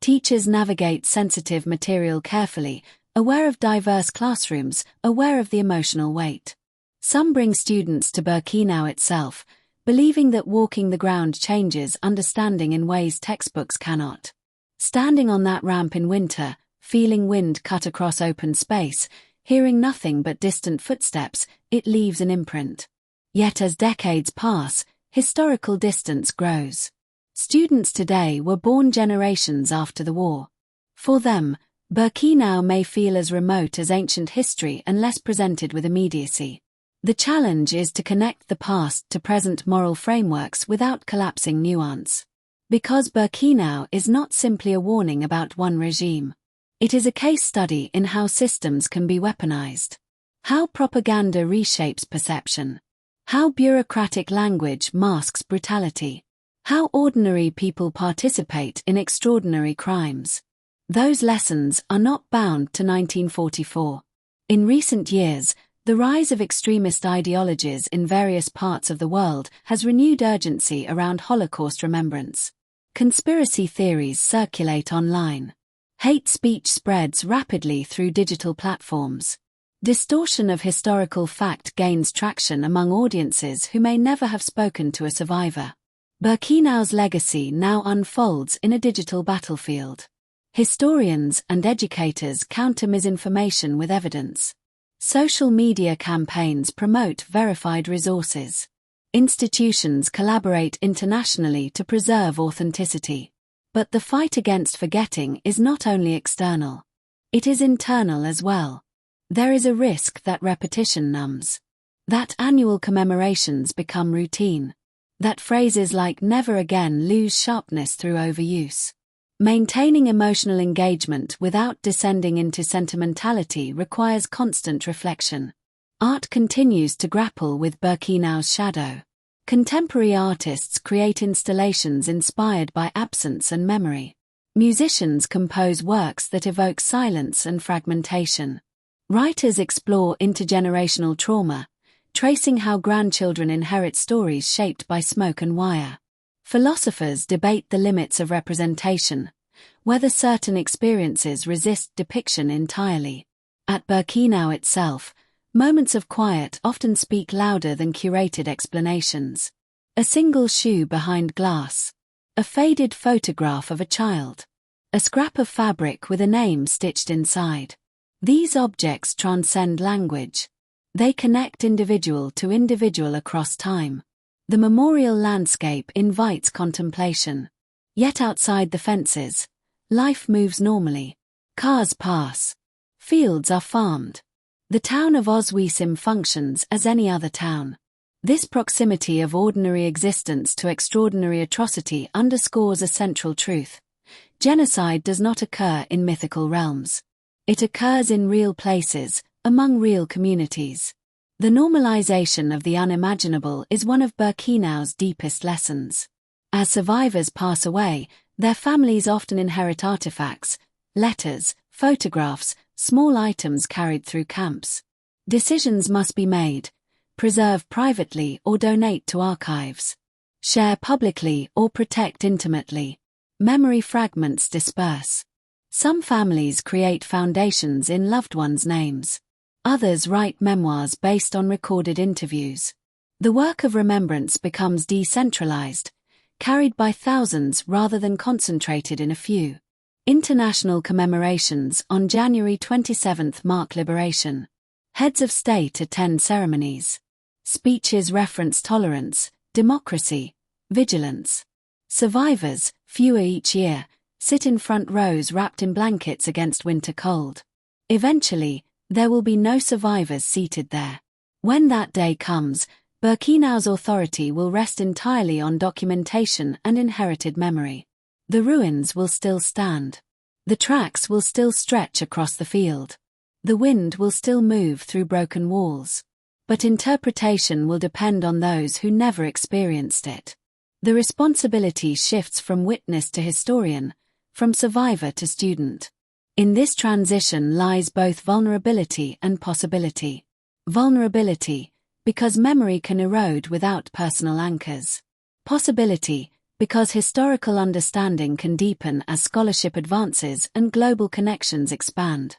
Teachers navigate sensitive material carefully, aware of diverse classrooms, aware of the emotional weight. Some bring students to Birkenau itself, believing that walking the ground changes understanding in ways textbooks cannot. Standing on that ramp in winter, feeling wind cut across open space, hearing nothing but distant footsteps, it leaves an imprint. Yet as decades pass, historical distance grows. Students today were born generations after the war. For them, Birkenau may feel as remote as ancient history unless presented with immediacy. The challenge is to connect the past to present moral frameworks without collapsing nuance. Because Birkenau is not simply a warning about one regime. It is a case study in how systems can be weaponized. How propaganda reshapes perception. How bureaucratic language masks brutality. How ordinary people participate in extraordinary crimes. Those lessons are not bound to 1944. In recent years, the rise of extremist ideologies in various parts of the world has renewed urgency around Holocaust remembrance. Conspiracy theories circulate online. Hate speech spreads rapidly through digital platforms. Distortion of historical fact gains traction among audiences who may never have spoken to a survivor. Birkenau's legacy now unfolds in a digital battlefield. Historians and educators counter misinformation with evidence. Social media campaigns promote verified resources. Institutions collaborate internationally to preserve authenticity. But the fight against forgetting is not only external. It is internal as well. There is a risk that repetition numbs. That annual commemorations become routine. That phrases like never again lose sharpness through overuse. Maintaining emotional engagement without descending into sentimentality requires constant reflection. Art continues to grapple with Birkenau's shadow. Contemporary artists create installations inspired by absence and memory. Musicians compose works that evoke silence and fragmentation. Writers explore intergenerational trauma, tracing how grandchildren inherit stories shaped by smoke and wire. Philosophers debate the limits of representation, whether certain experiences resist depiction entirely. At Birkenau itself, moments of quiet often speak louder than curated explanations. A single shoe behind glass. A faded photograph of a child. A scrap of fabric with a name stitched inside. These objects transcend language. They connect individual to individual across time. The memorial landscape invites contemplation. Yet outside the fences, life moves normally. Cars pass. Fields are farmed. The town of Auschwitz functions as any other town. This proximity of ordinary existence to extraordinary atrocity underscores a central truth. Genocide does not occur in mythical realms. It occurs in real places, among real communities. The normalization of the unimaginable is one of Birkenau's deepest lessons. As survivors pass away, their families often inherit artifacts, letters, photographs, small items carried through camps. Decisions must be made: preserve privately or donate to archives. Share publicly or protect intimately. Memory fragments disperse. Some families create foundations in loved ones' names. Others write memoirs based on recorded interviews. The work of remembrance becomes decentralized, carried by thousands rather than concentrated in a few. International commemorations on January 27 mark liberation. Heads of state attend ceremonies. Speeches reference tolerance, democracy, vigilance. Survivors, fewer each year, sit in front rows wrapped in blankets against winter cold. Eventually, there will be no survivors seated there. When that day comes, Birkenau's authority will rest entirely on documentation and inherited memory. The ruins will still stand. The tracks will still stretch across the field. The wind will still move through broken walls. But interpretation will depend on those who never experienced it. The responsibility shifts from witness to historian, from survivor to student. In this transition lies both vulnerability and possibility. Vulnerability, because memory can erode without personal anchors. Possibility, because historical understanding can deepen as scholarship advances and global connections expand.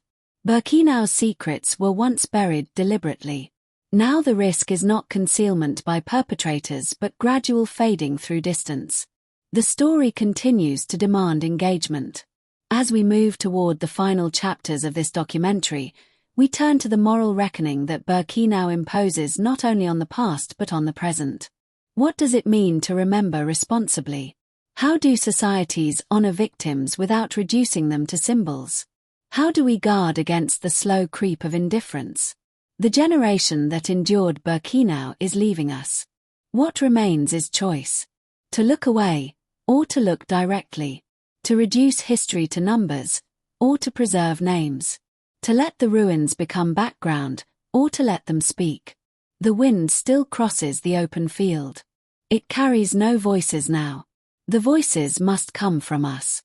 Birkenau's secrets were once buried deliberately. Now the risk is not concealment by perpetrators but gradual fading through distance. The story continues to demand engagement. As we move toward the final chapters of this documentary, we turn to the moral reckoning that Birkenau imposes not only on the past but on the present. What does it mean to remember responsibly? How do societies honor victims without reducing them to symbols? How do we guard against the slow creep of indifference? The generation that endured Birkenau is leaving us. What remains is choice. To look away, or to look directly. To reduce history to numbers, or to preserve names. To let the ruins become background, or to let them speak. The wind still crosses the open field. It carries no voices now. The voices must come from us.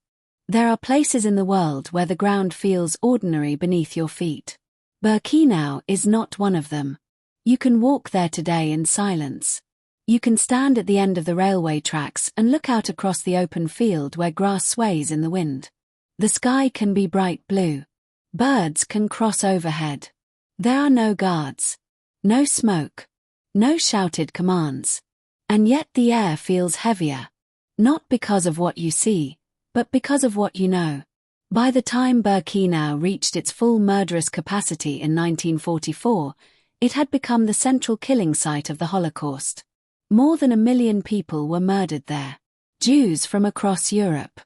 There are places in the world where the ground feels ordinary beneath your feet. Birkenau is not one of them. You can walk there today in silence. You can stand at the end of the railway tracks and look out across the open field where grass sways in the wind. The sky can be bright blue. Birds can cross overhead. There are no guards. No smoke. No shouted commands. And yet the air feels heavier. Not because of what you see, but because of what you know. By the time Birkenau reached its full murderous capacity in 1944, it had become the central killing site of the Holocaust. More than 1 million people were murdered there. Jews from across Europe.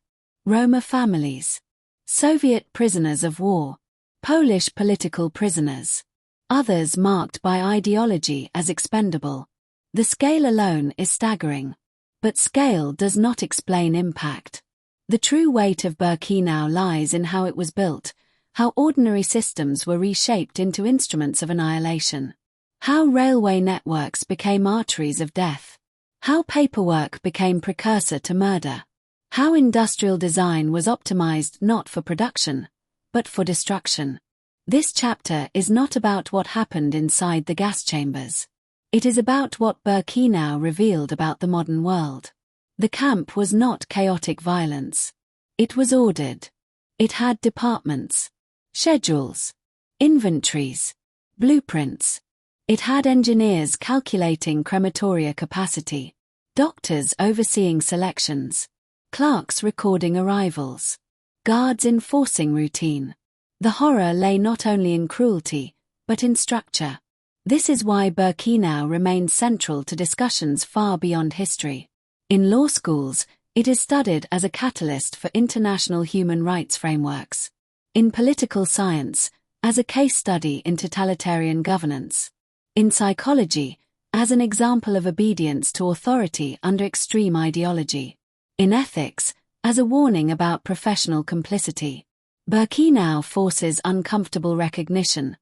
Roma families. Soviet prisoners of war. Polish political prisoners. Others marked by ideology as expendable. The scale alone is staggering. But scale does not explain impact. The true weight of Birkenau lies in how it was built, how ordinary systems were reshaped into instruments of annihilation. How railway networks became arteries of death. How paperwork became precursor to murder. How industrial design was optimized not for production, but for destruction. This chapter is not about what happened inside the gas chambers. It is about what Birkenau revealed about the modern world. The camp was not chaotic violence. It was ordered. It had departments, schedules, inventories, blueprints. It had engineers calculating crematoria capacity, doctors overseeing selections, clerks recording arrivals, guards enforcing routine. The horror lay not only in cruelty, but in structure. This is why Birkenau remains central to discussions far beyond history. In law schools, it is studied as a catalyst for international human rights frameworks. In political science, as a case study in totalitarian governance. In psychology, as an example of obedience to authority under extreme ideology. In ethics, As a warning about professional complicity, Birkenau forces uncomfortable recognition.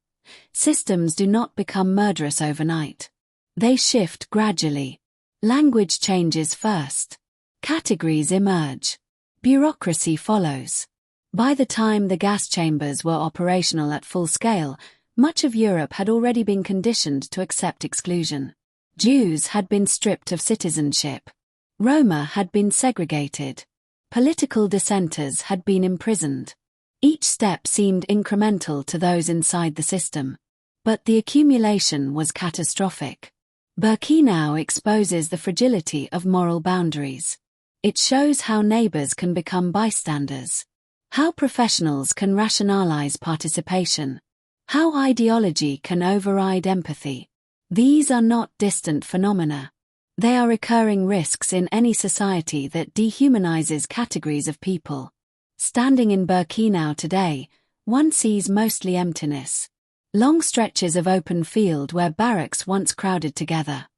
Systems do not become murderous overnight. They shift gradually. Language changes first. Categories emerge. Bureaucracy follows. By the time the gas chambers were operational at full scale, much of Europe had already been conditioned to accept exclusion. Jews had been stripped of citizenship. Roma had been segregated. Political dissenters had been imprisoned. Each step seemed incremental to those inside the system. But the accumulation was catastrophic. Birkenau exposes the fragility of moral boundaries. It shows how neighbors can become bystanders. How professionals can rationalize participation. How ideology can override empathy. These are not distant phenomena. They are recurring risks in any society that dehumanizes categories of people. Standing in Birkenau today, one sees mostly emptiness. Long stretches of open field where barracks once crowded together.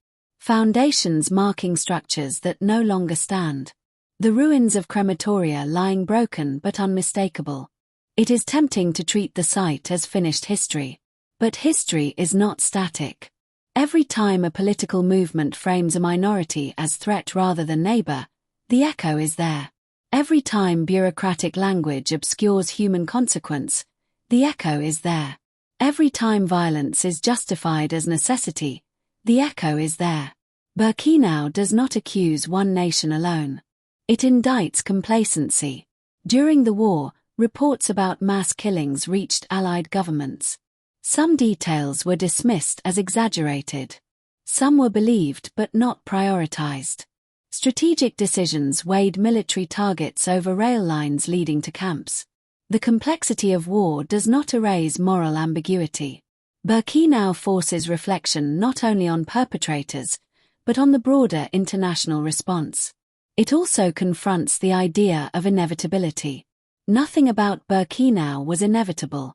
Foundations marking structures that no longer stand. The ruins of crematoria lying broken but unmistakable. It is tempting to treat the site as finished history. But history is not static. Every time a political movement frames a minority as threat rather than neighbor, the echo is there. Every time bureaucratic language obscures human consequence, the echo is there. Every time violence is justified as necessity, the echo is there. Birkenau does not accuse one nation alone. It indicts complacency. During the war, reports about mass killings reached Allied governments. Some details were dismissed as exaggerated. Some were believed but not prioritized. Strategic decisions weighed military targets over rail lines leading to camps. The complexity of war does not erase moral ambiguity. Birkenau forces reflection not only on perpetrators, but on the broader international response. It also confronts the idea of inevitability. Nothing about Birkenau was inevitable.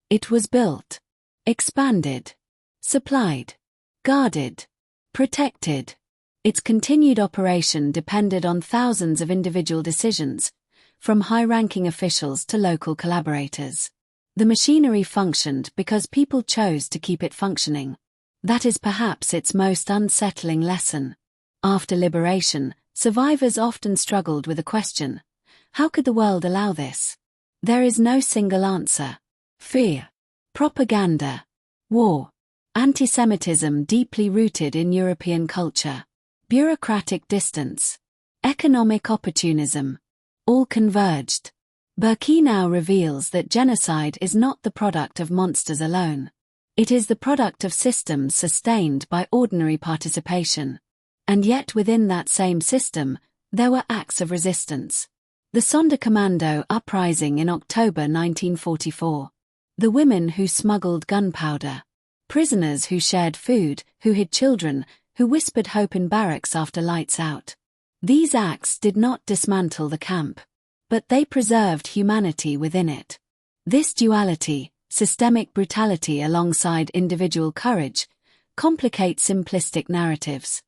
It was built, expanded, supplied, guarded, protected. Its continued operation depended on thousands of individual decisions, from high-ranking officials to local collaborators. The machinery functioned because people chose to keep it functioning. That is perhaps its most unsettling lesson. After liberation, survivors often struggled with the question, how could the world allow this? There is no single answer. Fear, propaganda, war, anti-Semitism deeply rooted in European culture, bureaucratic distance, economic opportunism, all converged. Birkenau reveals that genocide is not the product of monsters alone. It is the product of systems sustained by ordinary participation. And yet within that same system, there were acts of resistance. The Sonderkommando uprising in October 1944. The women who smuggled gunpowder. Prisoners who shared food, who hid children, who whispered hope in barracks after lights out. These acts did not dismantle the camp, but they preserved humanity within it. This duality, systemic brutality alongside individual courage, complicates simplistic narratives.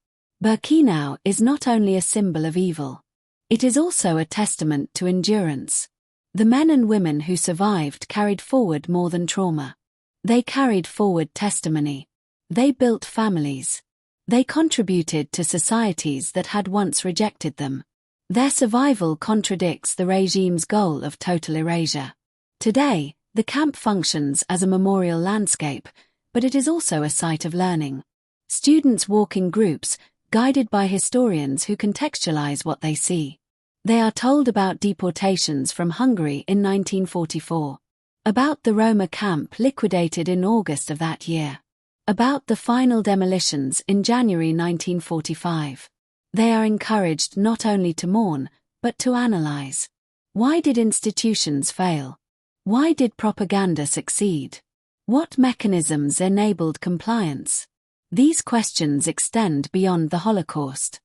Birkenau is not only a symbol of evil. It is also a testament to endurance. The men and women who survived carried forward more than trauma. They carried forward testimony. They built families. They contributed to societies that had once rejected them. Their survival contradicts the regime's goal of total erasure. Today, the camp functions as a memorial landscape, but it is also a site of learning. Students walk in groups, guided by historians who contextualize what they see. They are told about deportations from Hungary in 1944, about the Roma camp liquidated in August of that year, about the final demolitions in January 1945. They are encouraged not only to mourn, but to analyze. Why did institutions fail? Why did propaganda succeed? What mechanisms enabled compliance? These questions extend beyond the Holocaust.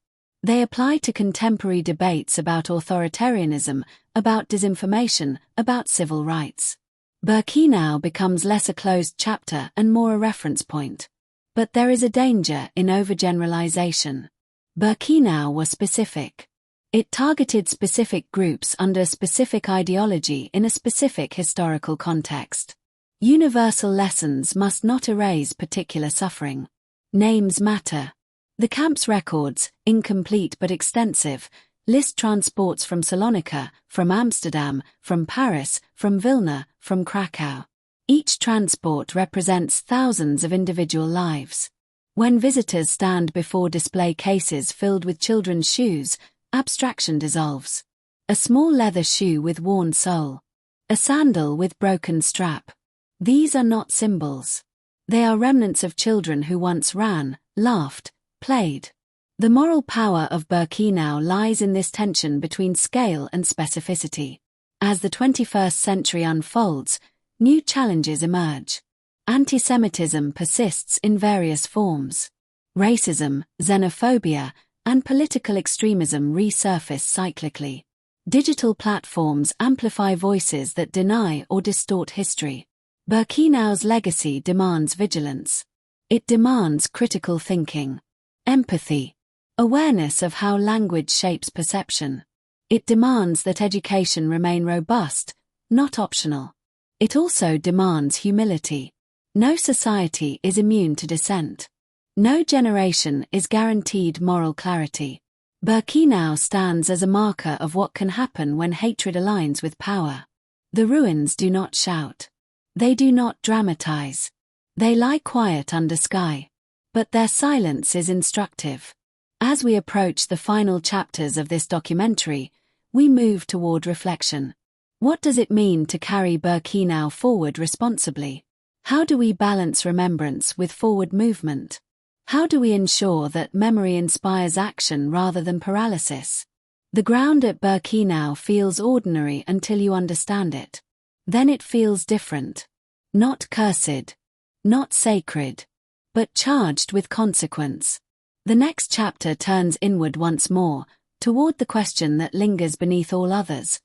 They apply to contemporary debates about authoritarianism, about disinformation, about civil rights. Birkenau becomes less a closed chapter and more a reference point. But there is a danger in overgeneralization. Birkenau was specific. It targeted specific groups under a specific ideology in a specific historical context. Universal lessons must not erase particular suffering. Names matter. The camp's records, incomplete but extensive, list transports from Salonika, from Amsterdam, from Paris, from Vilna, from Krakow. Each transport represents thousands of individual lives. When visitors stand before display cases filled with children's shoes, abstraction dissolves. A small leather shoe with worn sole. A sandal with broken strap. These are not symbols. They are remnants of children who once ran, laughed, played. The moral power of Birkenau lies in this tension between scale and specificity. As the 21st century unfolds, new challenges emerge. Antisemitism persists in various forms. Racism, xenophobia, and political extremism resurface cyclically. Digital platforms amplify voices that deny or distort history. Birkenau's legacy demands vigilance. It demands critical thinking, empathy, awareness of how language shapes perception. It demands that education remain robust, not optional. It also demands humility. No society is immune to dissent. No generation is guaranteed moral clarity. Birkenau stands as a marker of what can happen when hatred aligns with power. The ruins do not shout. They do not dramatize. They lie quiet under sky. But their silence is instructive. As we approach the final chapters of this documentary, we move toward reflection. What does it mean to carry Birkenau forward responsibly? How do we balance remembrance with forward movement? How do we ensure that memory inspires action rather than paralysis? The ground at Birkenau feels ordinary until you understand it. Then it feels different. Not cursed. Not sacred. But charged with consequence. The next chapter turns inward once more, toward the question that lingers beneath all others.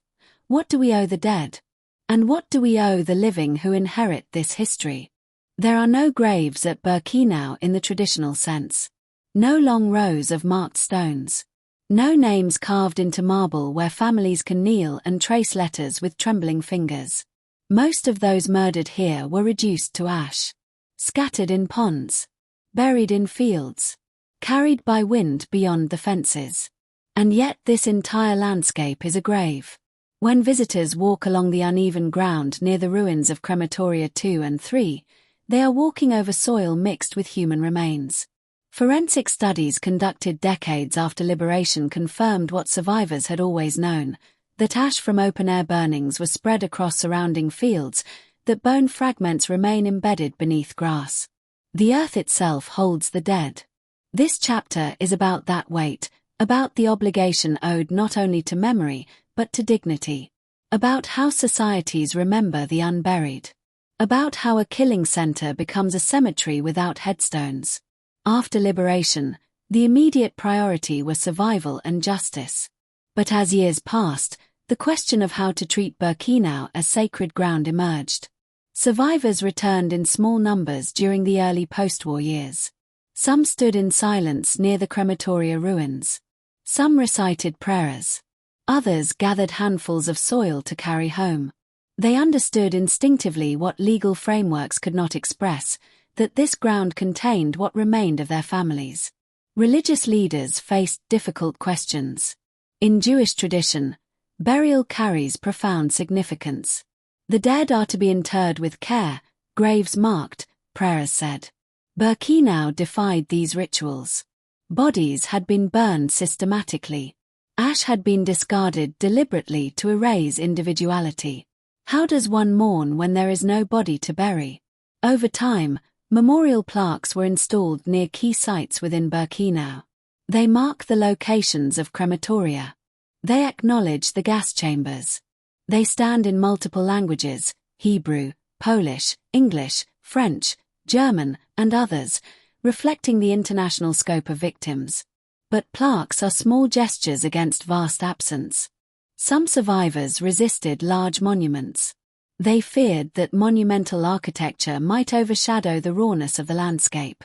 What do we owe the dead? And what do we owe the living who inherit this history? There are no graves at Birkenau in the traditional sense. No long rows of marked stones. No names carved into marble where families can kneel and trace letters with trembling fingers. Most of those murdered here were reduced to ash. Scattered in ponds. Buried in fields. Carried by wind beyond the fences. And yet this entire landscape is a grave. When visitors walk along the uneven ground near the ruins of crematoria 2 and 3, they are walking over soil mixed with human remains. Forensic studies conducted decades after liberation confirmed what survivors had always known, that ash from open-air burnings was spread across surrounding fields, that bone fragments remain embedded beneath grass. The earth itself holds the dead. This chapter is about that weight, about the obligation owed not only to memory, but to dignity. About how societies remember the unburied. About how a killing center becomes a cemetery without headstones. After liberation, the immediate priority was survival and justice. But as years passed, the question of how to treat Birkenau as sacred ground emerged. Survivors returned in small numbers during the early post-war years. Some stood in silence near the crematoria ruins. Some recited prayers. Others gathered handfuls of soil to carry home. They understood instinctively what legal frameworks could not express, that this ground contained what remained of their families. Religious leaders faced difficult questions. In Jewish tradition, burial carries profound significance. The dead are to be interred with care, graves marked, prayers said. Birkenau defied these rituals. Bodies had been burned systematically. Ash had been discarded deliberately to erase individuality. How does one mourn when there is no body to bury? Over time, memorial plaques were installed near key sites within Birkenau. They mark the locations of crematoria. They acknowledge the gas chambers. They stand in multiple languages: Hebrew, Polish, English, French, German, and others, reflecting the international scope of victims. But plaques are small gestures against vast absence. Some survivors resisted large monuments. They feared that monumental architecture might overshadow the rawness of the landscape.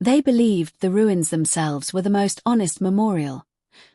They believed the ruins themselves were the most honest memorial.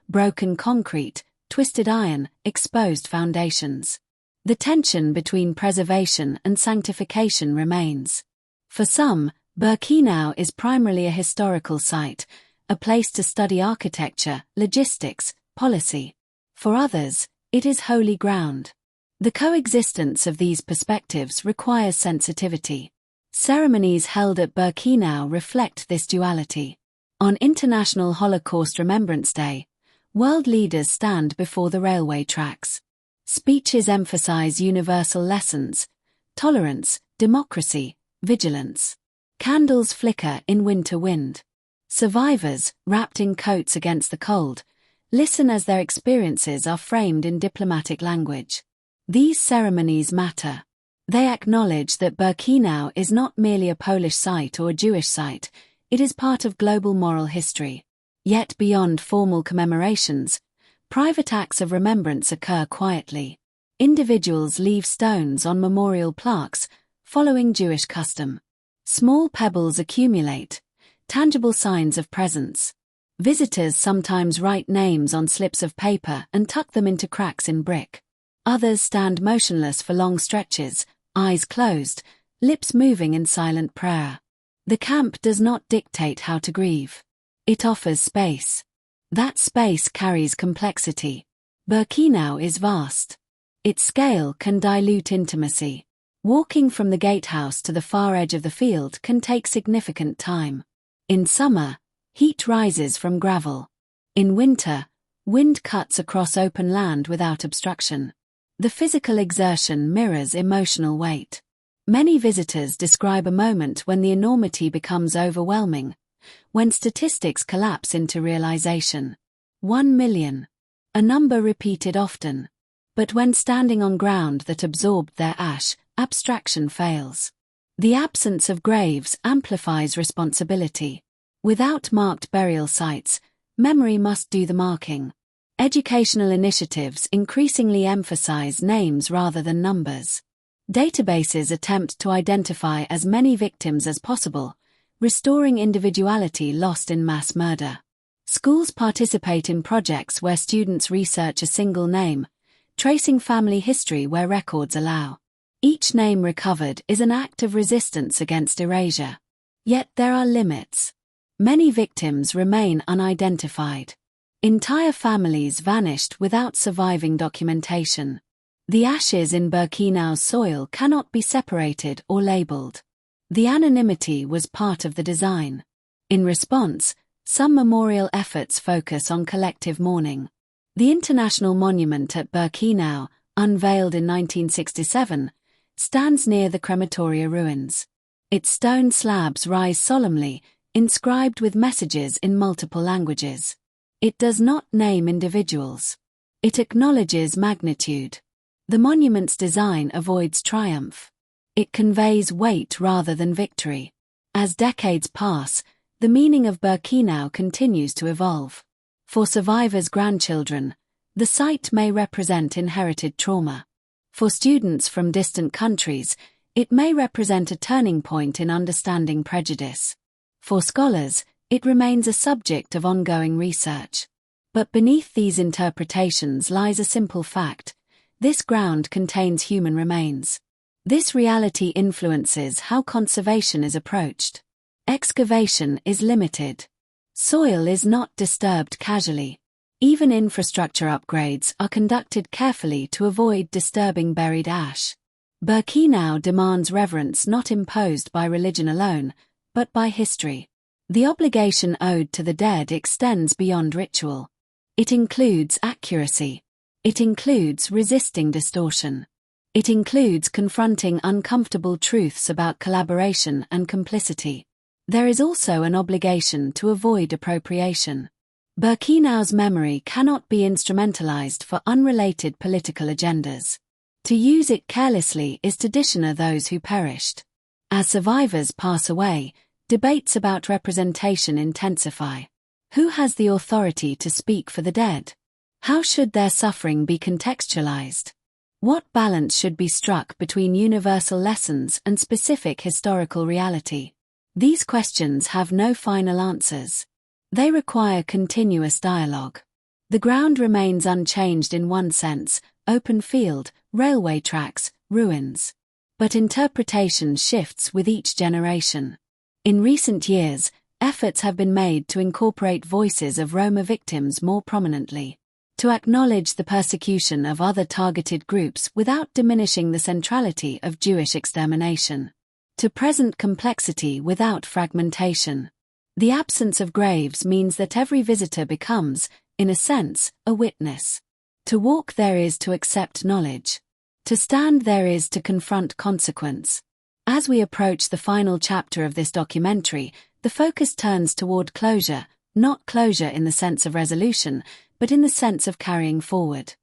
Broken concrete, twisted iron, exposed foundations. The tension between preservation and sanctification remains. For some, Birkenau is primarily a historical site, a place to study architecture, logistics, policy. For others, it is holy ground. The coexistence of these perspectives requires sensitivity. Ceremonies held at Birkenau reflect this duality. On International Holocaust Remembrance Day, world leaders stand before the railway tracks. Speeches emphasize universal lessons: tolerance, democracy, vigilance. Candles flicker in winter wind. Survivors, wrapped in coats against the cold, listen as their experiences are framed in diplomatic language. These ceremonies matter. They acknowledge that Birkenau is not merely a Polish site or a Jewish site, it is part of global moral history. Yet beyond formal commemorations, private acts of remembrance occur quietly. Individuals leave stones on memorial plaques, following Jewish custom. Small pebbles accumulate, tangible signs of presence. Visitors sometimes write names on slips of paper and tuck them into cracks in brick. Others stand motionless for long stretches, eyes closed, lips moving in silent prayer. The camp does not dictate how to grieve. It offers space. That space carries complexity. Birkenau is vast. Its scale can dilute intimacy. Walking from the gatehouse to the far edge of the field can take significant time. In summer, heat rises from gravel. In winter, wind cuts across open land without obstruction. The physical exertion mirrors emotional weight. Many visitors describe a moment when the enormity becomes overwhelming, when statistics collapse into realization. 1 million. A number repeated often. But when standing on ground that absorbed their ash, abstraction fails. The absence of graves amplifies responsibility. Without marked burial sites, memory must do the marking. Educational initiatives increasingly emphasize names rather than numbers. Databases attempt to identify as many victims as possible, restoring individuality lost in mass murder. Schools participate in projects where students research a single name, tracing family history where records allow. Each name recovered is an act of resistance against erasure. Yet there are limits. Many victims remain unidentified. Entire families vanished without surviving documentation. The ashes in Birkenau's soil cannot be separated or labeled. The anonymity was part of the design. In response, some memorial efforts focus on collective mourning. The International Monument at Birkenau, unveiled in 1967, stands near the crematoria ruins. Its stone slabs rise solemnly, inscribed with messages in multiple languages. It does not name individuals. It acknowledges magnitude. The monument's design avoids triumph. It conveys weight rather than victory. As decades pass, the meaning of Birkenau continues to evolve. For survivors' grandchildren, the site may represent inherited trauma. For students from distant countries, it may represent a turning point in understanding prejudice. For scholars, it remains a subject of ongoing research. But beneath these interpretations lies a simple fact: this ground contains human remains. This reality influences how conservation is approached. Excavation is limited. Soil is not disturbed casually. Even infrastructure upgrades are conducted carefully to avoid disturbing buried ash. Birkenau demands reverence not imposed by religion alone, but by history. The obligation owed to the dead extends beyond ritual. It includes accuracy. It includes resisting distortion. It includes confronting uncomfortable truths about collaboration and complicity. There is also an obligation to avoid appropriation. Birkenau's memory cannot be instrumentalized for unrelated political agendas. To use it carelessly is to dishonor those who perished. As survivors pass away, debates about representation intensify. Who has the authority to speak for the dead? How should their suffering be contextualized? What balance should be struck between universal lessons and specific historical reality? These questions have no final answers. They require continuous dialogue. The ground remains unchanged in one sense: open field, railway tracks, ruins. But interpretation shifts with each generation. In recent years, efforts have been made to incorporate voices of Roma victims more prominently, to acknowledge the persecution of other targeted groups without diminishing the centrality of Jewish extermination, to present complexity without fragmentation. The absence of graves means that every visitor becomes, in a sense, a witness. To walk there is to accept knowledge. To stand there is to confront consequence. As we approach the final chapter of this documentary, the focus turns toward closure, not closure in the sense of resolution, but in the sense of carrying forward.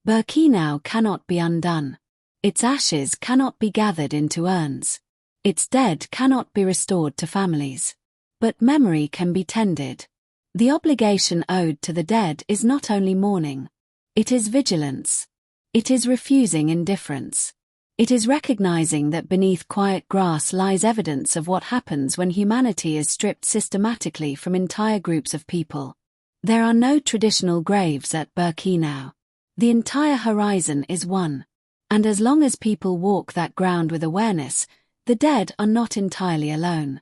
Birkenau cannot be undone. Its ashes cannot be gathered into urns. Its dead cannot be restored to families. But memory can be tended. The obligation owed to the dead is not only mourning. It is vigilance. It is refusing indifference. It is recognizing that beneath quiet grass lies evidence of what happens when humanity is stripped systematically from entire groups of people. There are no traditional graves at Birkenau. The entire horizon is one. And as long as people walk that ground with awareness, the dead are not entirely alone.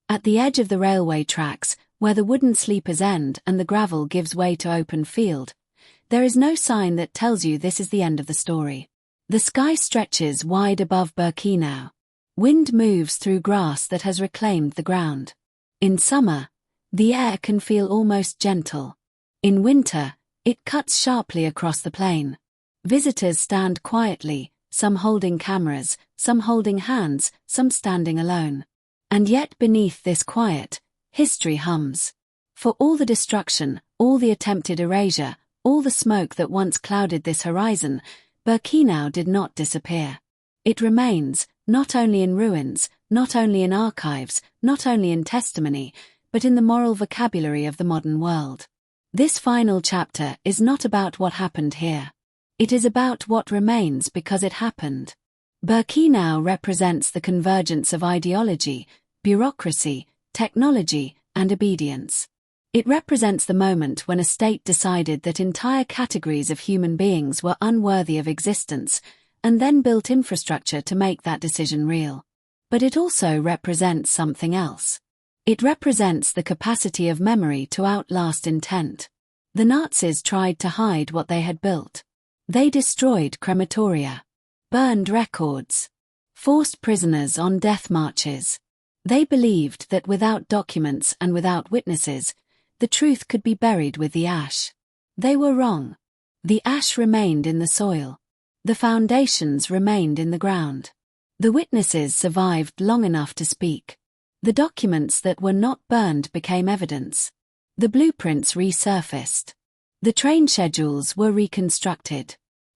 At the edge of the railway tracks, where the wooden sleepers end and the gravel gives way to open field, there is no sign that tells you this is the end of the story. The sky stretches wide above Birkenau. Wind moves through grass that has reclaimed the ground. In summer, the air can feel almost gentle. In winter, it cuts sharply across the plain. Visitors stand quietly, some holding cameras, some holding hands, some standing alone. And yet beneath this quiet, history hums. For all the destruction, all the attempted erasure, all the smoke that once clouded this horizon, Birkenau did not disappear. It remains, not only in ruins, not only in archives, not only in testimony, but in the moral vocabulary of the modern world. This final chapter is not about what happened here. It is about what remains because it happened. Birkenau represents the convergence of ideology, bureaucracy, technology, and obedience. It represents the moment when a state decided that entire categories of human beings were unworthy of existence, and then built infrastructure to make that decision real. But it also represents something else. It represents the capacity of memory to outlast intent. The Nazis tried to hide what they had built. They destroyed crematoria, burned records, forced prisoners on death marches. They believed that without documents and without witnesses, the truth could be buried with the ash. They were wrong. The ash remained in the soil. The foundations remained in the ground. The witnesses survived long enough to speak. The documents that were not burned became evidence. The blueprints resurfaced. The train schedules were reconstructed.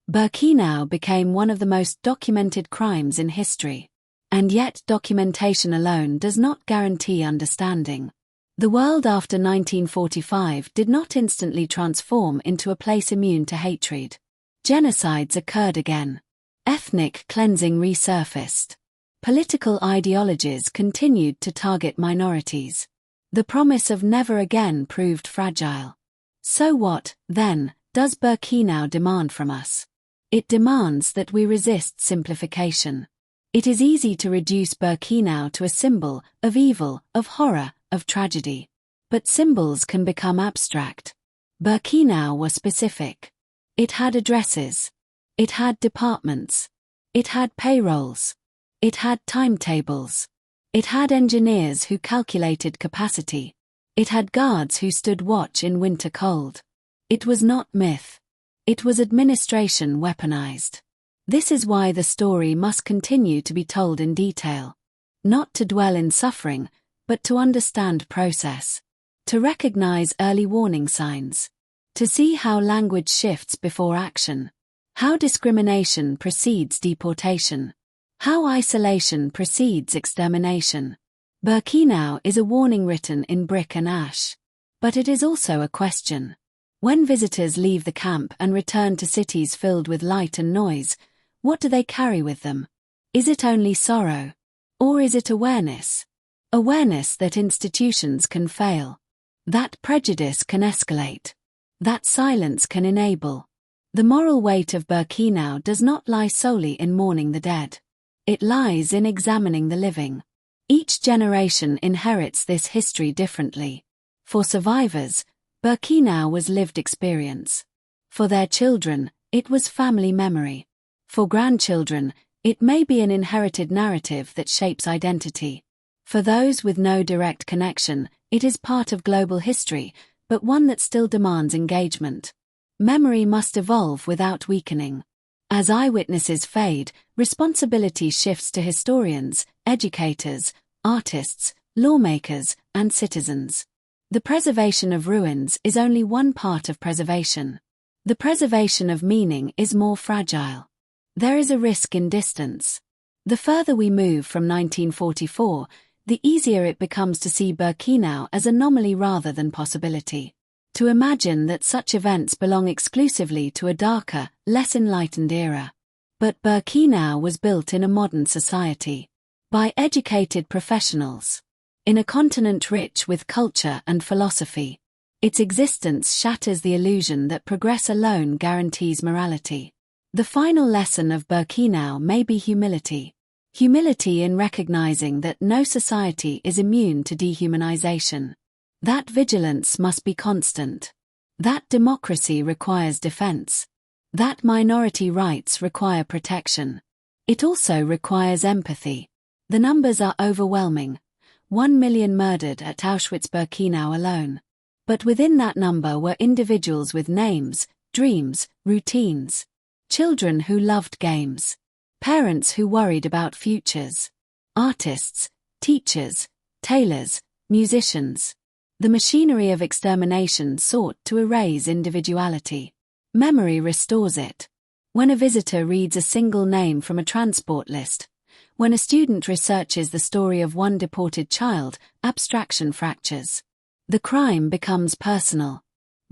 Birkenau became one of the most documented crimes in history. And yet documentation alone does not guarantee understanding. The world after 1945 did not instantly transform into a place immune to hatred. Genocides occurred again. Ethnic cleansing resurfaced. Political ideologies continued to target minorities. The promise of never again proved fragile. So what, then, does Birkenau demand from us? It demands that we resist simplification. It is easy to reduce Birkenau to a symbol of evil, of horror, of tragedy. But symbols can become abstract. Birkenau was specific. It had addresses. It had departments. It had payrolls. It had timetables. It had engineers who calculated capacity. It had guards who stood watch in winter cold. It was not myth. It was administration weaponized. This is why the story must continue to be told in detail. Not to dwell in suffering, but to understand process. To recognize early warning signs. To see how language shifts before action. How discrimination precedes deportation. How isolation precedes extermination. Birkenau is a warning written in brick and ash. But it is also a question. When visitors leave the camp and return to cities filled with light and noise, what do they carry with them? Is it only sorrow? Or is it awareness? Awareness that institutions can fail. That prejudice can escalate. that silence can enable. The moral weight of Birkenau does not lie solely in mourning the dead. It lies in examining the living. Each generation inherits this history differently. For survivors, Birkenau was lived experience. For their children, it was family memory. For grandchildren, it may be an inherited narrative that shapes identity. For those with no direct connection, it is part of global history, but one that still demands engagement. Memory must evolve without weakening. As eyewitnesses fade, responsibility shifts to historians, educators, artists, lawmakers, and citizens. The preservation of ruins is only one part of preservation. The preservation of meaning is more fragile. There is a risk in distance. The further we move from 1944, the easier it becomes to see Birkenau as anomaly rather than possibility. To imagine that such events belong exclusively to a darker, less enlightened era. But Birkenau was built in a modern society. By educated professionals. In a continent rich with culture and philosophy. Its existence shatters the illusion that progress alone guarantees morality. The final lesson of Birkenau may be humility. Humility in recognizing that no society is immune to dehumanization. That vigilance must be constant. That democracy requires defense. That minority rights require protection. It also requires empathy. The numbers are overwhelming. 1 million murdered at Auschwitz-Birkenau alone. But within that number were individuals with names, dreams, routines. Children who loved games. Parents who worried about futures. Artists, teachers, tailors, musicians. The machinery of extermination sought to erase individuality. Memory restores it. When a visitor reads a single name from a transport list, when a student researches the story of one deported child, abstraction fractures. The crime becomes personal.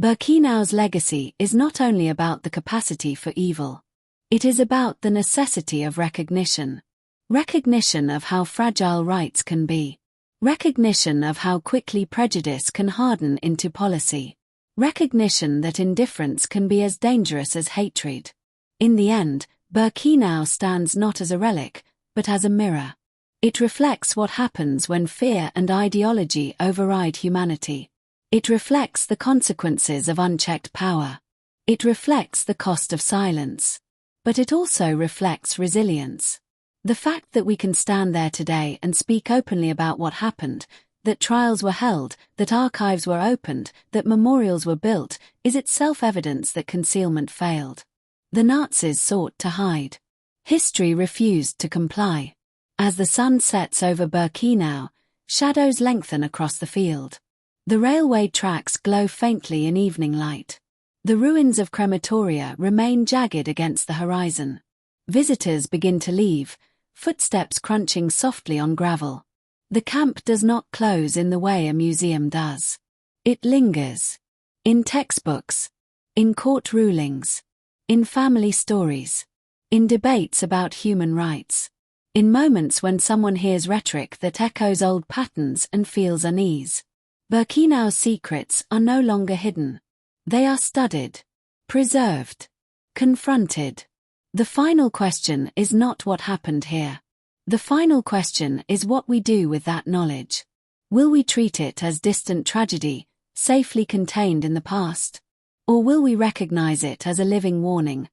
Birkenau's legacy is not only about the capacity for evil. It is about the necessity of recognition. Recognition of how fragile rights can be. Recognition of how quickly prejudice can harden into policy. Recognition that indifference can be as dangerous as hatred. In the end, Birkenau stands not as a relic, but as a mirror. It reflects what happens when fear and ideology override humanity. It reflects the consequences of unchecked power. It reflects the cost of silence. But it also reflects resilience. The fact that we can stand there today and speak openly about what happened, that trials were held, that archives were opened, that memorials were built, is itself evidence that concealment failed. The Nazis sought to hide. History refused to comply. As the sun sets over Birkenau, shadows lengthen across the field. The railway tracks glow faintly in evening light. The ruins of crematoria remain jagged against the horizon. Visitors begin to leave, footsteps crunching softly on gravel. The camp does not close in the way a museum does. It lingers. In textbooks. In court rulings. In family stories. In debates about human rights. In moments when someone hears rhetoric that echoes old patterns and feels unease. Birkenau's secrets are no longer hidden. They are studied. Preserved. Confronted. The final question is not what happened here. The final question is what we do with that knowledge. Will we treat it as distant tragedy, safely contained in the past? Or will we recognize it as a living warning,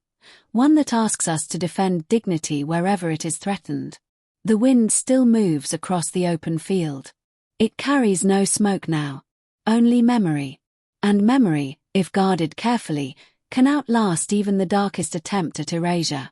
one that asks us to defend dignity wherever it is threatened? The wind still moves across the open field. It carries no smoke now, only memory. And memory, if guarded carefully, can outlast even the darkest attempt at erasure.